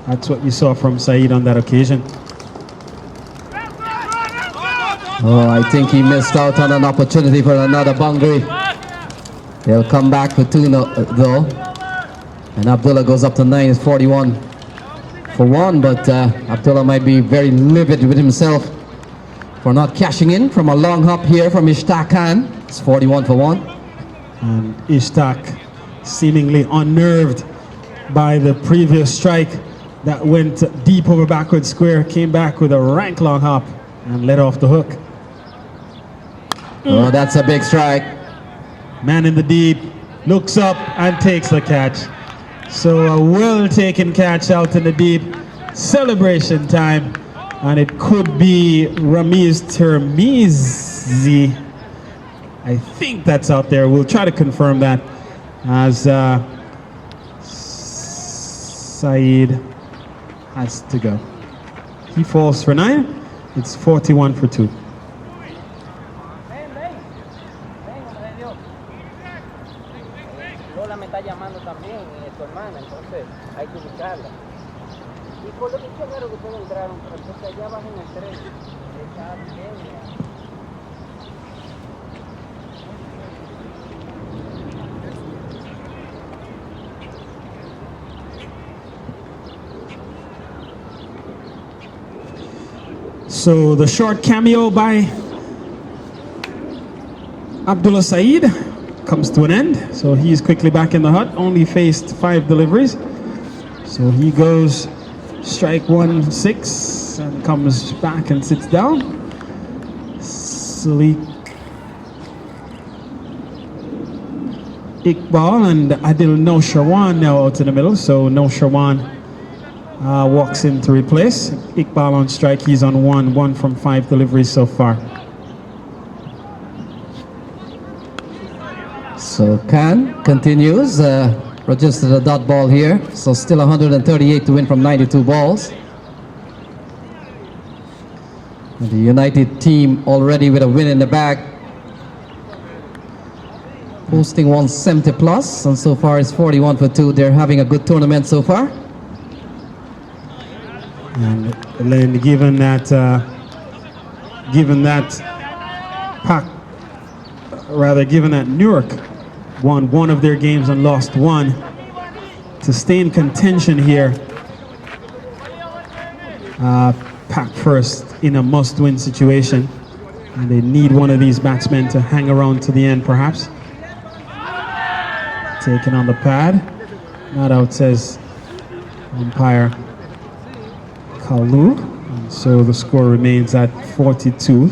that's what you saw from Saeed on that occasion. Oh, I think he missed out on an opportunity for another boundary. They'll come back for 2 though. And Abdullah goes up to 9. It's 41 for 1, but Abdullah might be very livid with himself for not cashing in from a long hop here from Ishtaq Khan. It's 41 for 1. And Ishtaq seemingly unnerved by the previous strike that went deep over backward square, came back with a rank long hop and let off the hook. Oh, that's a big strike. Man in the deep, looks up and takes the catch. So a well-taken catch out in the deep. Celebration time. And it could be Ramiz Tirmizi. I think that's out there. We'll try to confirm that as Saeed has to go. He falls for 9. It's 41 for 2. So the short cameo by Abdullah Saeed comes to an end. So he's quickly back in the hut, only faced 5 deliveries. So he goes strike 1, 6, and comes back and sits down. Salik Iqbal and Adil Noshirwan now out in the middle. So Noshirwan walks in to replace. Iqbal on strike, he's on 1 from 5 deliveries so far. So Khan continues, registered a dot ball here, so still 138 to win from 92 balls. And the United team already with a win in the bag, posting 170 plus, and so far it's 41 for 2. They're having a good tournament so far. And then given that Newark won one of their games and lost one, to stay in contention here, Pack first in a must-win situation, and they need one of these batsmen to hang around to the end, perhaps. Taken on the pad, not out, says umpire Kalu, and so the score remains at 42.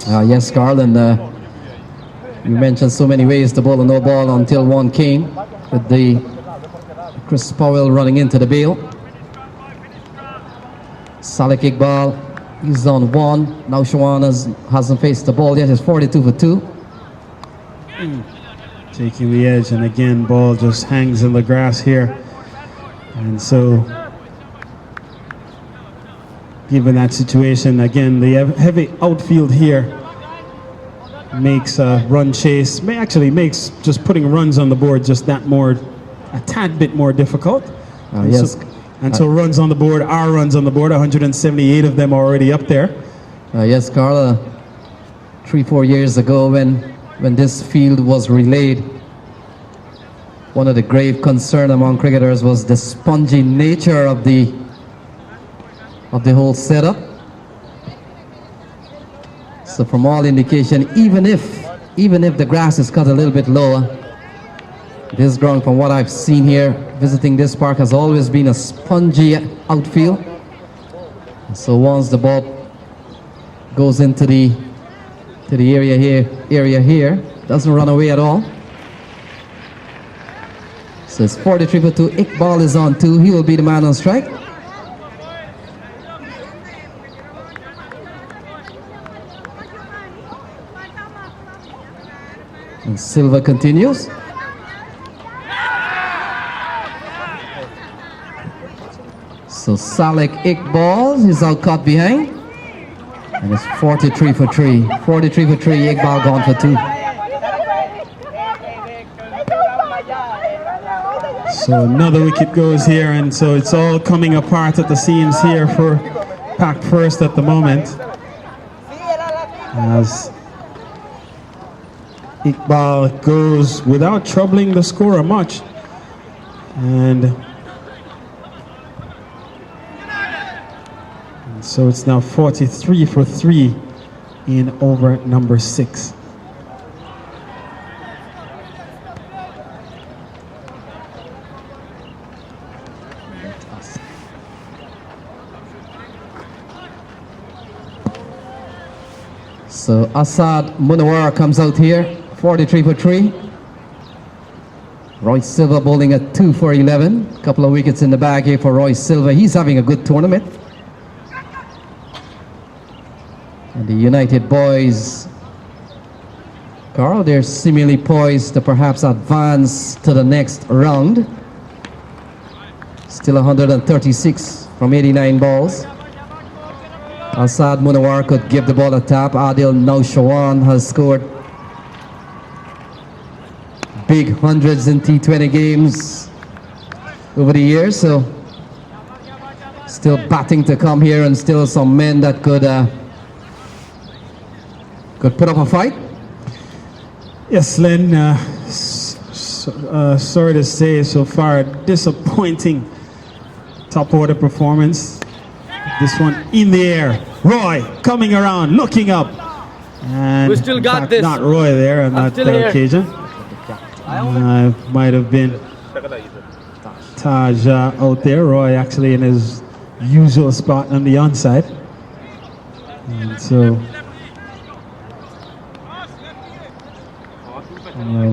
Yes, Carl, and you mentioned so many ways to bowl a no ball until one came with the Chris Powell running into the bail. Salek Iqbal, he's on one. Now Shawan hasn't faced the ball yet. It's 42 for 2. Taking the edge, and again, ball just hangs in the grass here. And so, given that situation, again, the heavy outfield here makes a run chase, makes just putting runs on the board just a tad bit more difficult. Yes. So runs on the board, our runs on the board, 178 of them are already up there. Yes, Carl, 3-4 years ago when this field was relayed, one of the grave concern among cricketers was the spongy nature of the whole setup. So from all indication, even if the grass is cut a little bit lower, this ground, from what I've seen here, visiting this park, has always been a spongy outfield. So once the ball goes into the area here, doesn't run away at all. So it's 43 for 2. Iqbal is on 2. He will be the man on strike. And Silva continues. So Salek Iqbal is out caught behind. And it's 43 for 3. 43 for 3. Iqbal gone for 2. So another wicket goes here, and so it's all coming apart at the seams here for Pack first at the moment, as Iqbal goes without troubling the scorer much. And so it's now 43 for 3 in over number 6. So Asad Munawar comes out here, 43 for 3. Roy Silva bowling at 2 for 11. A couple of wickets in the bag here for Roy Silva. He's having a good tournament. And the United boys, Carl, they're seemingly poised to perhaps advance to the next round. Still 136 from 89 balls. Asad Munawar could give the ball a tap. Adil Naushawan has scored big hundreds in T20 games over the years, so still batting to come here, and still some men that could put up a fight. Yes, Len, sorry to say, so far disappointing top order performance. This one in the air. Roy coming around, looking up. And We still got this. Not Roy there on that occasion. Might have been Taj out there. Roy actually in his usual spot on the onside. And so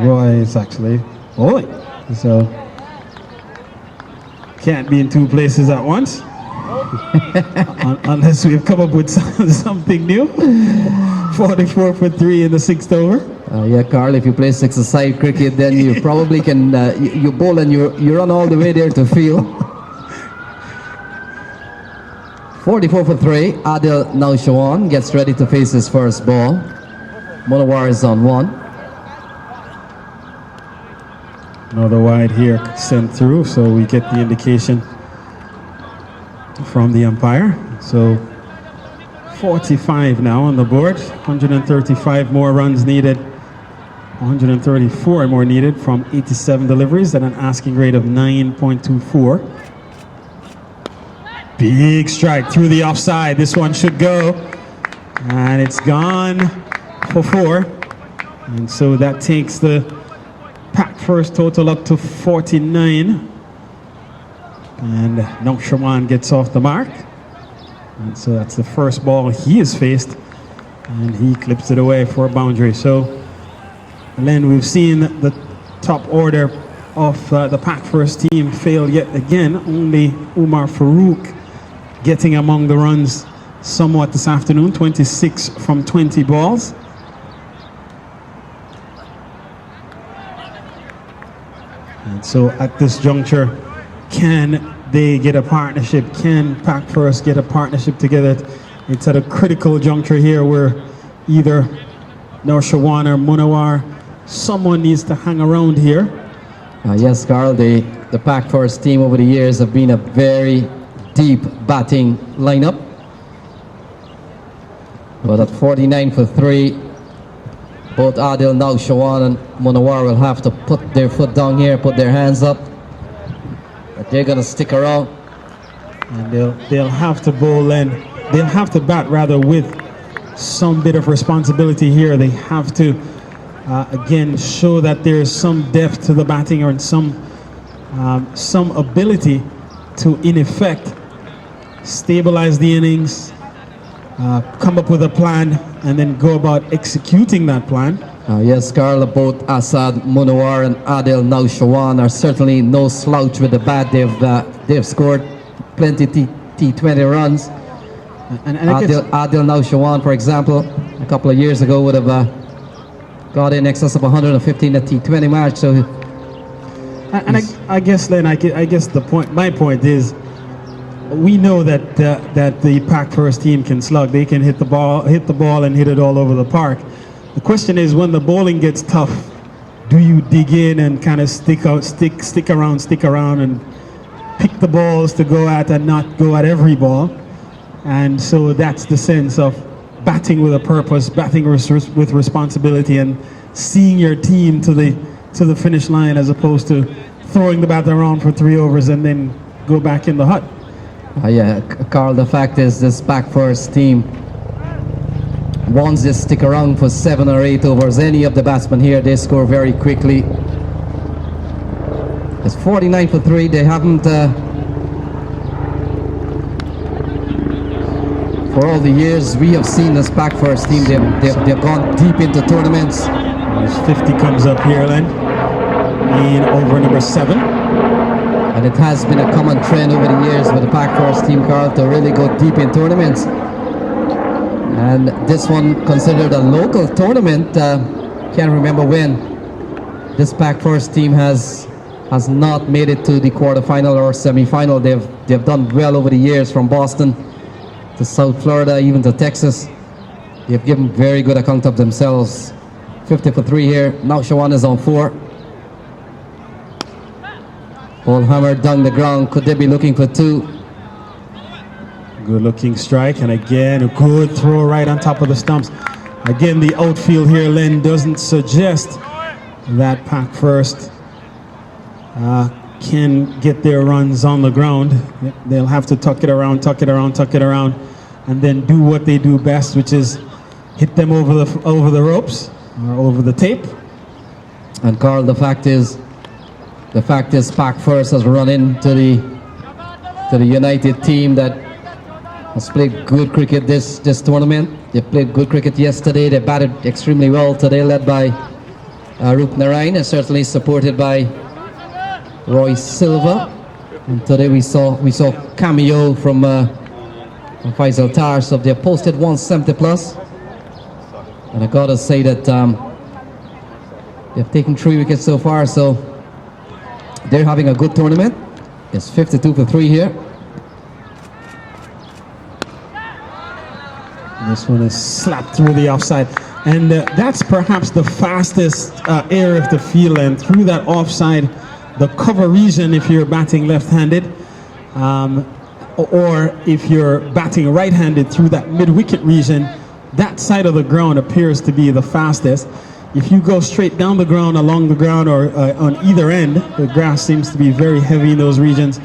Roy is actually bowling. So can't be in two places at once. Unless we've come up with something new. 44 for 3 in the 6th over. Yeah, Carl, if you play six-a-side cricket, then you probably can, you bowl and you run all the way there to field. 44 for 3. Adil Naushawan gets ready to face his first ball. Munawar is on 1. Another wide here sent through, so we get the indication from the umpire. So 45 now on the board. 135 more runs needed. 134 more needed from 87 deliveries at an asking rate of 9.24. Big strike through the offside. This one should go. And it's gone for 4. And so that takes the pack first total up to 49. And Naushawan gets off the mark. And so that's the first ball he has faced. And he clips it away for a boundary. So, Len, we've seen the top order of the pack first team fail yet again. Only Umar Farouk getting among the runs somewhat this afternoon. 26 from 20 balls. And so at this juncture, can they get a partnership? Can Pack First get a partnership together? It's at a critical juncture here where either Naushawan or Munawar, someone needs to hang around here. Yes, Carl, the Pack First team over the years have been a very deep batting lineup. But at 49 for 3, both Adil Naushawan and Munawar will have to put their foot down here, put their hands up. But they're going to stick around. And they'll have to bowl in. They'll have to bat rather with some bit of responsibility here. They have to again show that there's some depth to the batting or some ability to, in effect, stabilize the innings, come up with a plan, and then go about executing that plan. Yes, Carl, both Asad Munawar and Adil Naushawan are certainly no slouch with the bat. They've scored plenty T20 runs. And Adil Naushawan, for example, a couple of years ago would have got in excess of 115 at T20 match. So, I guess, Len, I guess my point is, we know that the Pack First team can slug. They can hit the ball and hit it all over the park. The question is, when the bowling gets tough, do you dig in and kind of stick around and pick the balls to go at and not go at every ball? And so that's the sense of batting with a purpose, batting with responsibility, and seeing your team to the finish line, as opposed to throwing the bat around for 3 overs and then go back in the hut. Yeah, Carl, the fact is this Pack First team, once they stick around for 7 or 8 overs, any of the batsmen here, they score very quickly. It's 49 for 3. They haven't, for all the years we have seen this Pack First team, they've gone deep into tournaments. As 50 comes up here, Len, in over number 7. And it has been a common trend over the years with the Pack First team, Carl, to really go deep in tournaments. And this one considered a local tournament. Can't remember when. This Pack First team has not made it to the quarterfinal or semi-final. They've done well over the years, from Boston to South Florida, even to Texas. They've given very good account of themselves. 50 for 3 here. Naushawan is on 4. Ball hammered down the ground. Could they be looking for 2? Good looking strike, and again a good throw right on top of the stumps. Again, the outfield here, Len, doesn't suggest that Pack First can get their runs on the ground. They'll have to tuck it around, and then do what they do best, which is hit them over the ropes or over the tape. And Carl, the fact is Pack First has run into the United team that has played good cricket this tournament. They played good cricket yesterday. They batted extremely well today, led by Rupnarine, and certainly supported by Roy Silva. And today we saw cameo from Faisal Tar. So they posted 170 plus. And I gotta say that they've taken 3 wickets so far. So they're having a good tournament. It's 52 for 3 here. This one is slapped through the offside. And that's perhaps the fastest area of the field, and through that offside, the cover region if you're batting left-handed, or if you're batting right-handed through that mid-wicket region, that side of the ground appears to be the fastest. If you go straight down the ground, along the ground, or on either end, the grass seems to be very heavy in those regions.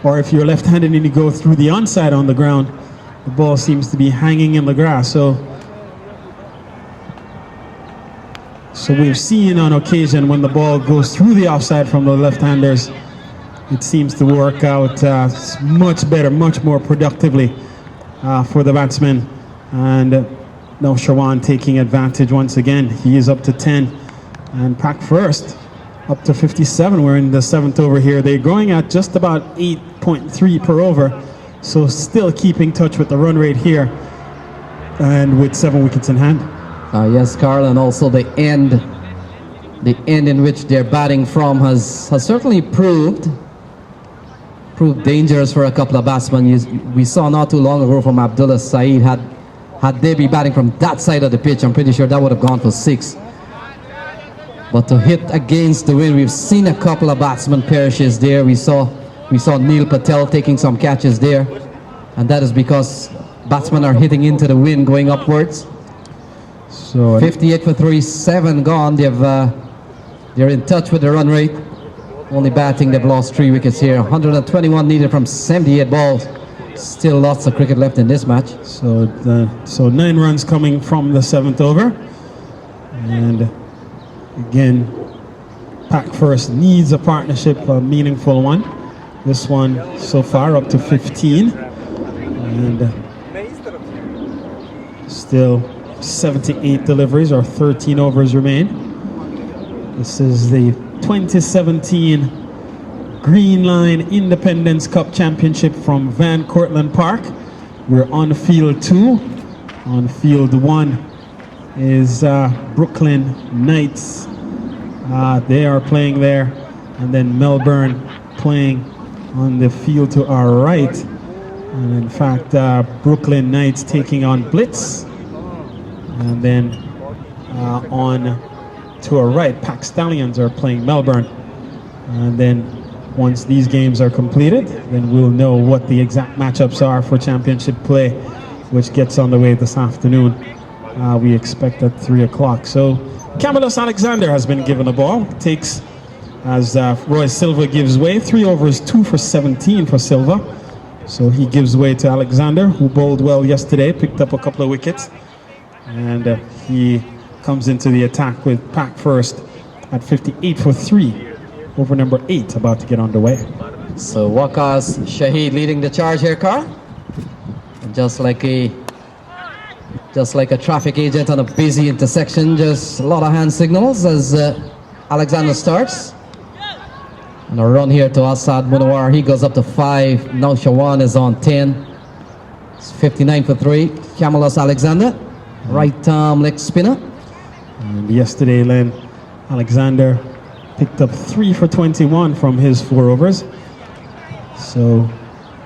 Or if you're left-handed and you go through the onside on the ground, the ball seems to be hanging in the grass. So we've seen on occasion when the ball goes through the offside from the left-handers, it seems to work out much better, much more productively for the batsmen. And now Shawan taking advantage once again. He is up to 10. And Pack first up to 57. We're in the 7th over here. They're going at just about 8.3 per over. So still keeping touch with the run rate here. And with 7 wickets in hand. Yes, Carl, and also the end in which they're batting from has certainly proved dangerous for a couple of batsmen. We saw not too long ago from Abdullah Saeed, had they be batting from that side of the pitch, I'm pretty sure that would have gone for 6. But to hit against the wind, we've seen a couple of batsmen perishes there. We saw Neil Patel taking some catches there, and that is because batsmen are hitting into the wind going upwards. So 58 for 3, 7 gone. They're in touch with the run rate. Only batting, they've lost 3 wickets here. 121 needed from 78 balls. Still lots of cricket left in this match. So 9 runs coming from the 7th over. And again, Pack first needs a partnership, a meaningful one. This one so far up to 15. And still 78 deliveries, or 13 overs remain. This is the 2017 Green Line Independence Cup Championship from Van Cortlandt Park. We're on field 2. On field 1 is Brooklyn Knights. They are playing there. And then Melbourne playing on the field to our right. And in fact, Brooklyn Knights taking on Blitz. And then on to our right, Pack Stallions are playing Melbourne. And then once these games are completed, then we'll know what the exact matchups are for championship play, which gets underway this afternoon. We expect at 3 o'clock. So Camillus Alexander has been given a ball. Takes as Roy Silva gives way. 3 overs, 2 for 17 for Silva. So he gives way to Alexander, who bowled well yesterday, picked up a couple of wickets. And he comes into the attack with Pack first at 58 for 3. Over number 8 about to get underway. So Waqas Shaheed leading the charge here, Carl. And just like a traffic agent on a busy intersection, just a lot of hand signals as Alexander starts. And a run here to Asad Munawar. He goes up to 5. Now Shawan is on 10. It's 59 for 3. Camillus Alexander, right arm leg spinner. And yesterday, Len, Alexander picked up 3 for 21 from his 4 overs. So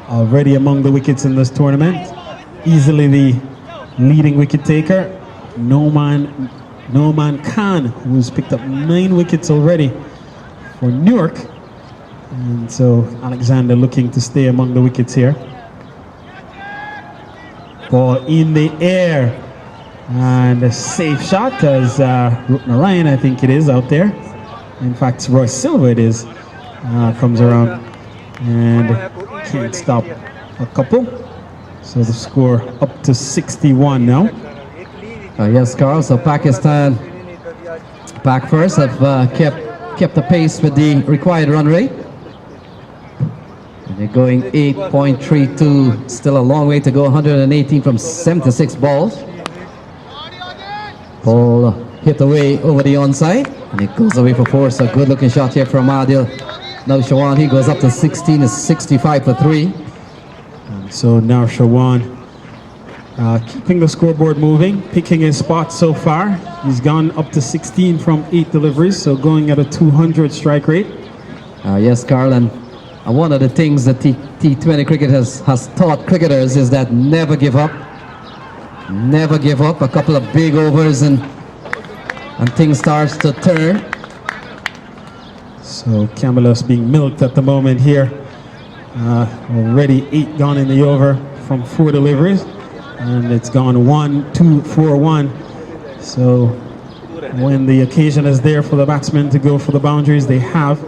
already among the wickets in this tournament. Easily the leading wicket taker. Noman Khan, who's picked up 9 wickets already for Newark. And so Alexander looking to stay among the wickets here. Ball in the air. And a safe shot as Rupnarine, I think it is, out there. In fact, Roy Silva it is, comes around and can't stop a couple. So the score up to 61 now. Yes, Carl. So Pakistan, Pack first, have kept the pace with the required run rate. And they're going 8.32. Still a long way to go. 118 from 76 balls. Ball hit away over the onside, and it goes away for 4. So good looking shot here from Adil. Now Shawan, he goes up to 16, is 65 for 3. And so now Shawan keeping the scoreboard moving, picking his spot so far. He's gone up to 16 from 8 deliveries, so going at a 200 strike rate. Yes, Carl, and one of the things that T20 cricket has taught cricketers is that never give up. never give up. A couple of big overs and things starts to turn. So Camillus being milked at the moment here. Already 8 gone in the over from 4 deliveries, and it's gone 1, 2, 4, 1. So when the occasion is there for the batsmen to go for the boundaries, they have,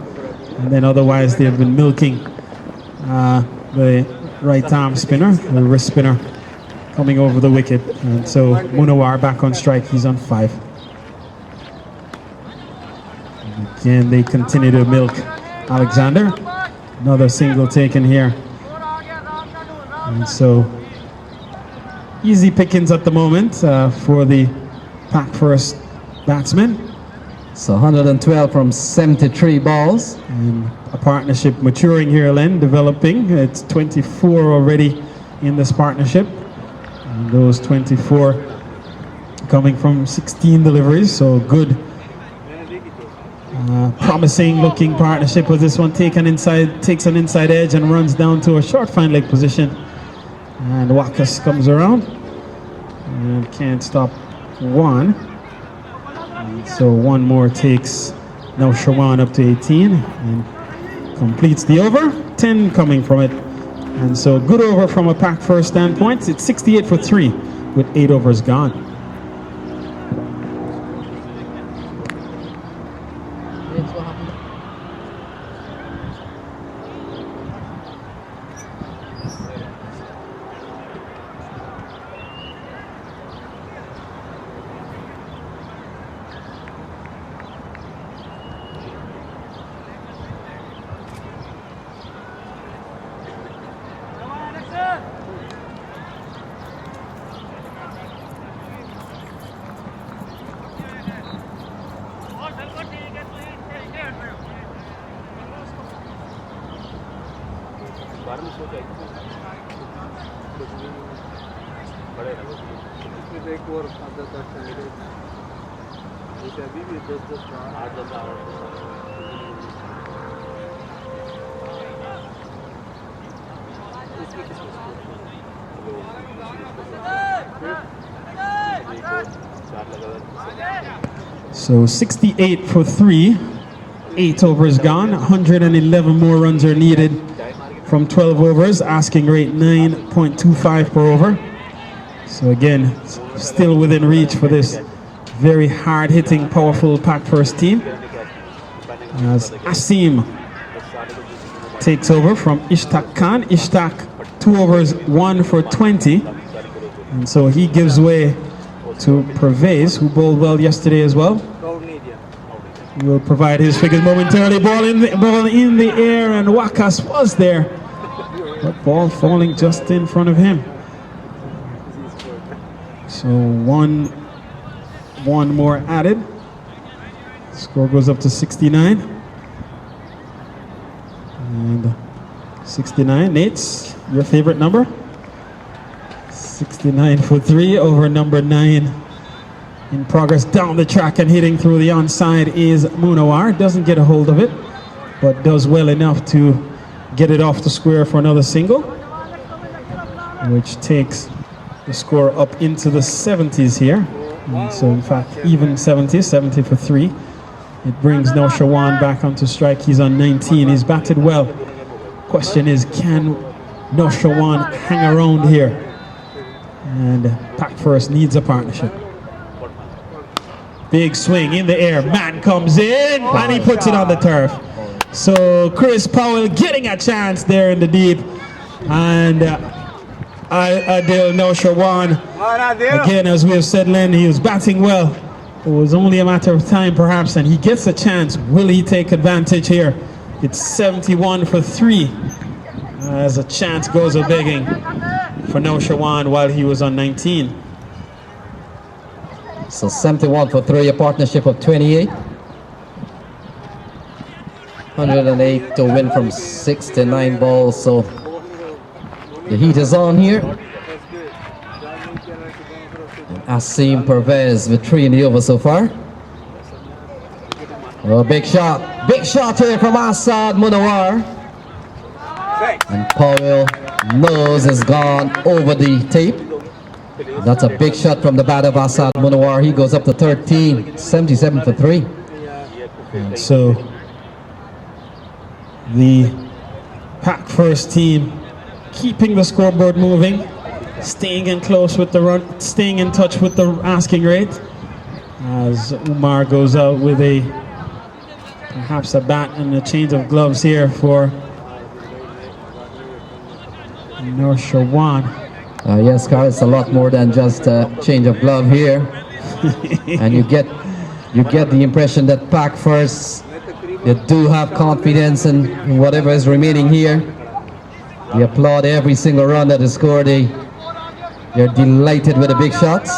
and then otherwise they have been milking the right arm spinner, the wrist spinner, coming over the wicket. And so Munawar back on strike, he's on 5. And again, they continue to milk Alexander. Another single taken here. And so easy pickings at the moment for the pack first batsman. So 112 from 73 balls. And a partnership maturing here, Len, developing. It's 24 already in this partnership. And those 24 coming from 16 deliveries, so good. Promising looking partnership with this one. Takes an inside edge and runs down to a short fine leg position. And Wakas comes around and can't stop one. And so one more takes now Shawan up to 18 and completes the over. 10 coming from it. And so good over from a pack first standpoint. It's 68 for 3 with 8 overs gone. So 68 for 3, 8 overs gone, 111 more runs are needed from 12 overs, asking rate 9.25 per over. So again, still within reach for this very hard-hitting, powerful pack first team. As Asim takes over from Ishtaq Khan. Ishtaq 2 overs, 1 for 20. And so he gives way to Pervez, who bowled well yesterday as well. He will provide his figures momentarily. Ball in the air, and Wakas was there, but ball falling just in front of him. So one more added. Score goes up to 69. And 69, Nate's your favorite number? 69 for 3 over number 9. In progress down the track and hitting through the onside is Munawar. Doesn't get a hold of it, but does well enough to get it off the square for another single, which takes the score up into the 70s here. And so in fact, even 70 for 3. It brings now Shawan back onto strike. He's on 19. He's batted well. Question is, can Shawan hang around here? And pack first needs a partnership. Big swing in the air. Man comes in and he puts it on the turf. So Chris Powell getting a chance there in the deep. And Adil Shawan, again, as we have said, Len, he was batting well. It was only a matter of time perhaps, and he gets a chance. Will he take advantage here? It's 71 for 3 as a chance goes a begging for Shawan while he was on 19. So 71 for 3, a partnership of 28. 108 to win from 69 balls, so the heat is on here. And Asim Pervez with 3 in the over so far. Oh, big shot here from Asad Munawar. And Powell knows has gone over the tape. That's a big shot from the bat of Asad Munawar. He goes up to 13, 77 for 3. And so the pack first team keeping the scoreboard moving, staying in close with the run, staying in touch with the asking rate, as Umar goes out with perhaps a bat and a change of gloves here for Nur Shawan. Yes, Carl, it's a lot more than just a change of glove here. And you get the impression that pack first, they do have confidence in whatever is remaining here. They applaud every single run that is scored. They're delighted with the big shots.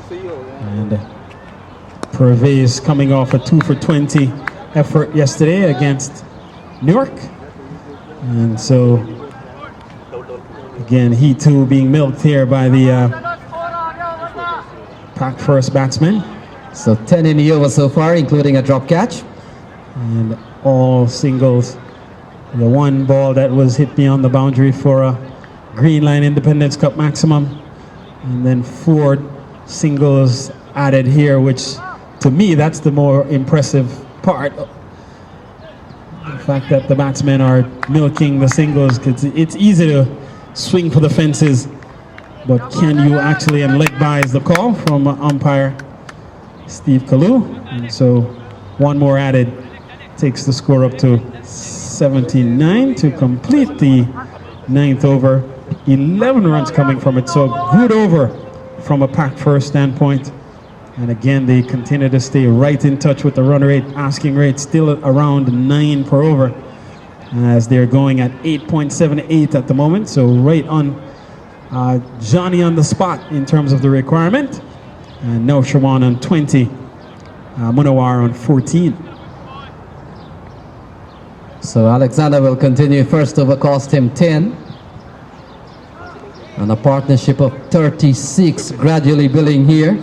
And Pervez coming off a 2 for 20 effort yesterday against Newark. And so, again, he too being milked here by the pack first batsman. So 10 in the over so far, including a drop catch. And all singles. The one ball that was hit beyond the boundary for a Green Line Independence Cup maximum. And then 4 singles added here, which to me, that's the more impressive part. The fact that the batsmen are milking the singles, because it's easy to swing for the fences, but can you actually, and leg by is the call from umpire Steve Kalu. And so 1 more added takes the score up to 79 to complete the 9th over. 11 runs coming from it, so a good over from a pack first standpoint. And again, they continue to stay right in touch with the run rate, asking rate still around 9 per over, as they're going at 8.78 at the moment. So right on Johnny on the spot in terms of the requirement. And now Shawan on 20, Munawar on 14. So Alexander will continue. First over cost him 10. And a partnership of 36 gradually building here.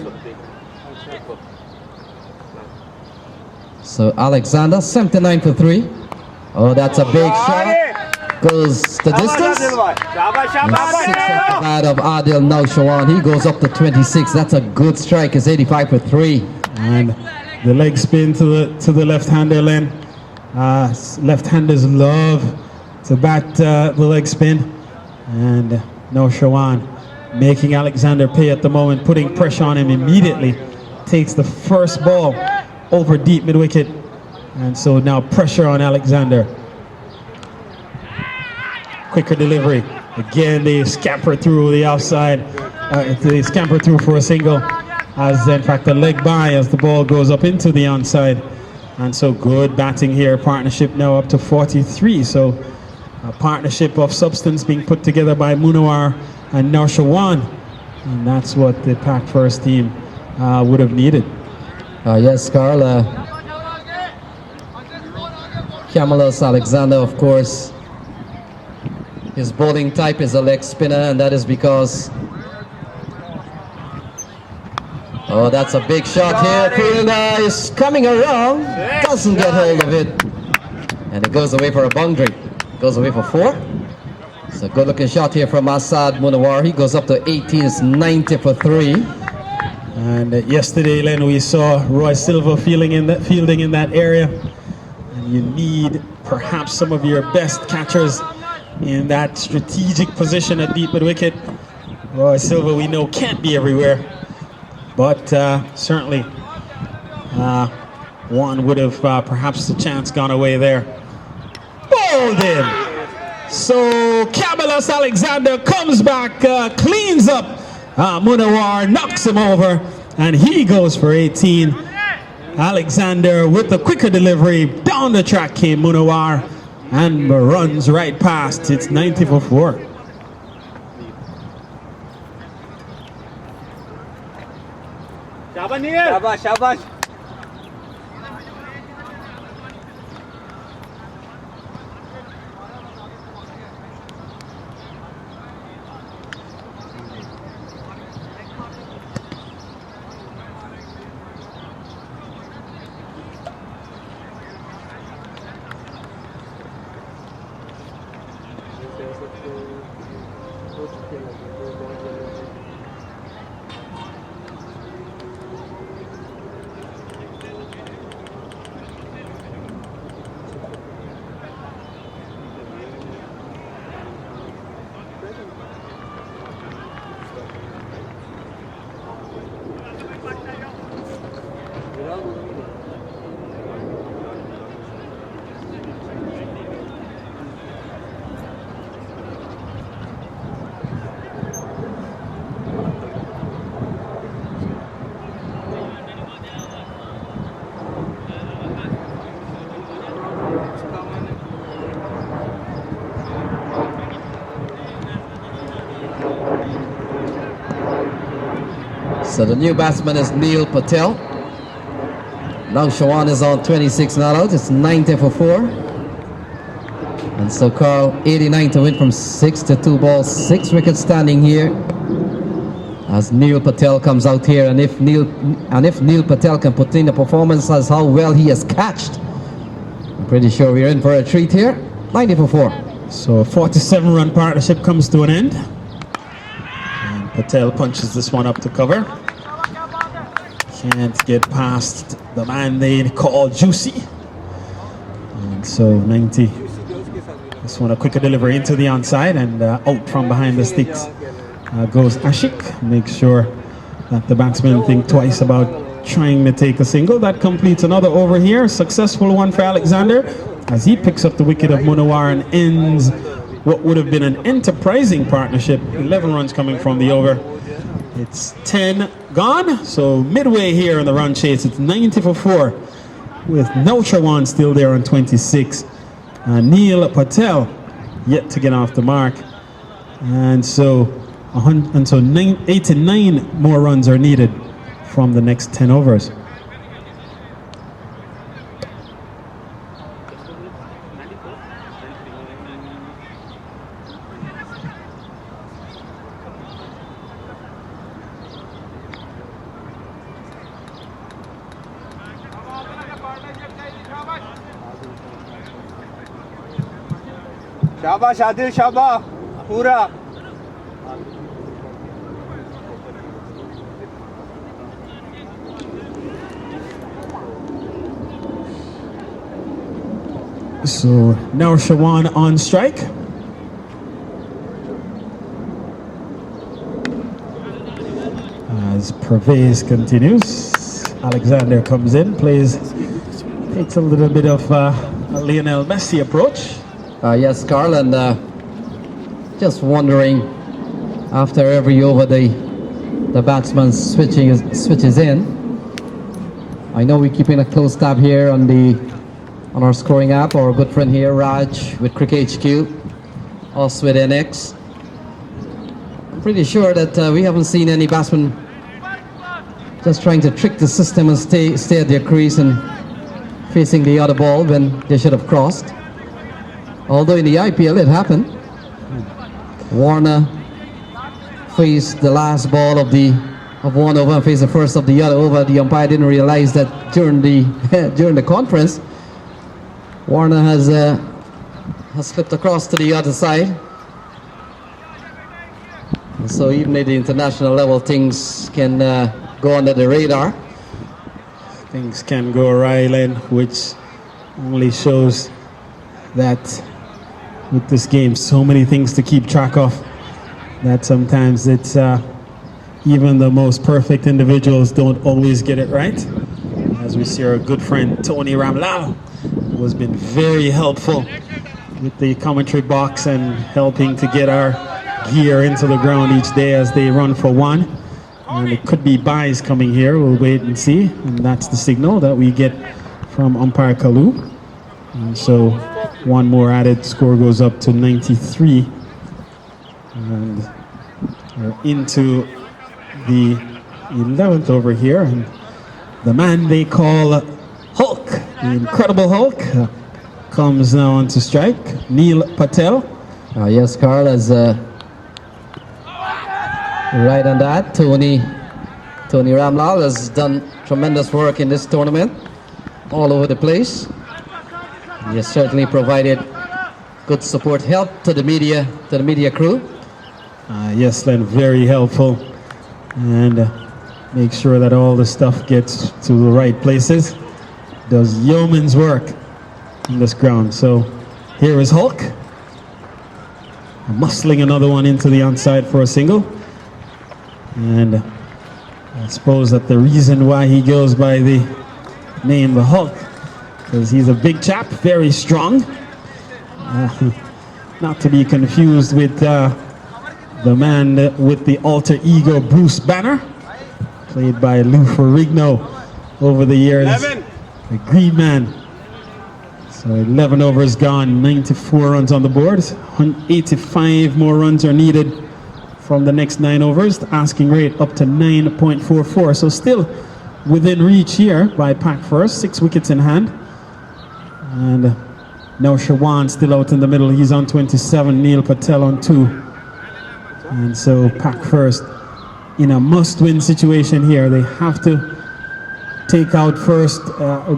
So Alexander, 79 for 3. Oh, that's a big shot. Goes the distance. And 6 off the bat of Adil Naushawan. He goes up to 26. That's a good strike. It's 85 for 3. And the leg spin to the left-hander, Len. Left-handers love to bat the leg spin. And Naushawan making Alexander pay at the moment, putting pressure on him immediately. Takes the first ball over deep mid-wicket, and so now pressure on Alexander. Quicker delivery. Again, they scamper through the outside. They scamper through for a single, as in fact the leg by as the ball goes up into the onside. And so good batting here. Partnership now up to 43. So a partnership of substance being put together by Munawar and Naushawan, and that's what the pack first team would have needed. Yes, Carl. Camelus Alexander, of course, his bowling type is a leg spinner, and that is because... Oh, that's a big shot here. Fielder is coming around, doesn't get hold of it, and it goes away for a boundary. Goes away for 4. It's a good-looking shot here from Asad Munawar. He goes up to 18. It's 90 for 3. And yesterday, Len, we saw Roy Silva fielding in that area. And you need perhaps some of your best catchers in that strategic position at deep mid-wicket. Roy Silva, we know, can't be everywhere. But certainly, one would have perhaps the chance gone away there. Bowled in. So Camelus Alexander comes back, cleans up Munawar, knocks him over, and he goes for 18. Alexander with the quicker delivery. Down the track came Munawar and runs right past. It's 90 for 4. Shabash, shabash. So the new batsman is Neil Patel. Now Shawan is on 26 not out. It's 90 for 4. And so Carl, 89 to win from 6 to 2 balls, 6 wickets standing here. As Neil Patel comes out here, and if Neil Patel can put in a performance as how well he has catched, I'm pretty sure we're in for a treat here. 90 for 4. So a 47-run partnership comes to an end. And Patel punches this one up to cover. Can't get past the man they call Juicy. And so 90. This one a quicker delivery into the onside, and out from behind the sticks goes Ashik. Make sure that the batsmen think twice about trying to take a single. That completes another over here. Successful one for Alexander as he picks up the wicket of Munawar and ends what would have been an enterprising partnership. 11 runs coming from the over. It's 10 gone, so midway here in the run chase. It's 90 for 4 with Nauchawan still there on 26. Neil Patel yet to get off the mark, and so 89 more runs are needed from the next 10 overs. शाबाश आदिल शाबाश पूरा So now Shawan on strike. As Pervez continues, Alexander comes in, takes a little bit of a Lionel Messi approach. Yes, Carl, and just wondering, after every over the batsman switches in. I know we're keeping a close tab here on our scoring app. Our good friend here, Raj, with Cricket HQ, us with NX. I'm pretty sure that we haven't seen any batsmen just trying to trick the system and stay at their crease and facing the other ball when they should have crossed. Although in the IPL it happened. Warner faced the last ball of one over and faced the first of the other over. The umpire didn't realize that during the conference, Warner has slipped across to the other side. And so even at the international level, things can go under the radar. Things can go awry, Len, which only shows that with this game, so many things to keep track of, that sometimes it's even the most perfect individuals don't always get it right. As we see our good friend Tony Ramlal, who has been very helpful with the commentary box and helping to get our gear into the ground each day as they run for one. And it could be buys coming here, we'll wait and see. And that's the signal that we get from umpire Kalu. And so one more added, score goes up to 93. And we're into the 11th over here. And the man they call Hulk, the Incredible Hulk, comes now on to strike. Neil Patel. Yes, Carl, as right on that. Tony Ramlal has done tremendous work in this tournament, all over the place. He has certainly provided good support, help to the media crew. Yes, Len, very helpful, and make sure that all the stuff gets to the right places. Does yeoman's work in this ground. So here is Hulk, muscling another one into the onside for a single. And I suppose that the reason why he goes by the named the Hulk because he's a big chap, very strong. Not to be confused with the man with the alter ego Bruce Banner, played by Lou Ferrigno over the years. 11. The Green Man. So 11 overs gone, 94 runs on the board. 85 more runs are needed from the next 9 overs. The asking rate up to 9.44. So still within reach here by Pack First, 6 wickets in hand. And now Shawan still out in the middle. He's on 27, Neil Patel on 2. And so Pack First in a must-win situation here. They have to take out first,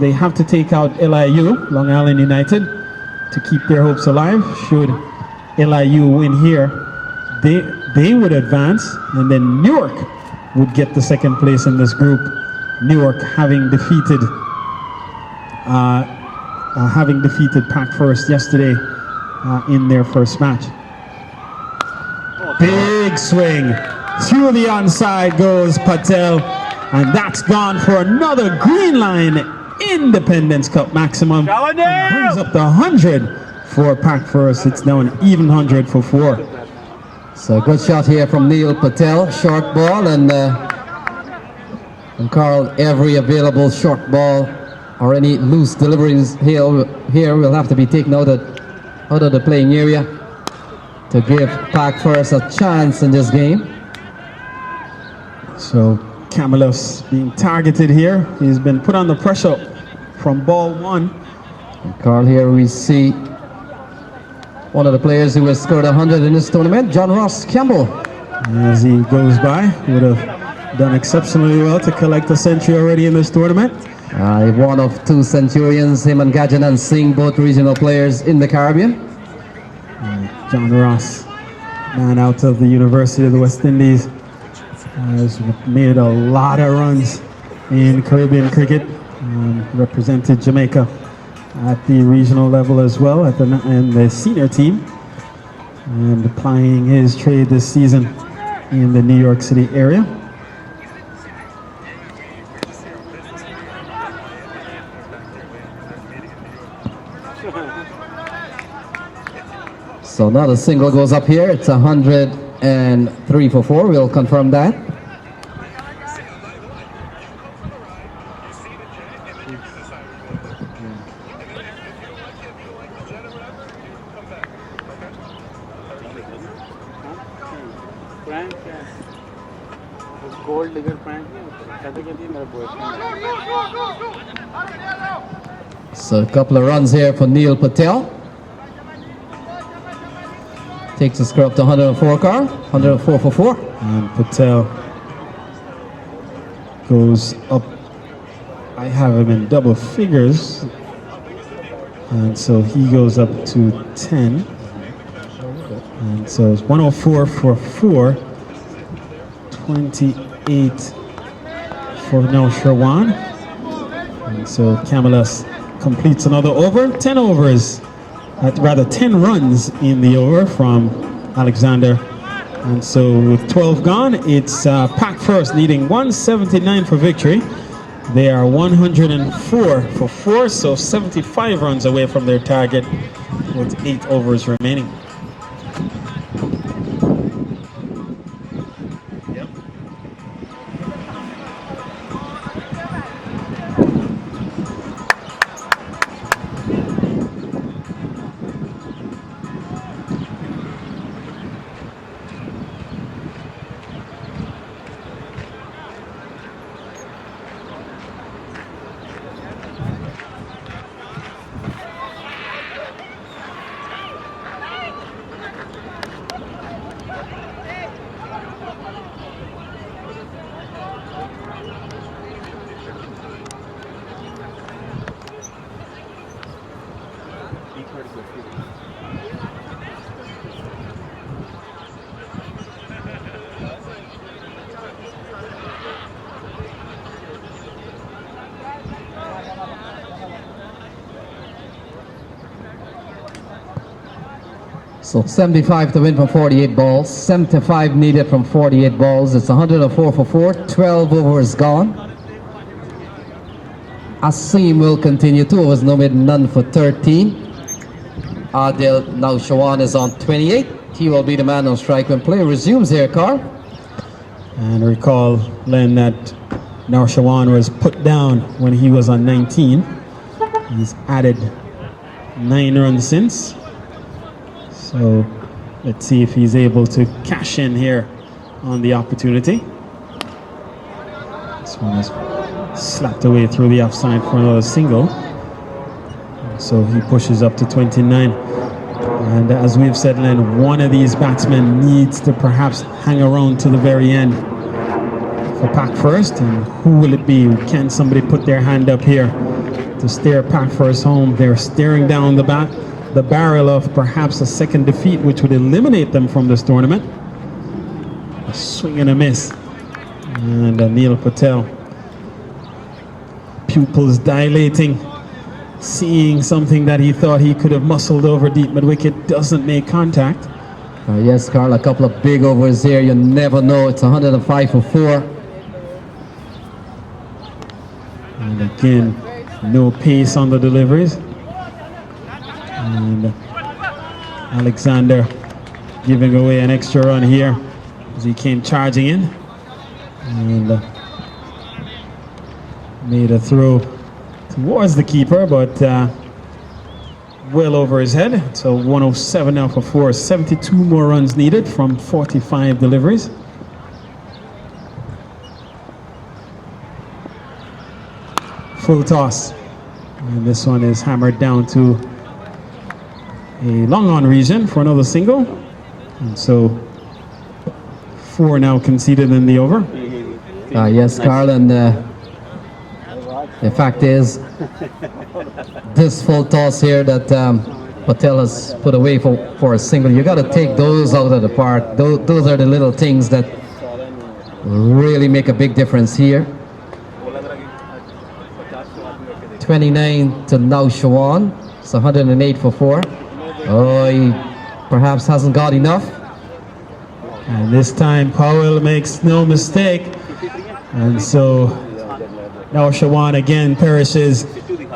they have to take out LIU, Long Island United, to keep their hopes alive. Should LIU win here, they would advance, and then Newark would get the second place in this group. Newark having defeated Pack First yesterday in their first match. Big swing through the onside goes Patel. And that's gone for another Green Line Independence Cup maximum. And brings up the 100 for Pack First. It's now an even 100 for 4. So good shot here from Neil Patel, short ball, and Carl, every available short ball or any loose deliveries here will have to be taken out of the playing area to give Pack First a chance in this game. So Camillus being targeted here. He's been put under pressure from ball 1. And Carl, here we see one of the players who has scored 100 in this tournament, John Ross Campbell. As he goes by, would have done exceptionally well to collect a century already in this tournament. One of 2 centurions, him and Gajanan Singh, both regional players in the Caribbean. John Ross, man out of the University of the West Indies, has made a lot of runs in Caribbean cricket, represented Jamaica at the regional level as well in the senior team, and applying his trade this season in the New York City area. So not a single goes up here. It's 103 for 4. We'll confirm that. Gold digger prank कहते कहती है मेरा boyfriend. So a couple of runs here for Neil Patel. Takes the score up to 104, Carl. 104 for 4. And Patel goes up. I have him in double figures. And so he goes up to 10. And so it's 104 for 4. 28 for now Sherwan. And so Camillus completes another over. 10 overs. Rather 10 runs in the over from Alexander. And so with 12 gone, it's Pack First needing 179 for victory. They are 104 for 4, so 75 runs away from their target with 8 overs remaining. So 75 to win from 48 balls, 75 needed from 48 balls. It's 104 for 4, 12 overs gone. Asim will continue. 2 overs, no mid, none for 13. Adil Naushawan is on 28. He will be the man on strike when play resumes here, Carl. And recall, Len, that Naushawan was put down when he was on 19. He's added 9 runs since. So let's see if he's able to cash in here on the opportunity. This one is slapped away through the offside for another single. So he pushes up to 29. And as we've said, Len, one of these batsmen needs to perhaps hang around to the very end for Pack First. And who will it be? Can somebody put their hand up here to steer Pack First home? They're staring down the barrel of perhaps a second defeat, which would eliminate them from this tournament. A swing and a miss. And Neil Patel, pupils dilating, seeing something that he thought he could have muscled over deep mid-wicket, doesn't make contact. Yes, Carl, a couple of big overs here. You never know. It's 105 for 4. And again, no pace on the deliveries. And Alexander giving away an extra run here as he came charging in. And made a throw towards the keeper, but well over his head. So 107 now for 4. 72 more runs needed from 45 deliveries. Full toss. And this one is hammered down to a long on region for another single. And so 4 now conceded in the over. Yes, Carl, and the fact is, this full toss here that Patel has put away for a single, you got to take those out of the park. Those are the little things that really make a big difference here. 29 to Naushawan. It's 108 for 4. Oh, he perhaps hasn't got enough. And this time Powell makes no mistake. And so Naushawan again perishes.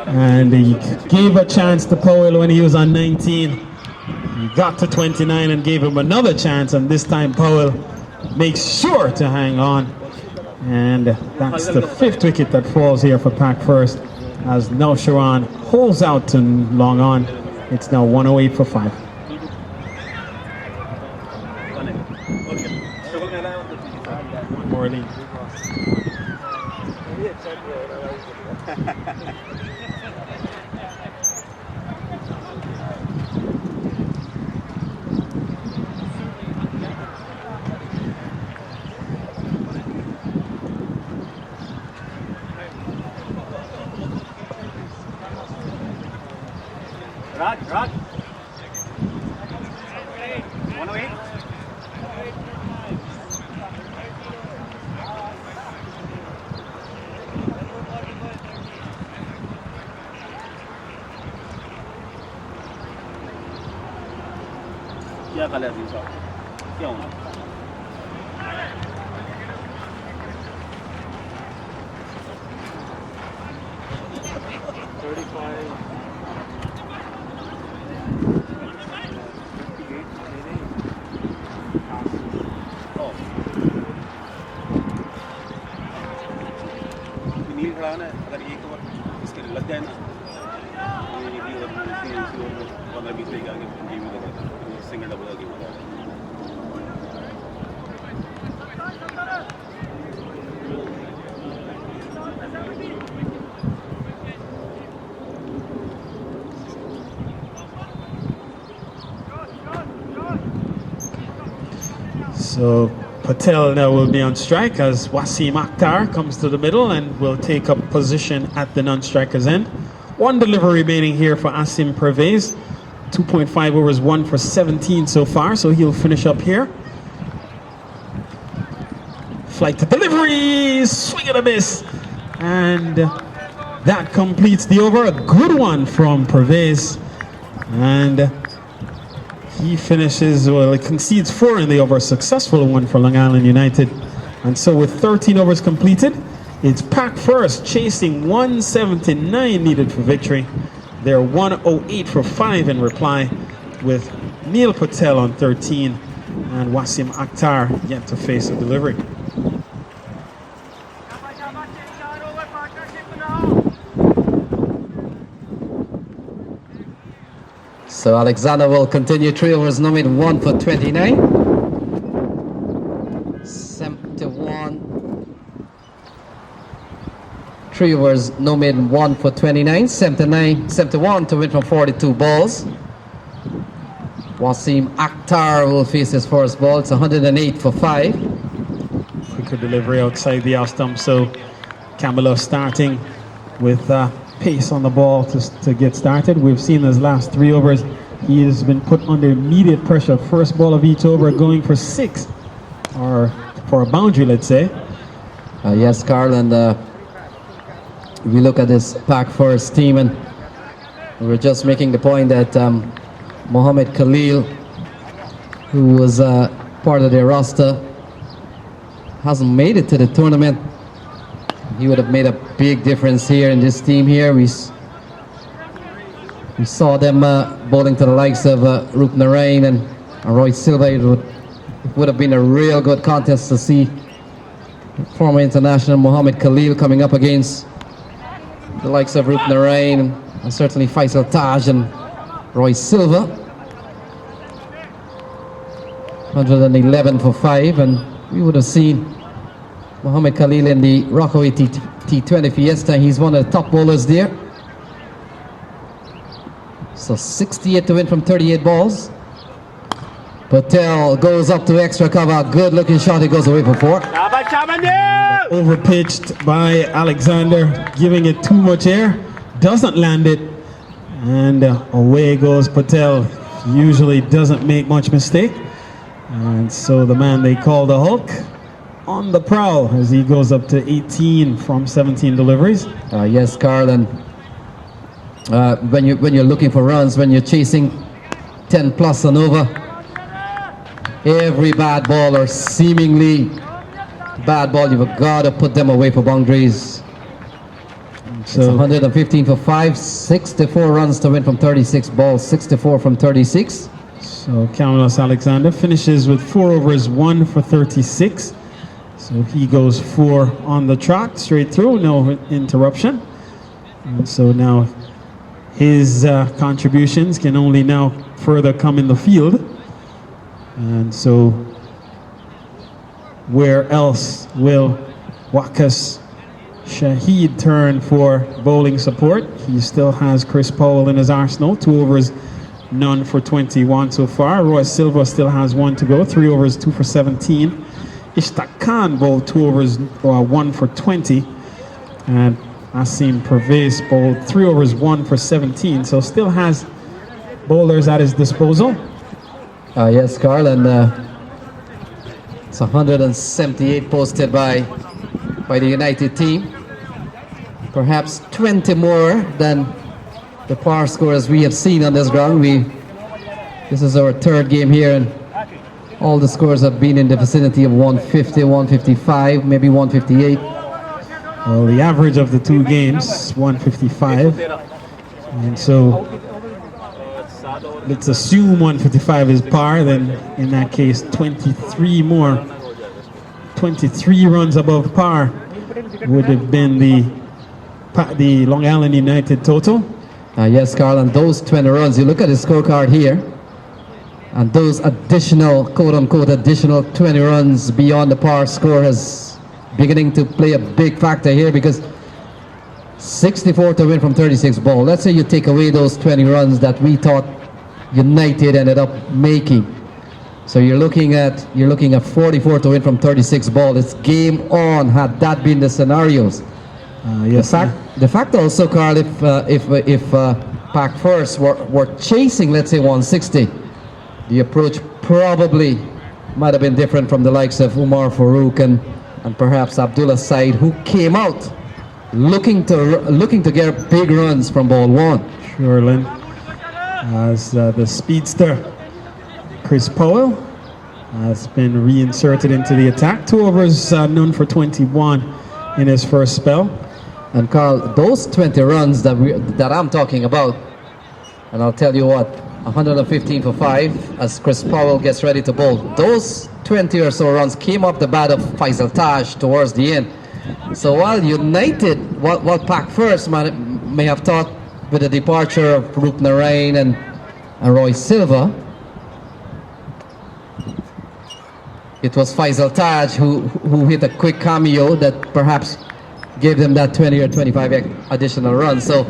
And he gave a chance to Powell when he was on 19. He got to 29 and gave him another chance. And this time Powell makes sure to hang on. And that's the 5th wicket that falls here for Pack First, as Naushawan holds out to long on. It's now 108 for 5. One more lead. Raj. 108. क्या कल है अजीम साहब? क्या होना? नील खड़ा है ना, अगर ये कवर इसके लग जाए ना, ये भी अगर इसी 15-20 के आगे गेम में लगा सिंगल डबल का गेम हो जाएगा. So Patel now will be on strike as Wasim Akhtar comes to the middle and will take up position at the non-striker's end. 1 delivery remaining here for Asim Pervez. 2.5 overs, 1 for 17 so far, so he'll finish up here. Flight to delivery, swing and a miss. And that completes the over. A good one from Pervez. And he finishes, well, he concedes 4 in the over, a successful one for Long Island United. And so with 13 overs completed, It's Pack First chasing 179 needed for victory. They're 108 for 5 in reply, with Neil Patel on 13 and Wasim Akhtar yet to face a delivery. So Alexander will continue. 3 overs, no made, 1 for 29. 71. 3 overs, no made, 1 for 29. 71 to win from 42 balls. Wasim Akhtar will face his first ball. It's 108 for 5. Quicker delivery outside the off stump. So Kamala starting with pace on the ball to get started. We've seen his last 3 overs. He has been put under immediate pressure. First ball of each over going for 6, or for a boundary, let's say. Yes, Carl, and we look at this Pack First team, and we're just making the point that Mohammed Khalil, who was part of their roster, hasn't made it to the tournament. He would have made a big difference here in this team here. We saw them bowling to the likes of Rupnarine and Roy Silva. It would have been a real good contest to see former international Mohammed Khalil coming up against the likes of Rupnarine and certainly Faisal Taj and Roy Silva. 111 for 5, and we would have seen Mohammed Khalil in the Rockaway T20 Fiesta. He's one of the top bowlers there. So 68 to win from 38 balls. Patel goes up to extra cover. Good looking shot. He goes away for 4. Overpitched by Alexander, giving it too much air. Doesn't land it. And away goes Patel. Usually doesn't make much mistake. And so the man they call the Hulk on the prowl as he goes up to 18 from 17 deliveries. Yes, Carl, and when you're looking for runs, when you're chasing 10 plus and over, every bad ball or seemingly bad ball, you've got to put them away for boundaries. So it's 115 for 5, 64 runs to win from 36 balls, 64 from 36. So Carlos Alexander finishes with 4 overs, 1 for 36. So he goes 4 on the trot, straight through, no interruption. And so now his contributions can only now further come in the field. And so where else will Wakas Shahid turn for bowling support? He still has Chris Powell in his arsenal. 2 overs, none for 21 so far. Roy Silva still has 1 to go. 3 overs, 2 for 17. Ishtaq Khan bowled 2 overs, 1 for 20. And Asim Pervez bowled 3 overs, 1 for 17. So still has bowlers at his disposal. Yes, Carl, and it's 178 posted by the United team. Perhaps 20 more than the par scores we have seen on this ground. This is our 3rd game here, and all the scores have been in the vicinity of 150, 155, maybe 158. Well, the average of the 2 games, 155. And so let's assume 155 is par, then in that case 23 runs above par would have been the Long Island United total. Yes, Carl, and those 20 runs, you look at the scorecard here, and those additional, quote-unquote, additional 20 runs beyond the par score is beginning to play a big factor here, because 64 to win from 36 ball. Let's say you take away those 20 runs that we thought United ended up making. So you're looking at 44 to win from 36 ball. It's game on had that been the scenarios. Yes, the fact also, Carl, if Pack First were chasing, let's say 160, the approach probably might have been different from the likes of Umar Farouk and perhaps Abdullah Said, who came out looking to get big runs from ball 1. Sure, Lynn. As the speedster Chris Powell has been reinserted into the attack. 2 overs, none for 21. in his first spell. And Carl, those 20 runs that I'm talking about, and I'll tell you what, 115 for 5 as Chris Powell gets ready to bowl. Those 20 or so runs came off the bat of Faisal Taj towards the end. So while United, while Pack First may have thought with the departure of Rupnarine and Roy Silva, it was Faisal Taj who hit a quick cameo that perhaps gave them that 20 or 25 additional runs. So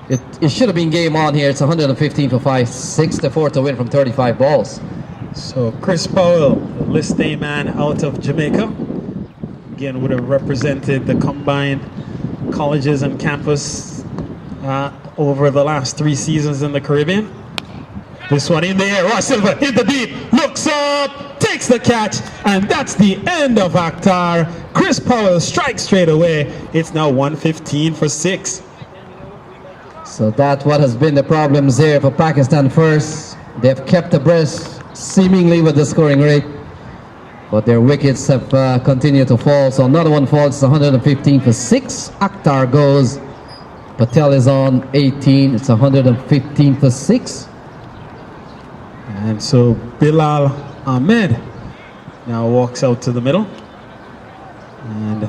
it should have been game on here. It's 115 for 5, 6-4 to win from 35 balls. So Chris Powell, the list A man out of Jamaica, again would have represented the combined colleges and campus over the last 3 seasons in the Caribbean. This one in the air, Roy Silva hit the deep, looks up, takes the catch, and that's the end of Akhtar. Chris Powell strikes straight away. It's now 115 for 6. So that's what has been the problems there for Pakistan First. They've kept abreast seemingly with the scoring rate, but their wickets have continued to fall. So another one falls, 115 for 6. Akhtar goes. Patel is on 18. It's 115 for 6. And so Bilal Ahmed now walks out to the middle. And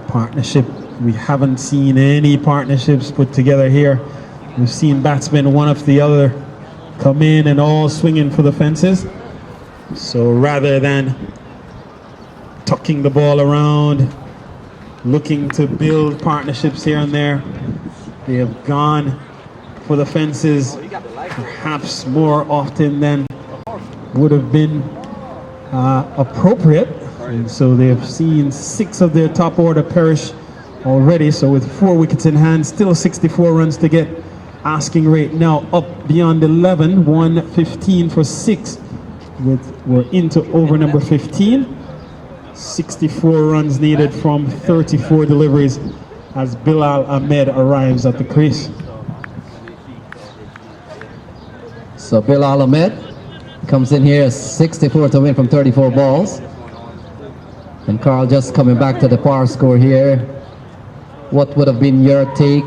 partnership, we haven't seen any partnerships put together here. We've seen batsmen one after the other come in and all swinging for the fences. So rather than tucking the ball around, looking to build partnerships here and there, they have gone for the fences perhaps more often than would have been appropriate. And so they have seen 6 of their top order perish already. So with 4 wickets in hand, still 64 runs to get. Asking rate now up beyond 11, 115 for 6. We're into over number 15. 64 runs needed from 34 deliveries as Bilal Ahmed arrives at the crease. So Bilal Ahmed comes in here 64 to win from 34 balls. And Carl, just coming back to the power score here, what would have been your take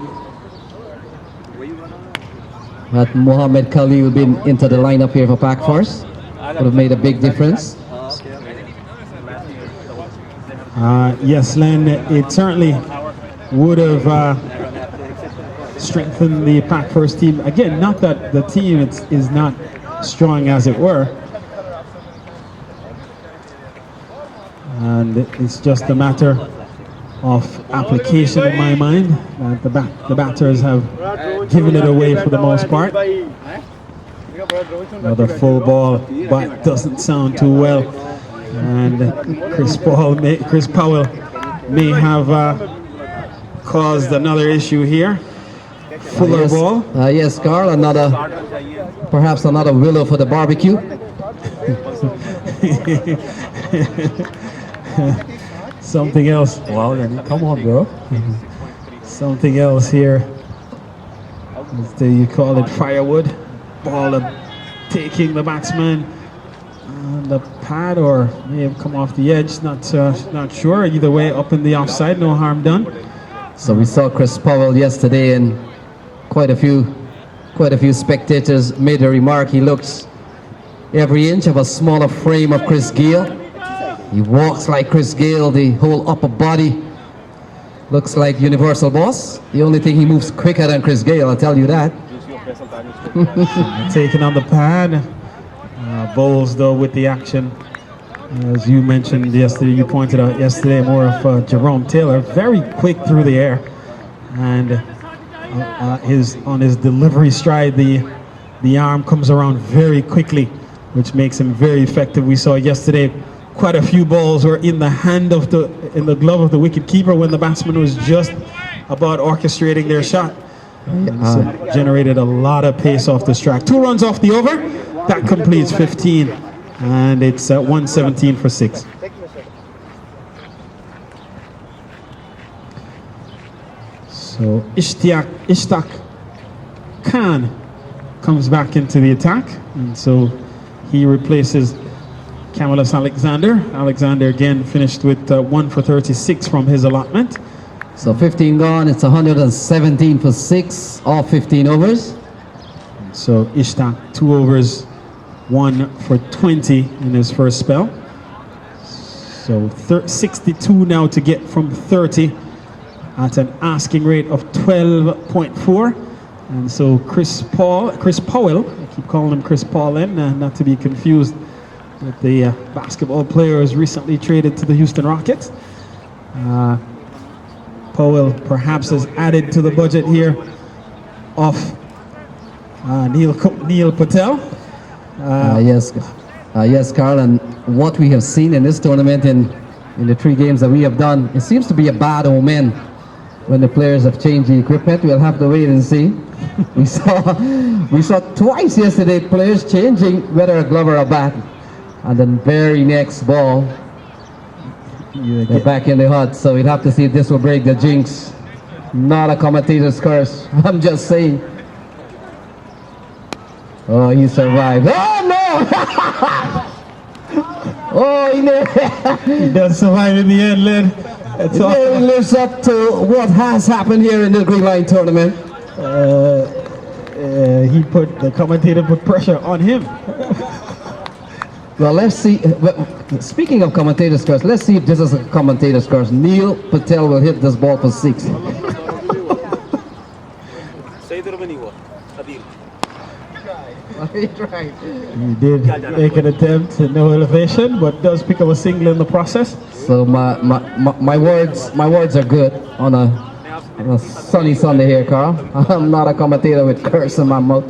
had Mohammed Khalil been into the lineup here for Pack First? Would have made a big difference. Yes, Len, it certainly would have strengthened the Pack First team. Again, not that the team is not strong as it were. And it's just a matter of application in my mind. The batters have given it away for the most part. Another full ball, but doesn't sound too well. And Chris Powell may have caused another issue here. Fuller Yes, ball. yes, Carl, perhaps another willow for the barbecue. Something else. Wow, Lenny, come on, bro. Something else here. You call it firewood. Ball taking the batsman on the pad, or may have come off the edge. Not sure. Either way, up in the offside, no harm done. So we saw Chris Powell yesterday, and quite a few spectators made a remark. He looks every inch of a smaller frame of Chris Gayle. He walks like Chris Gayle, the whole upper body looks like Universal Boss. The only thing, he moves quicker than Chris Gayle, I'll tell you that. Taking on the pad. Bowls though with the action. As you mentioned yesterday, you pointed out yesterday, more of Jerome Taylor, very quick through the air, and on his delivery stride, the arm comes around very quickly, which makes him very effective. We saw yesterday quite a few balls were in the glove of the wicket keeper when the batsman was just about orchestrating their shot. So generated a lot of pace off this track. 2 runs off the over. That completes 15, and it's 117 for 6. So Ishtaq Khan comes back into the attack, and so he replaces Camillus Alexander. Alexander again finished with 1 for 36 from his allotment. So 15 gone, it's 117 for 6, all 15 overs. So Ishtak 2 overs, 1 for 20 in his first spell. So 62 now to get from 30 at an asking rate of 12.4. And so Chris Powell, I keep calling him Chris Paulin, not to be confused with the basketball player who's recently traded to the Houston Rockets. Powell perhaps has added to the budget here of Neil Patel. Yes, Carl, and what we have seen in this tournament in the 3 games that we have done, it seems to be a bad omen when the players have changed the equipment. We'll have to wait and see. We saw twice yesterday players changing whether a glove or a bat, and then very next ball they're back in the hut. So we'll have to see if this will break the jinx. Not a commentator's curse. I'm just saying. Oh, he survived. Oh no! Oh, he does survive in the end, Len. He lives up to what has happened here in the Green Line tournament. The commentator put pressure on him. Well, let's see. Speaking of commentator's curse, let's see if this is a commentator's curse. Neil Patel will hit this ball for 6. He tried. He did make an attempt at no elevation, but does pick up a single in the process. So my words are good on a sunny Sunday here, Carl. I'm not a commentator with curse in my mouth.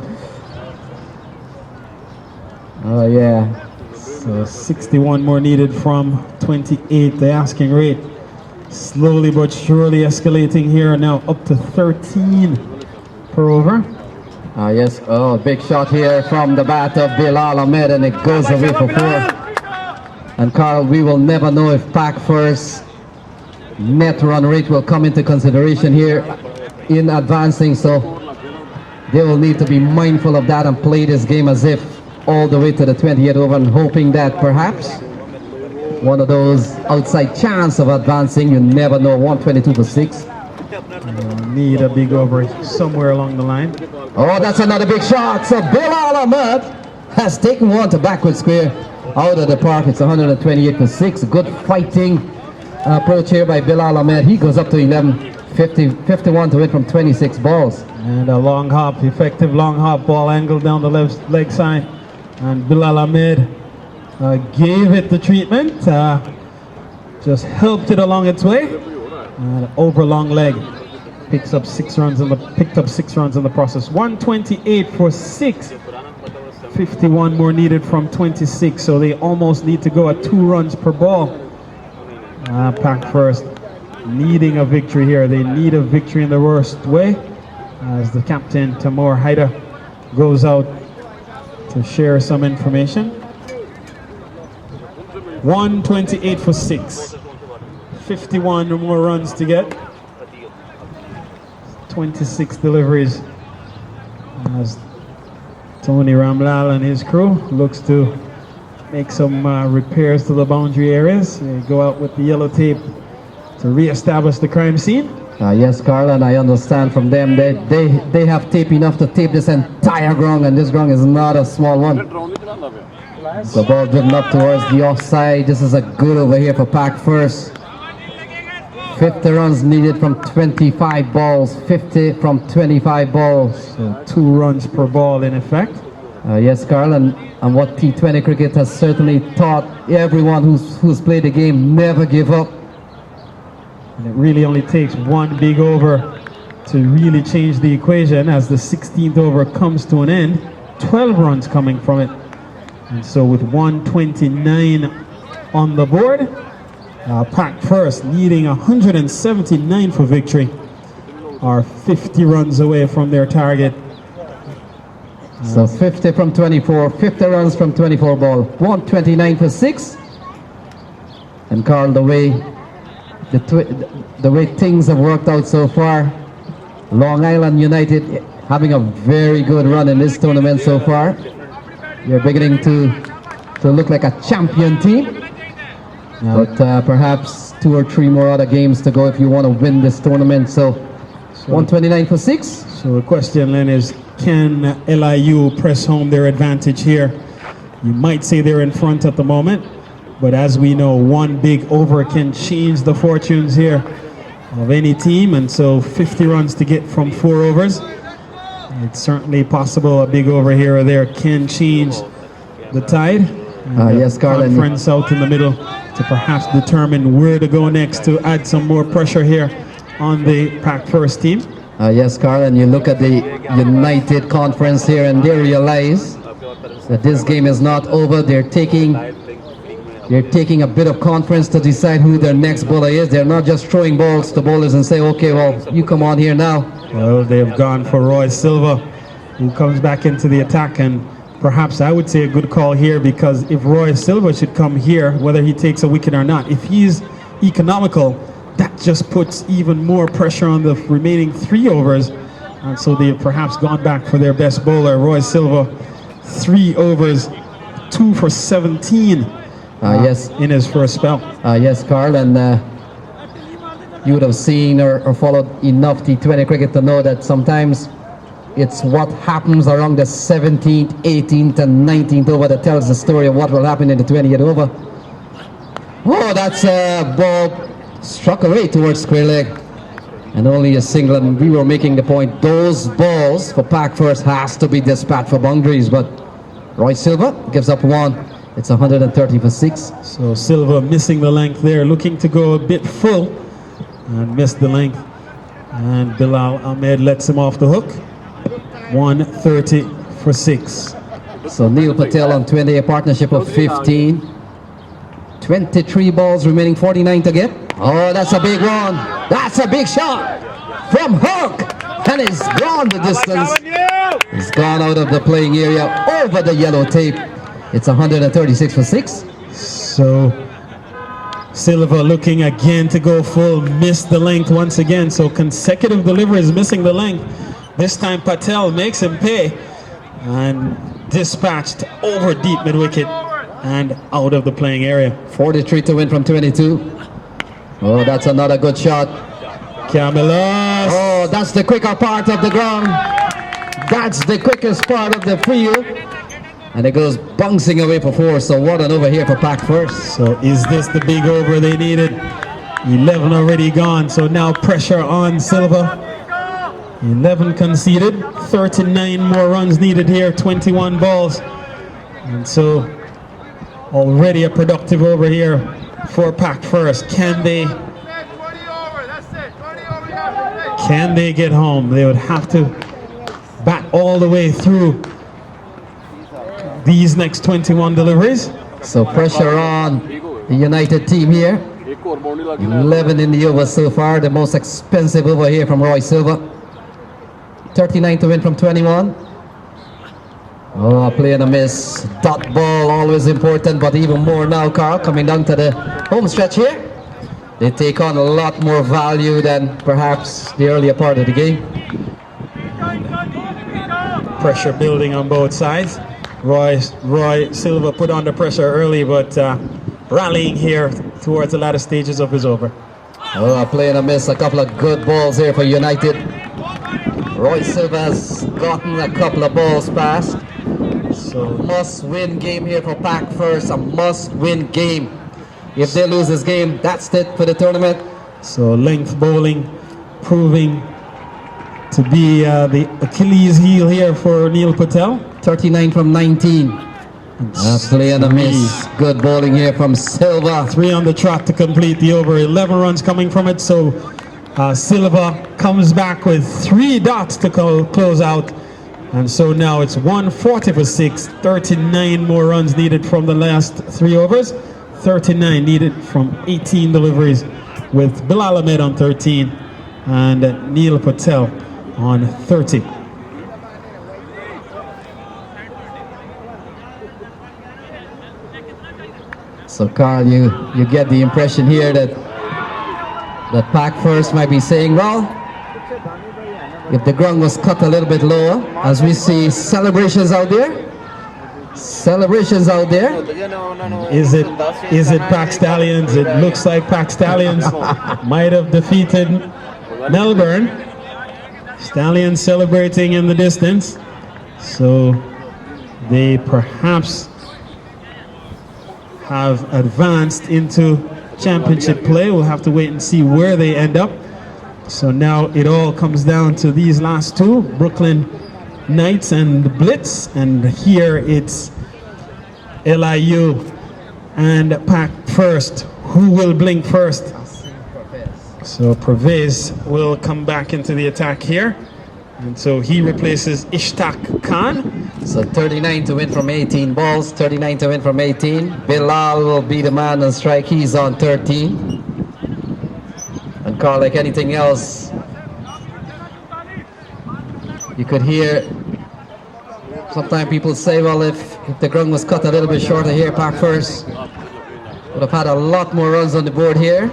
Oh yeah. So 61 more needed from 28, the asking rate. Slowly but surely escalating here, now up to 13 per over. Yes, big shot here from the bat of Bilal Ahmed, and it goes away for 4. And Carl, we will never know if Pac first net run rate will come into consideration here in advancing, so they will need to be mindful of that and play this game as if all the way to the 28th over, and hoping that perhaps one of those outside chance of advancing. You never know. 122 for 6. Need a big over somewhere along the line. Oh, that's another big shot. So Bilal Ahmed has taken one to backward square out of the park. It's 128 for 6. Good fighting approach here by Bilal Ahmed. He goes up to 51 to win from 26 balls. And a long hop, effective long hop, ball angled down the left leg side. And Bilal Ahmed gave it the treatment, just helped it along its way. Over long leg, picked up 6 runs in the process. 128 for 6. 51 more needed from 26, so they almost need to go at 2 runs per ball. Pac first needing a victory here. They need a victory in the worst way, as the captain Tamor Haida goes out to share some information. 128 for 6. 51 more runs to get. 26 deliveries as Tony Ramlal and his crew looks to make some repairs to the boundary areas. They go out with the yellow tape to re-establish the crime scene. Yes, Carl, and I understand from them that they have tape enough to tape this entire ground, and this ground is not a small one. The ball driven up towards the offside. This is a good over here for Pac first. 50 runs needed from 25 balls. 50 from 25 balls. So 2 runs per ball in effect. Yes, Carl, and what T20 cricket has certainly taught everyone who's played the game: never give up. And it really only takes 1 big over to really change the equation as the 16th over comes to an end. 12 runs coming from it. And so with 129 on the board, Pac first needing 179 for victory, are 50 runs away from their target. So 50 from 24, 50 runs from 24 ball, 129 for 6. And Carl, the way things have worked out so far, Long Island United having a very good run in this tournament so far. You're beginning to to look like a champion team. But perhaps 2 or 3 more other games to go if you want to win this tournament. So 129 for 6. So the question then is, can LIU press home their advantage here? You might say they're in front at the moment, but as we know, one big over can change the fortunes here of any team, and so 50 runs to get from 4 overs. It's certainly possible a big over here or there can change the tide. Yes, Carl. Conference out in the middle to perhaps determine where to go next to add some more pressure here on the Pac First team. Yes, Carl, and you look at the United Conference here and they realize that this game is not over. They're taking a bit of conference to decide who their next bowler is. They're not just throwing balls to bowlers and say, okay, well, you come on here now. Well, they've gone for Roy Silva, who comes back into the attack, and perhaps I would say a good call here, because if Roy Silva should come here, whether he takes a wicket or not, if he's economical, that just puts even more pressure on the remaining 3 overs. And so they've perhaps gone back for their best bowler, Roy Silva. 3 overs, 2 for 17 yes, in his first spell. Yes, Carl, and you would have seen or followed enough T20 cricket to know that sometimes it's what happens around the 17th, 18th, and 19th over that tells the story of what will happen in the 20th over. Oh, that's a ball struck away towards square leg, and only a single. And we were making the point, those balls for Pac First has to be dispatched for boundaries, but Roy Silva gives up 1. It's 130 for 6. So Silva missing the length there, looking to go a bit full and missed the length, and Bilal Ahmed lets him off the hook. 130 for 6. So Neil Patel on 20, a partnership of 15. 23 balls remaining, 49 to get. Oh, that's a big one. That's a big shot from Hook, and it's gone the distance. It's gone out of the playing area over the yellow tape. It's 136 for 6. So Silva looking again to go full, missed the length once again. So consecutive deliveries missing the length. This time Patel makes him pay and dispatched over deep mid-wicket and out of the playing area. 43 to win from 22. Oh, that's another good shot. Camelos. Oh, that's the quicker part of the ground. That's the quickest part of the field. And it goes bouncing away for 4. So what an over here for Pac First. So is this the big over they needed? 11 already gone. So now pressure on Silva. 11 conceded, 39 more runs needed here, 21 balls. And so already a productive over here for Pac First. Can they get home? They would have to bat all the way through these next 21 deliveries. So pressure on the United team here. 11 in the over so far, the most expensive over here from Roy Silva. 39 to win from 21. Oh, a play and a miss. Dot ball, always important, but even more now, Carl, coming down to the home stretch here. They take on a lot more value than perhaps the earlier part of the game. Pressure building on both sides. Roy Silva put under pressure early, but rallying here towards the latter stages of his over. Oh, a play and a miss. A couple of good balls here for United. Roy Silva has gotten a couple of balls past. So must-win game here for Pac First. A must-win game. If they lose this game, that's it for the tournament. So length bowling proving to be the Achilles heel here for Neil Patel. 39 from 19. A play and a miss. Good bowling here from Silva. 3 on the trot to complete the over. 11 runs coming from it. So Silva comes back with 3 dots to close out. And so now it's 140 for 6. 39 more runs needed from the last 3 overs. 39 needed from 18 deliveries, with Bilal Ahmed on 13 and Neil Patel on 30. So Carl, you get the impression here that Pac First might be saying, well, if the ground was cut a little bit lower, as we see celebrations out there, Celebrations out there. Is it Pack Stallions? It looks like Pack Stallions might have defeated Melbourne. Stallions celebrating in the distance. So they perhaps have advanced into championship play. We'll have to wait and see where they end up. So now it all comes down to these last two, Brooklyn Knights and Blitz, and here it's LIU and Pack first. Who will blink first? So Pervez will come back into the attack here, and so he replaces Ishtaq Khan. So 39 to win from 18 balls, 39 to win from 18. Bilal will be the man on strike. He's on 13. And Carl, like anything else, you could hear sometimes people say, well, if the ground was cut a little bit shorter here, Pack first would have had a lot more runs on the board here.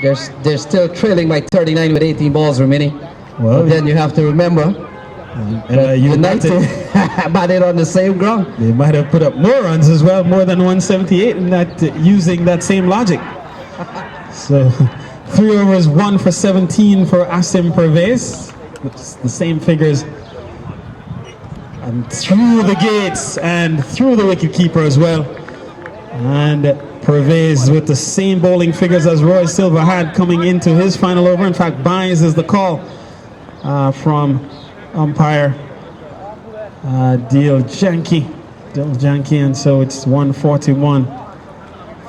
They're still trailing by 39 with 18 balls remaining. Well, but then you have to remember that United batted on the same ground. They might have put up more runs as well, more than 178, and that using that same logic. So 3 overs, 1 for 17 for Asim Pervez. It's the same figures. And through the gates and through the wicketkeeper as well. And Pervez with the same bowling figures as Roy Silva had coming into his final over. In fact, buys is the call from umpire Dil Janki, and so it's 141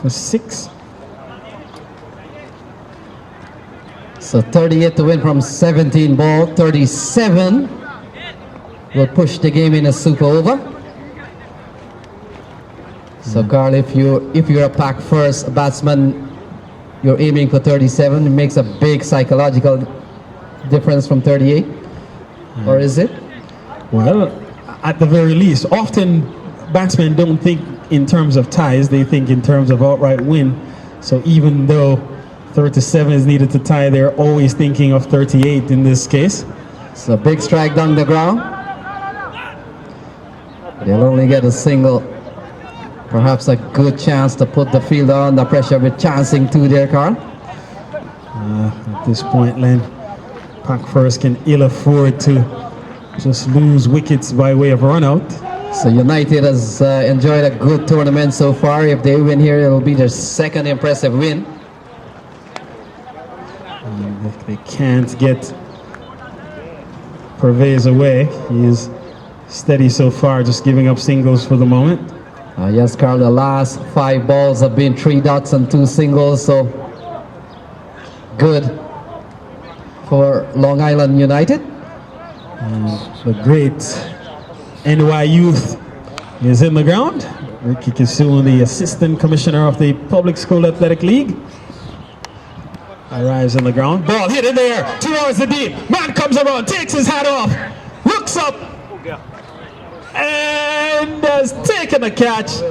for 6. So 38 to win from 17 ball, 37 will push the game in a super over. So Carl, if you're a Pack first batsman, you're aiming for 37. It makes a big psychological difference from 38, or is it? Well, at the very least, often batsmen don't think in terms of ties, they think in terms of outright win. So even though 37 is needed to tie, they're always thinking of 38 in this case. So big strike down the ground. They'll only get a single. Perhaps a good chance to put the fielder under pressure with chancing two there, Carl. At this point, Len, Pack first can ill afford to just lose wickets by way of run out. So United has enjoyed a good tournament so far. If they win here, it will be their second impressive win. And if they can't get Pervez away, he is steady so far, just giving up singles for the moment. Yes, Carl, the last 5 balls have been 3 dots and 2 singles, so good for Long Island United. And the great NY Youth is in the ground. Ricky Kisumu, the Assistant Commissioner of the Public School Athletic League, arrives in the ground. Ball hit in there, towards the deep. Man comes around, takes his hat off, looks up, and has taken a catch.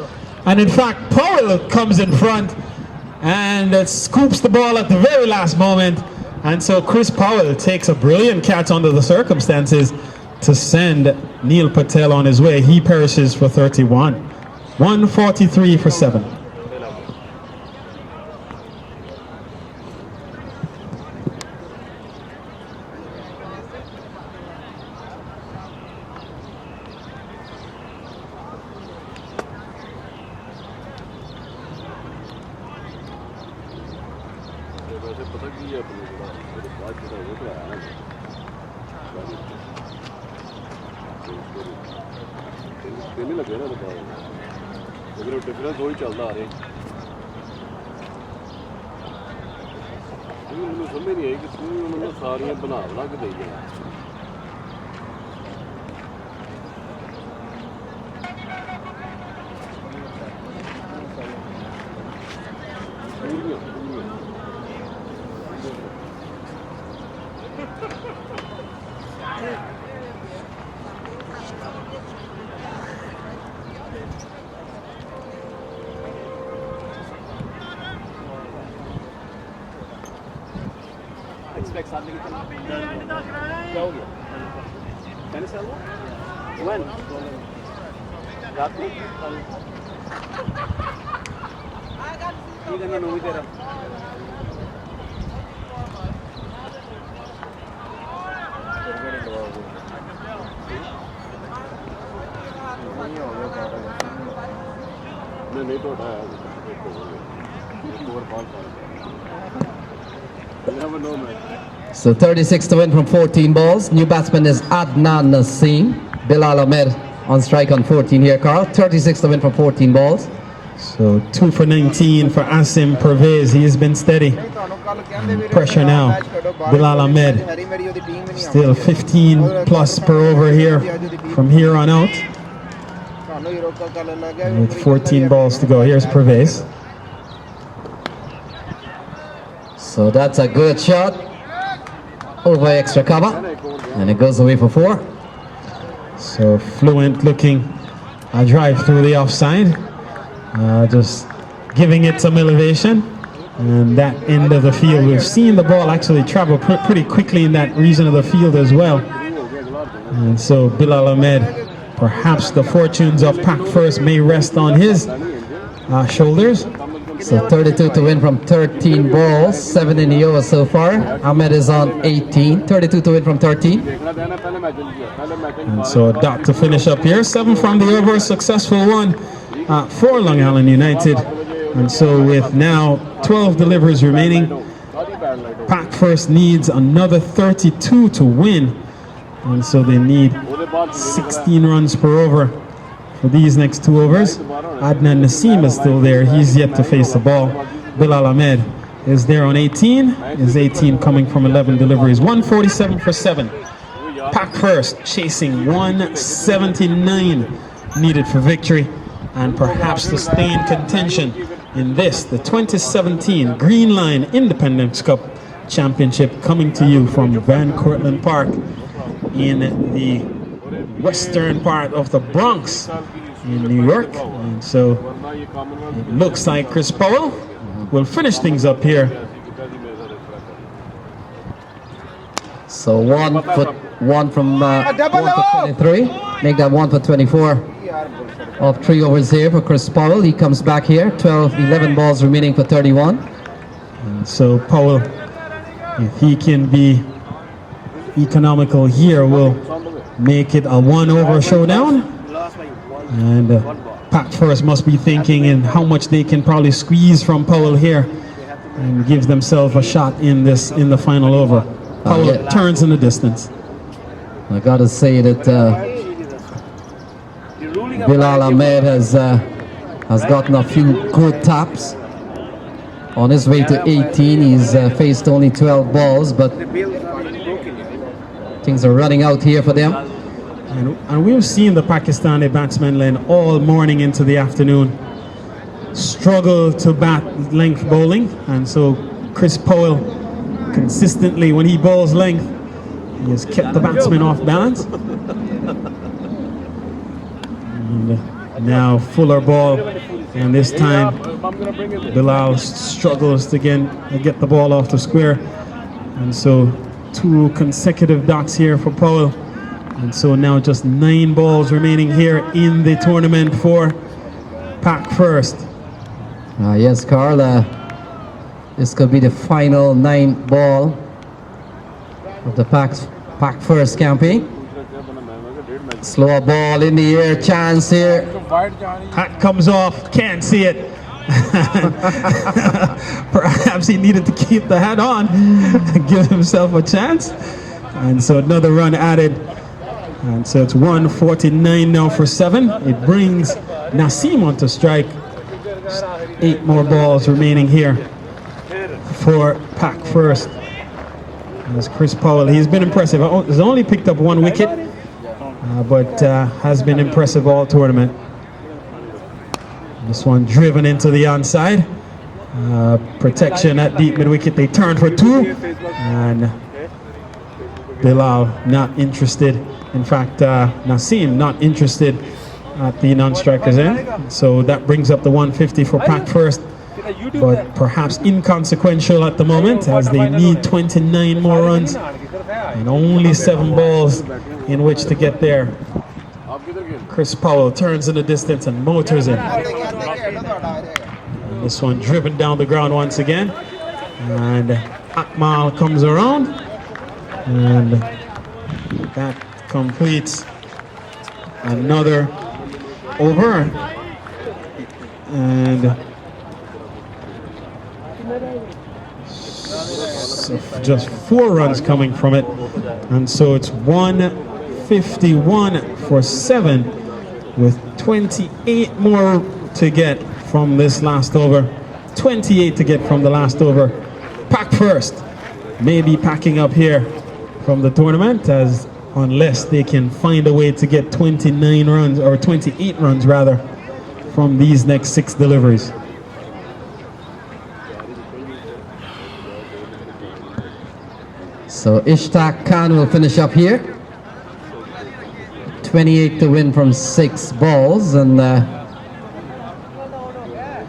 And in fact, Powell comes in front and scoops the ball at the very last moment. And so Chris Powell takes a brilliant catch under the circumstances to send Neil Patel on his way. He perishes for 31. 143 for 7. Difference वही चलता आ रहा है ਮੈਨੂੰ ਸਮਝ ਨਹੀਂ ਆਈ ਕਿ ਤੂੰ ਉਹਨਾਂ ਸਾਰੀਆਂ ਬਣਾ ਬਣਾ ਕੇ ਦੇਈ ਜਾਣਾ एक्सपेक्ट सामने की तरफ क्या हो गया टेनिस है वो व्हेन नहीं तो उठाया So 36 to win from 14 balls. New batsman is Adnan Naseem. Bilal Ahmed on strike on 14 here, Carl. 36 to win from 14 balls. So 2 for 19 for Asim Pervez. He has been steady. And pressure now. Bilal Ahmed. Still 15 plus per over here from here on out. With 14 balls to go. Here's Pervez. So that's a good shot. Over extra cover. And it goes away for 4. So Fluent looking a drive through the offside. Just giving it some elevation. And that end of the field, we've seen the ball actually travel pretty quickly in that region of the field as well. And so Bilal Ahmed, perhaps the fortunes of Pack First may rest on his shoulders. So 32 to win from 13 balls, 7 in the over so far. Ahmed is on 18, 32 to win from 13. And so a dot to finish up here. 7 from the over, successful one for Long Island United. And so with now 12 deliveries remaining, Pack First needs another 32 to win. And so they need 16 runs per over for these next 2 overs. Adnan Naseem is still there. He's yet to face the ball. Bilal Ahmed is there on 18. Is 18 coming from 11 deliveries. 147 for 7. Pack First chasing 179 needed for victory and perhaps to stay in contention in this, the 2017 Green Line Independence Cup Championship, coming to you from Van Cortlandt Park in the western part of the Bronx in New York. And so it looks like Chris Powell will finish things up here. So 1 for 23, make that 1 for 24 of 3 overs here for Chris Powell. He comes back here, 11 balls remaining for 31. And so Powell, if he can be economical here, will make it a 1 over showdown. And Pack First must be thinking in how much they can probably squeeze from Powell here and give themselves a shot in the final over. Powell turns in the distance. I gotta say that Bilal Ahmed has gotten a few good taps. On his way to 18, he's faced only 12 balls, but things are running out here for them. And we've seen the Pakistani batsmen Len all morning into the afternoon struggle to bat length bowling. And so Chris Powell consistently, when he bowls length, he has kept the batsmen off balance. And now fuller ball, and this time Bilal struggles to get the ball off the square. And so 2 consecutive dots here for Powell. And so now just 9 balls remaining here in the tournament for Pack First. Yes, Carl, this could be the final 9th ball of the Pack First campaign. Slow ball in the air, chance here. Hat comes off, can't see it. Perhaps he needed to keep the hat on and give himself a chance. And so another run added. And so it's 149 now for 7. It brings Naseem onto strike. 8 more balls remaining here for Pack First. As Chris Powell, he's been impressive. He's only picked up 1 wicket, but has been impressive all tournament. This one driven into the onside. Protection at deep mid wicket. They turn for 2, and Bilal not interested. In fact, Naseem not interested at the non-striker's end. So that brings up the 150 for Pack First, but perhaps inconsequential at the moment as they need 29 more runs and only 7 balls in which to get there. Chris Powell turns in the distance and motors in. And this one driven down the ground once again. And Akmal comes around. And that completes another over. And so just 4 runs coming from it. And so it's 151 for 7 with 28 more to get from this last over. 28 to get from the last over. Pack first. Maybe packing up here from the tournament, as unless they can find a way to get 29 runs or 28 runs rather from these next 6 deliveries. So Ishtaq Khan will finish up here. 28 to win from 6 balls, and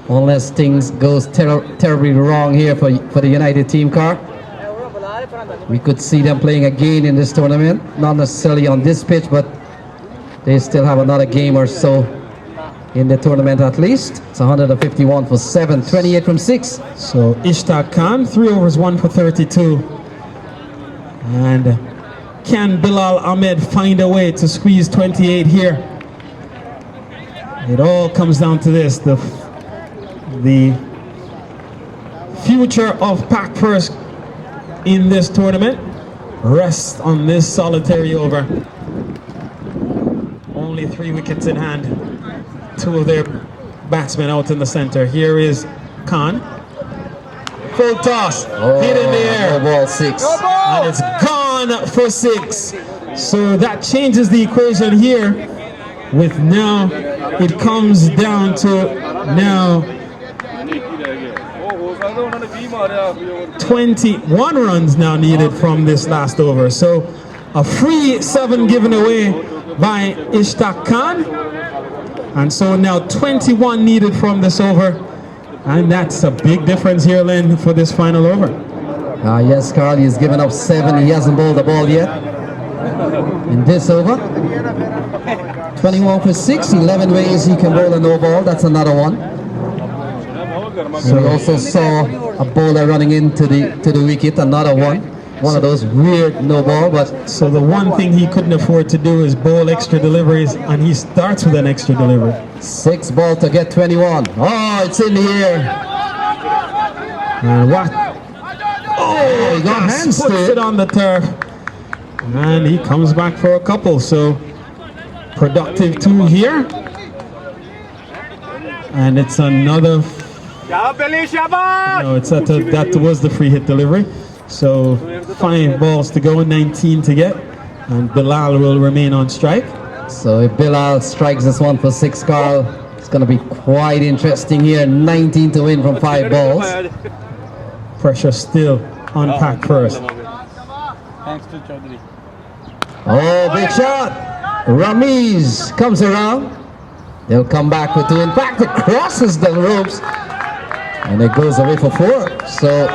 unless things goes terribly wrong here for the United team car, we could see them playing again in this tournament. Not necessarily on this pitch, but they still have another game or so in the tournament at least. It's 151 for 7, 28 from 6. So Ishtaq Khan, 3 overs, 1 for 32. And can Bilal Ahmed find a way to squeeze 28 here? It all comes down to this. The future of Pack First in this tournament rests on this solitary over. Only 3 wickets in hand. 2 of their batsmen out in the center. Here is Khan. Full toss, hit in the air. No ball, 6. And it's gone for 6. So that changes the equation here. With now, it comes down to now 21 runs now needed from this last over. So a free 7 given away by Ishtaq Khan. And so now 21 needed from this over. And that's a big difference here, Len, for this final over. Yes, Carl, he's given up 7. He hasn't bowled the ball yet in this over. 21 for 6, 11 ways he can bowl a no ball. That's another one. So we also saw a bowler running into the wicket, another one. One of those weird no ball, but so the one thing he couldn't afford to do is bowl extra deliveries, and he starts with an extra delivery. 6 ball to get 21. Oh, it's in the air. And what? Oh, he got hands puts to it on the turf, and he comes back for a couple. So productive 2 here, and it's another. No, it's that was the free hit delivery. So 5 balls to go, 19 to get, and Bilal will remain on strike. So if Bilal strikes this one for 6, Carl, it's going to be quite interesting here. 19 to win from 5 balls. Pressure still on Pack First. Thanks to Chaudhary. Oh, big shot. Ramiz comes around. They'll come back with 2. In fact, it crosses the ropes, and it goes away for 4. So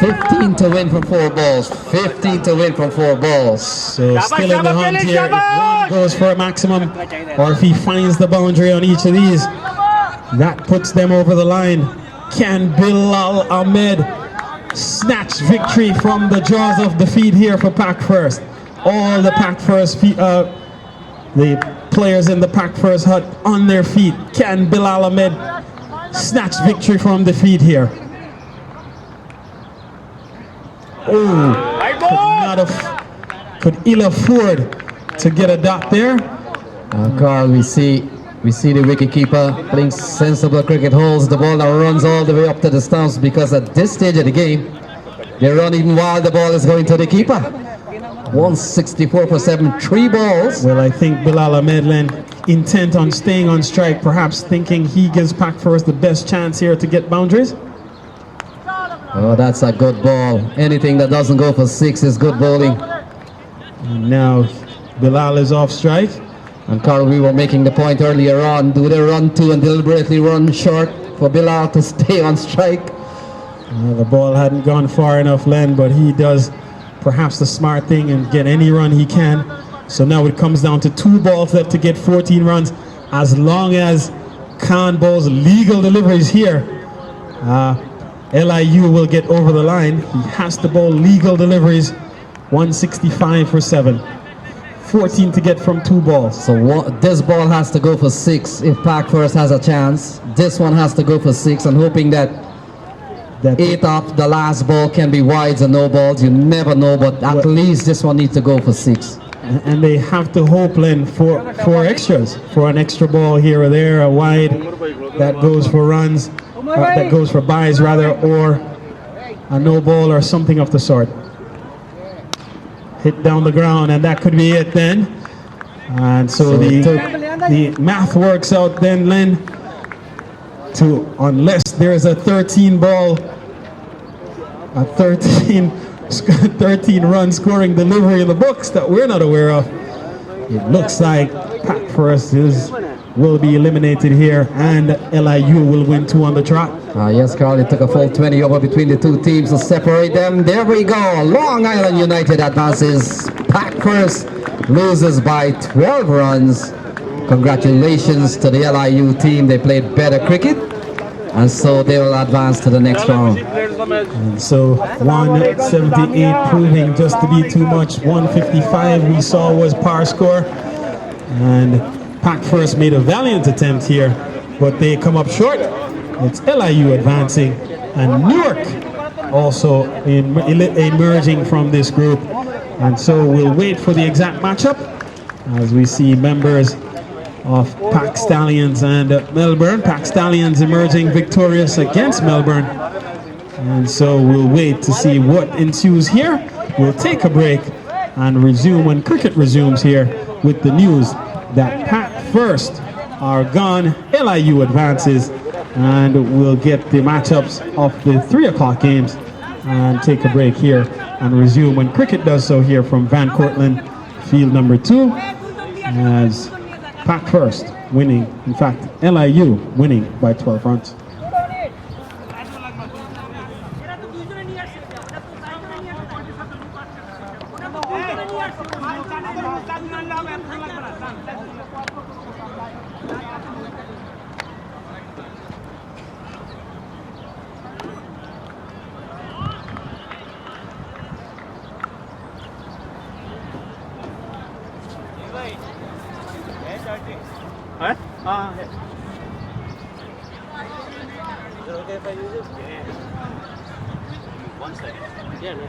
15 to win from 4 balls. 15 to win from 4 balls. So still in the hunt here. If one goes for a maximum, or if he finds the boundary on each of these, that puts them over the line. Can Bilal Ahmed snatch victory from the jaws of defeat here for Pack First? All the Pack First, the players in the Pack First hut on their feet. Can Bilal Ahmed snatch victory from defeat here? Oh, could ill afford to get a dot there. Carl, we see the wicketkeeper playing sensible cricket, holds the ball and runs all the way up to the stumps, because at this stage of the game, they run even while the ball is going to the keeper. 164 for 7, 3 balls. Well, I think Bilal Ahmed, intent on staying on strike, perhaps thinking he gives Pack First the best chance here to get boundaries. Oh, that's a good ball. Anything that doesn't go for 6 is good bowling. And now Bilal is off strike. And Carl, we were making the point earlier on. Do they run 2 and deliberately run short for Bilal to stay on strike? The ball hadn't gone far enough, Len, but he does perhaps the smart thing and get any run he can So now it comes down to 2 balls left to get 14 runs. As long as Khan bowls legal deliveries here, LIU will get over the line. He has to bowl legal deliveries. 165 for 7. 14 to get from 2 balls. So this ball has to go for 6 if Pack First has a chance. This one has to go for 6, and hoping that 8 up, the last ball can be wides and no balls. You never know, but at least this one needs to go for 6. And they have to hope, Len, for extras, for an extra ball here or there, a wide that goes for runs, that goes for byes rather, or a no ball or something of the sort. Hit down the ground, and that could be it then. And so the math works out then, Len, to unless there's a 13 ball, a 13 run scoring delivery in the books that we're not aware of. It looks like Pack First will be eliminated here, and LIU will win 2 on the trot. Yes, Carl, it took a full 20 over between the 2 teams to separate them. There we go. Long Island United advances. Pack First loses by 12 runs. Congratulations to the LIU team. They played better cricket, and so they will advance to the next round. And so 178 proving just to be too much. 155 we saw was par score, and Pack First made a valiant attempt here, but they come up short. It's LIU advancing, and Newark also emerging from this group. And so we'll wait for the exact matchup as we see members of Pack Stallions and Melbourne. Pack Stallions emerging victorious against Melbourne. And so we'll wait to see what ensues here. We'll take a break and resume when cricket resumes here with the news that Pack First are gone, LIU advances, and we'll get the matchups of the 3 o'clock games and take a break here and resume when cricket does so here from Van Cortlandt, field number 2, as Pack First winning, in fact, LIU winning by 12 runs. Huh? Is it okay if I use it? Yeah. 1 second. Yeah, no.